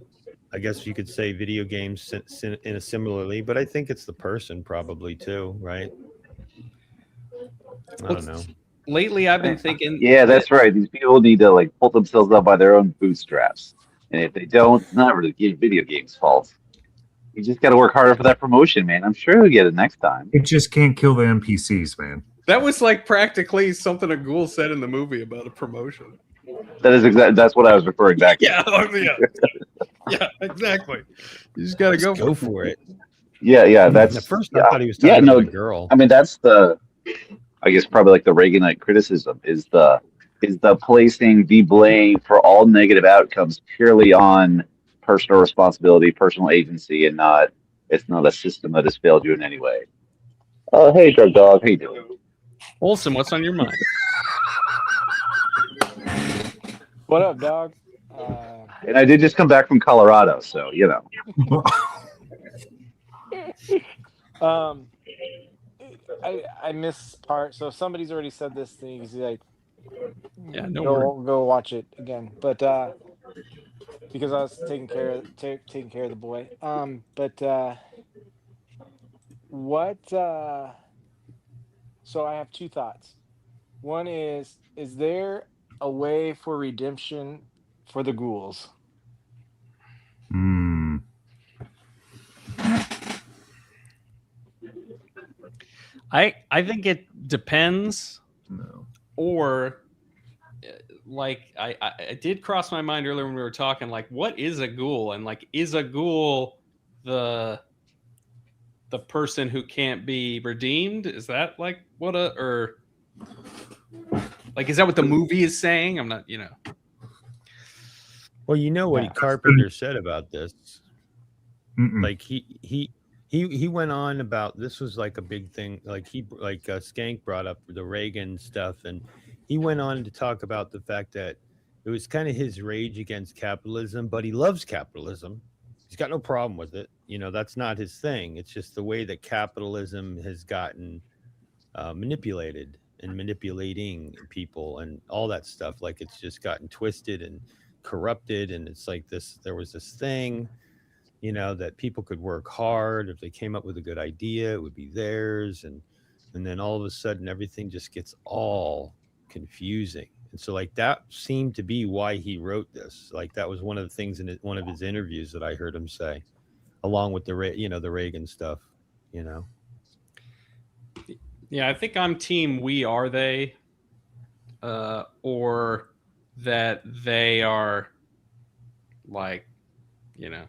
S7: I guess you could say video games in a similarly, but I think it's the person probably too, right? I don't know.
S1: Lately, I've been thinking.
S12: Yeah, that's right. These people need to like pull themselves up by their own bootstraps, and if they don't, it's not really video games' fault. You just got to work harder for that promotion, man. I'm sure you'll get it next time.
S8: It just can't kill the NPCs, man.
S1: That was like practically something a ghoul said in the movie about a promotion.
S12: That is that's what I was referring back to.
S1: Yeah, exactly. You just got to go
S12: for it. Yeah. That's
S7: at first I thought he was talking about a girl.
S12: I mean, that's I guess probably like the Reaganite criticism is the placing the blame for all negative outcomes purely on personal responsibility, personal agency, and it's not a system that has failed you in any way. Oh, hey, Drug Dog, how you doing?
S1: Olson, what's on your mind?
S13: What up, dog?
S12: And I did just come back from Colorado, so you know.
S13: I missed part, so somebody's already said this thing. He's like,
S1: yeah,
S13: go watch it again. But because I was taking care of the boy. So I have two thoughts. One is there a way for redemption for the ghouls?
S1: I think it depends.
S8: No.
S1: Or like I did cross my mind earlier when we were talking, like, what is a ghoul? And like, is a ghoul the person who can't be redeemed? Is that like what or like, is that what the movie is saying? I'm not, you know.
S7: Well, you know what Carpenter said about this. Like he went on about, this was like a big thing. Like Skank brought up the Reagan stuff, and he went on to talk about the fact that it was kind of his rage against capitalism, but he loves capitalism. He's got no problem with it. You know, that's not his thing. It's just the way that capitalism has gotten manipulated and manipulating people and all that stuff. Like, it's just gotten twisted and corrupted. And it's like there was this thing, you know, that people could work hard. If they came up with a good idea, it would be theirs. And then all of a sudden, everything just gets all confusing. And so, like, that seemed to be why he wrote this. Like, that was one of the things in one of his interviews that I heard him say, along with the Reagan stuff. you know.
S1: Yeah, I think I'm team we are they, or that they are like, you know,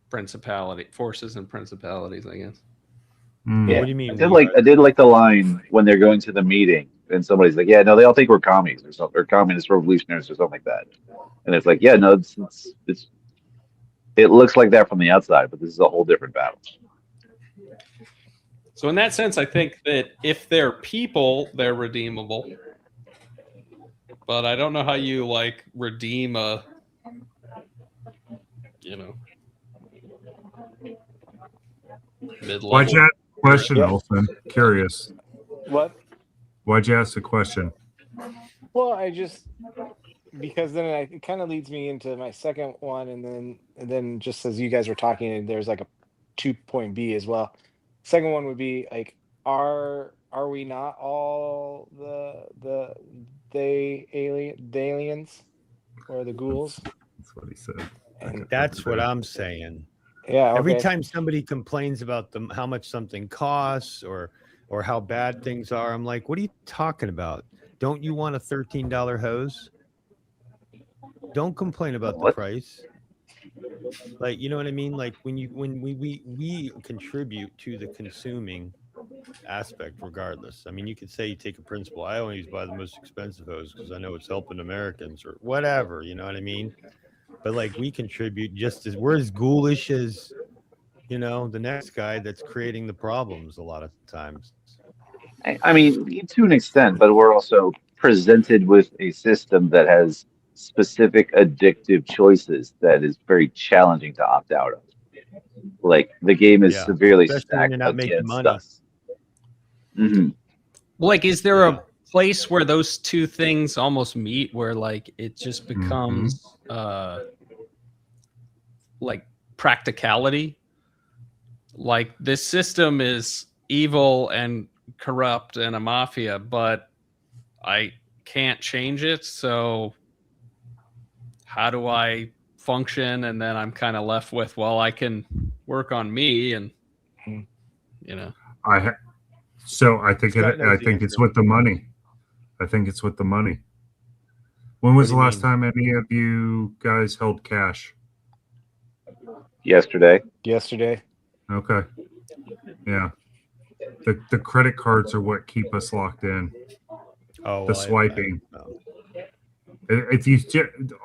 S1: principality forces and principalities, I guess.
S12: Yeah,
S7: What do you mean?
S12: I did like the line when they're going to the meeting and somebody's like, "Yeah, no, they all think we're commies or something, or communist revolutionaries or something like that." And it's like, "Yeah, no, it looks like that from the outside, but this is a whole different battle."
S1: So in that sense, I think that if they're people, they're redeemable. But I don't know how you like redeem a, you know, mid-level.
S8: Why'd you ask the question,
S13: Yeah.
S8: Olson? Curious.
S13: What?
S8: Why'd you ask the question?
S13: Well, because then it kind of leads me into my second one, and then just as you guys were talking, there's like a 2-point B as well. Second one would be like, are we not all the aliens or the ghouls?
S8: That's what he said.
S13: And
S7: that's what I'm saying.
S13: Yeah.
S7: Every
S13: okay.
S7: time somebody complains about how much something costs or how bad things are, I'm like, what are you talking about? Don't you want a $13 hose? Don't complain about the price. Like, you know what I mean? Like when we contribute to the consuming aspect regardless. I mean, you could say you take a principle. I always buy the most expensive hose because I know it's helping Americans or whatever, you know what I mean? But like we contribute just as we're as ghoulish as, you know, the next guy that's creating the problems a lot of times.
S12: I mean, to an extent, but we're also presented with a system that has specific addictive choices that is very challenging to opt out of. Like the game is severely
S7: especially when
S12: stacked
S7: you're not making
S12: against
S7: money.
S12: us. Mm-hmm.
S1: Like, is there a place where those two things almost meet, where like it just becomes like practicality? Like this system is evil and corrupt and a mafia, but I can't change it, so how do I function? And then I'm kind of left with, well, I can work on me, and you know.
S8: So I think it's with the money. I think it's with the money. When was the last time any of you guys held cash?
S12: Yesterday.
S8: Okay. Yeah. The credit cards are what keep us locked in.
S7: Oh,
S8: the swiping. If you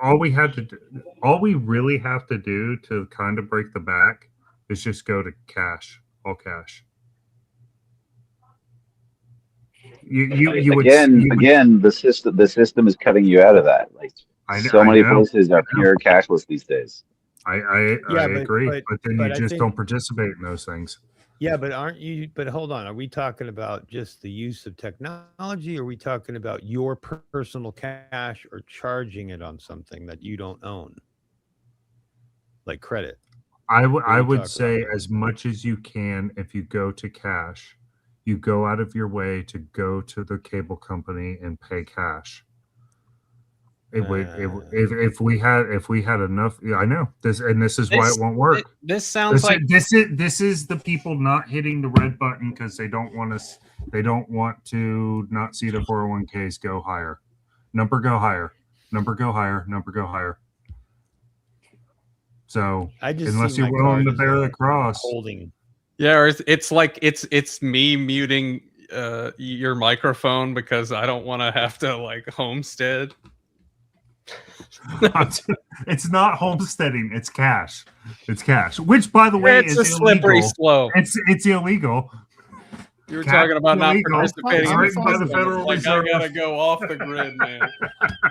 S8: all we really have to do to kind of break the back is just go to cash, all cash.
S12: Again, the system is cutting you out of that. Like so many places are pure cashless these days.
S8: I agree, but then you just don't participate in those things.
S7: Yeah, but aren't you? But hold on, are we talking about just the use of technology? Or are we talking about your personal cash or charging it on something that you don't own, like credit?
S8: I would say as much as you can. If you go to cash, you go out of your way to go to the cable company and pay cash. It would if we had enough. Yeah, I know this, and this is why it won't work.
S1: This sounds like
S8: this is the people not hitting the red button because they don't want us. They don't want to not see the 401ks go higher. Number go higher. Number go higher. Number go higher. So unless you're willing to bear the cross,
S7: holding.
S1: Yeah, or it's like it's me muting your microphone because I don't want to have to like homestead.
S8: It's not homesteading, it's cash. It's cash, which by the way
S1: it's
S8: is
S1: a slippery
S8: illegal.
S1: slope.
S8: It's illegal.
S1: You were talking about not participating in
S8: written by the
S1: system.
S8: Federal
S1: Like, I
S8: Reserve.
S1: gotta go off the grid, man.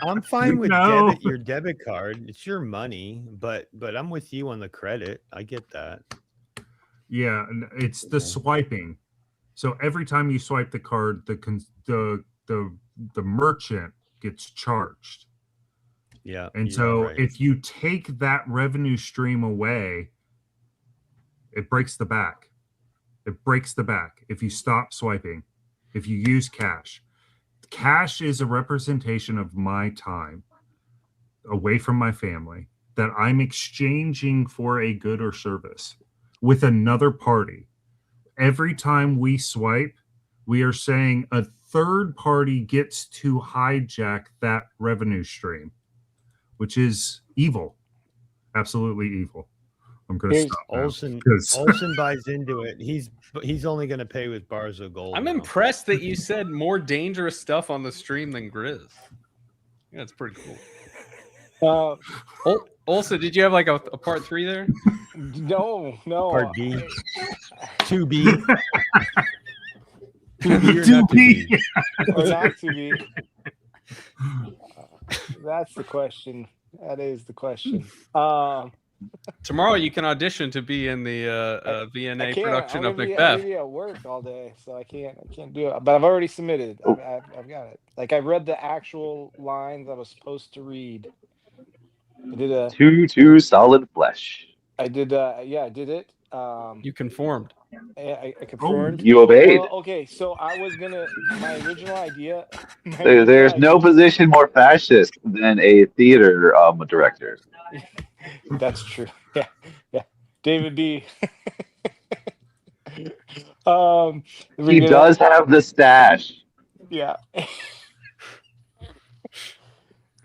S7: I'm fine with
S8: No.
S7: your debit card. It's your money, but I'm with you on the credit. I get that.
S8: Yeah, it's the swiping. So every time you swipe the card, the merchant gets charged.
S7: Yeah.
S8: And so if you take that revenue stream away, it breaks the back. It breaks the back if you stop swiping, if you use cash. Cash is a representation of my time away from my family that I'm exchanging for a good or service with another party. every time we swipe, we are saying a third party gets to hijack that revenue stream, which is evil. Absolutely evil. I'm going to
S7: Here's
S8: stop now,
S7: Olsen.
S8: 'cause-
S7: Olsen buys into it. He's only going to pay with bars of gold.
S1: I'm
S7: now.
S1: impressed that you said more dangerous stuff on the stream than Grizz. Yeah, that's pretty cool. Also, did you have like a part 3 there?
S13: No.
S7: Part B. 2B.
S13: 2B
S7: or not 2B.
S13: Or not to be. That's the question. That is the question.
S1: Tomorrow you can audition to be in the
S13: I
S1: VNA
S13: can't.
S1: production
S13: I'm
S1: of
S13: gonna
S1: Macbeth.
S13: be at work all day, so I can't do it. But I've already submitted. I've got it. Like I read the actual lines I was supposed to read. I did a
S12: Two solid flesh.
S13: I did I did it.
S1: You conformed.
S13: I confirmed.
S12: You obeyed.
S13: Well, okay, so I was gonna my original idea.
S12: There's no position more fascist than a theater director.
S13: That's true. Yeah. David B.
S12: He does have the stash.
S13: Yeah.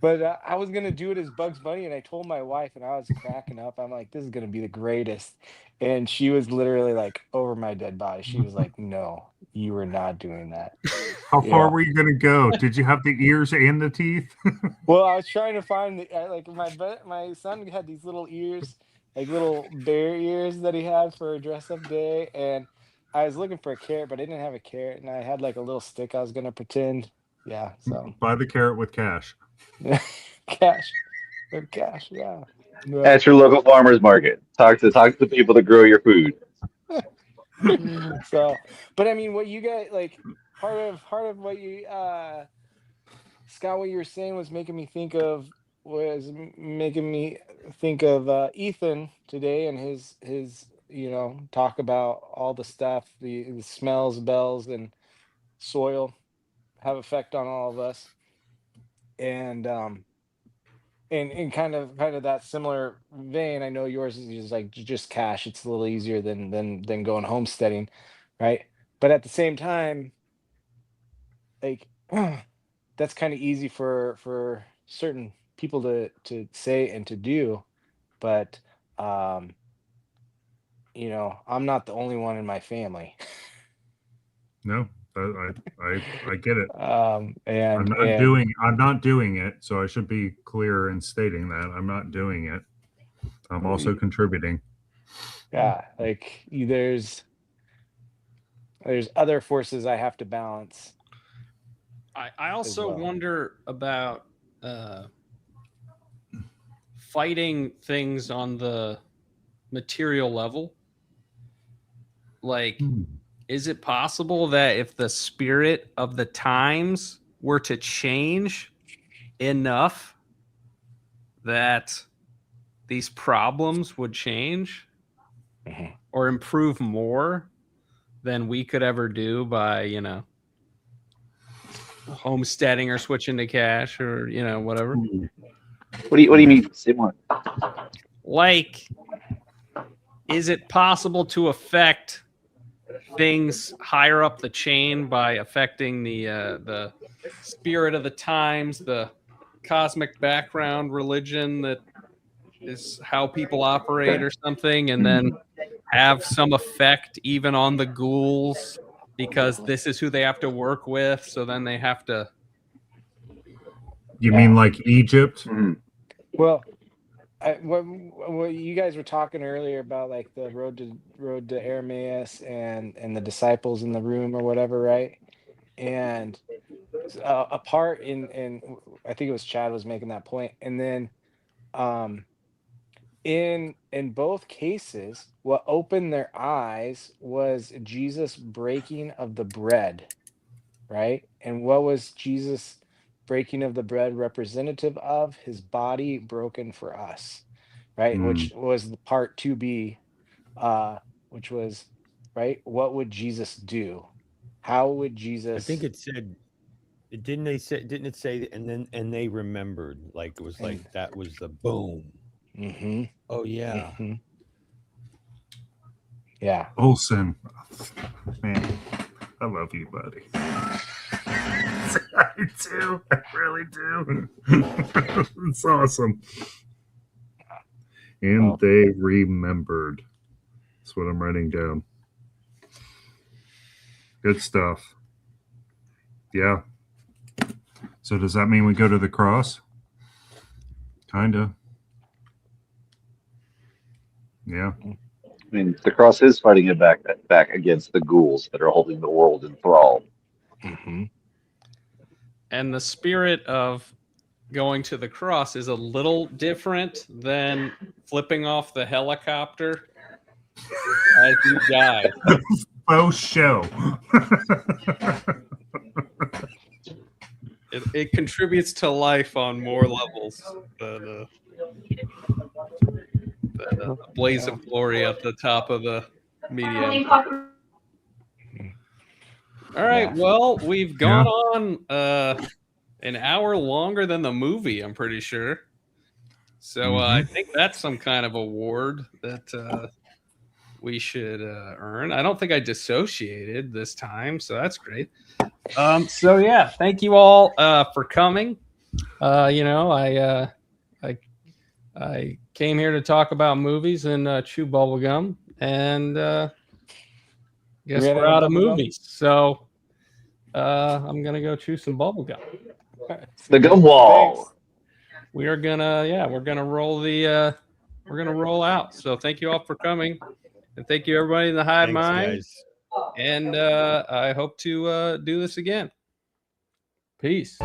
S13: But I was gonna do it as Bugs Bunny, and I told my wife, and I was cracking up. I'm like, "This is gonna be the greatest," and she was literally like over my dead body. She was like, "No, you are not doing that."
S8: How far were you going to go? Did you have the ears and the teeth?
S13: Well, I was trying to find like my son had these little ears, like little bear ears that he had for a dress up day, and I was looking for a carrot, but I didn't have a carrot, and I had like a little stick I was gonna pretend. Yeah, so
S8: Buy the carrot with cash.
S13: cash, with cash, yeah.
S12: At your local farmers market. Talk to the people that grow your food.
S13: So, but I mean, what you guys like, part of what you Scott, what you were saying was making me think of Ethan today and his talk about all the stuff, the smells, bells, and soil have effect on all of us, and in kind of that similar vein, I know yours is just like just cash. It's a little easier than going homesteading, right? But at the same time, like that's kind of easy for certain people to say and to do, but I'm not the only one in my family.
S8: No, I get it.
S13: And
S8: I'm not doing it, so I should be clear in stating that I'm not doing it. I'm also contributing.
S13: Yeah, like there's other forces I have to balance.
S1: I also wonder about fighting things on the material level. Like, is it possible that if the spirit of the times were to change enough that these problems would change or improve more than we could ever do by, homesteading or switching to cash or, whatever?
S12: What do you mean? Say more.
S1: Like, is it possible to affect things higher up the chain by affecting the spirit of the times, the cosmic background religion that is how people operate or something, and then have some effect even on the ghouls because this is who they have to work with, so then they have to...
S8: You mean like Egypt?
S13: Well, what you guys were talking earlier about, like the road to Emmaus and the disciples in the room or whatever, right? And a part in I think it was Chad was making that point, and then in both cases, what opened their eyes was Jesus' breaking of the bread, right? And what was Jesus' breaking of the bread representative of? His body broken for us, right? Which was the part 2B, which was, right? What would Jesus do? How would Jesus...
S7: I think it said, didn't it say, and they remembered, like it was like that was the boom.
S13: Mm-hmm.
S7: Oh yeah.
S13: Mm-hmm. Yeah.
S8: Olsen, man, I love you, buddy. I do. I really do. It's awesome. And they remembered. That's what I'm writing down. Good stuff. Yeah. So does that mean we go to the cross? Kinda. Yeah.
S12: I mean, the cross is fighting it back against the ghouls that are holding the world in thrall.
S13: Mm-hmm.
S1: And the spirit of going to the cross is a little different than flipping off the helicopter as you die.
S8: Faux show.
S1: It contributes to life on more levels than a blaze of glory at the top of the media. All right, well, we've gone on an hour longer than the movie, I'm pretty sure. So I think that's some kind of award that we should earn. I don't think I dissociated this time, so that's great. So yeah, thank you all for coming. I came here to talk about movies and chew bubblegum, and guess we're out of movies. So I'm gonna go chew some bubblegum.
S12: The gum wall.
S1: We are gonna we're gonna roll out. So thank you all for coming, and thank you everybody in the Hive Mind.
S7: Guys.
S1: And I hope to do this again. Peace.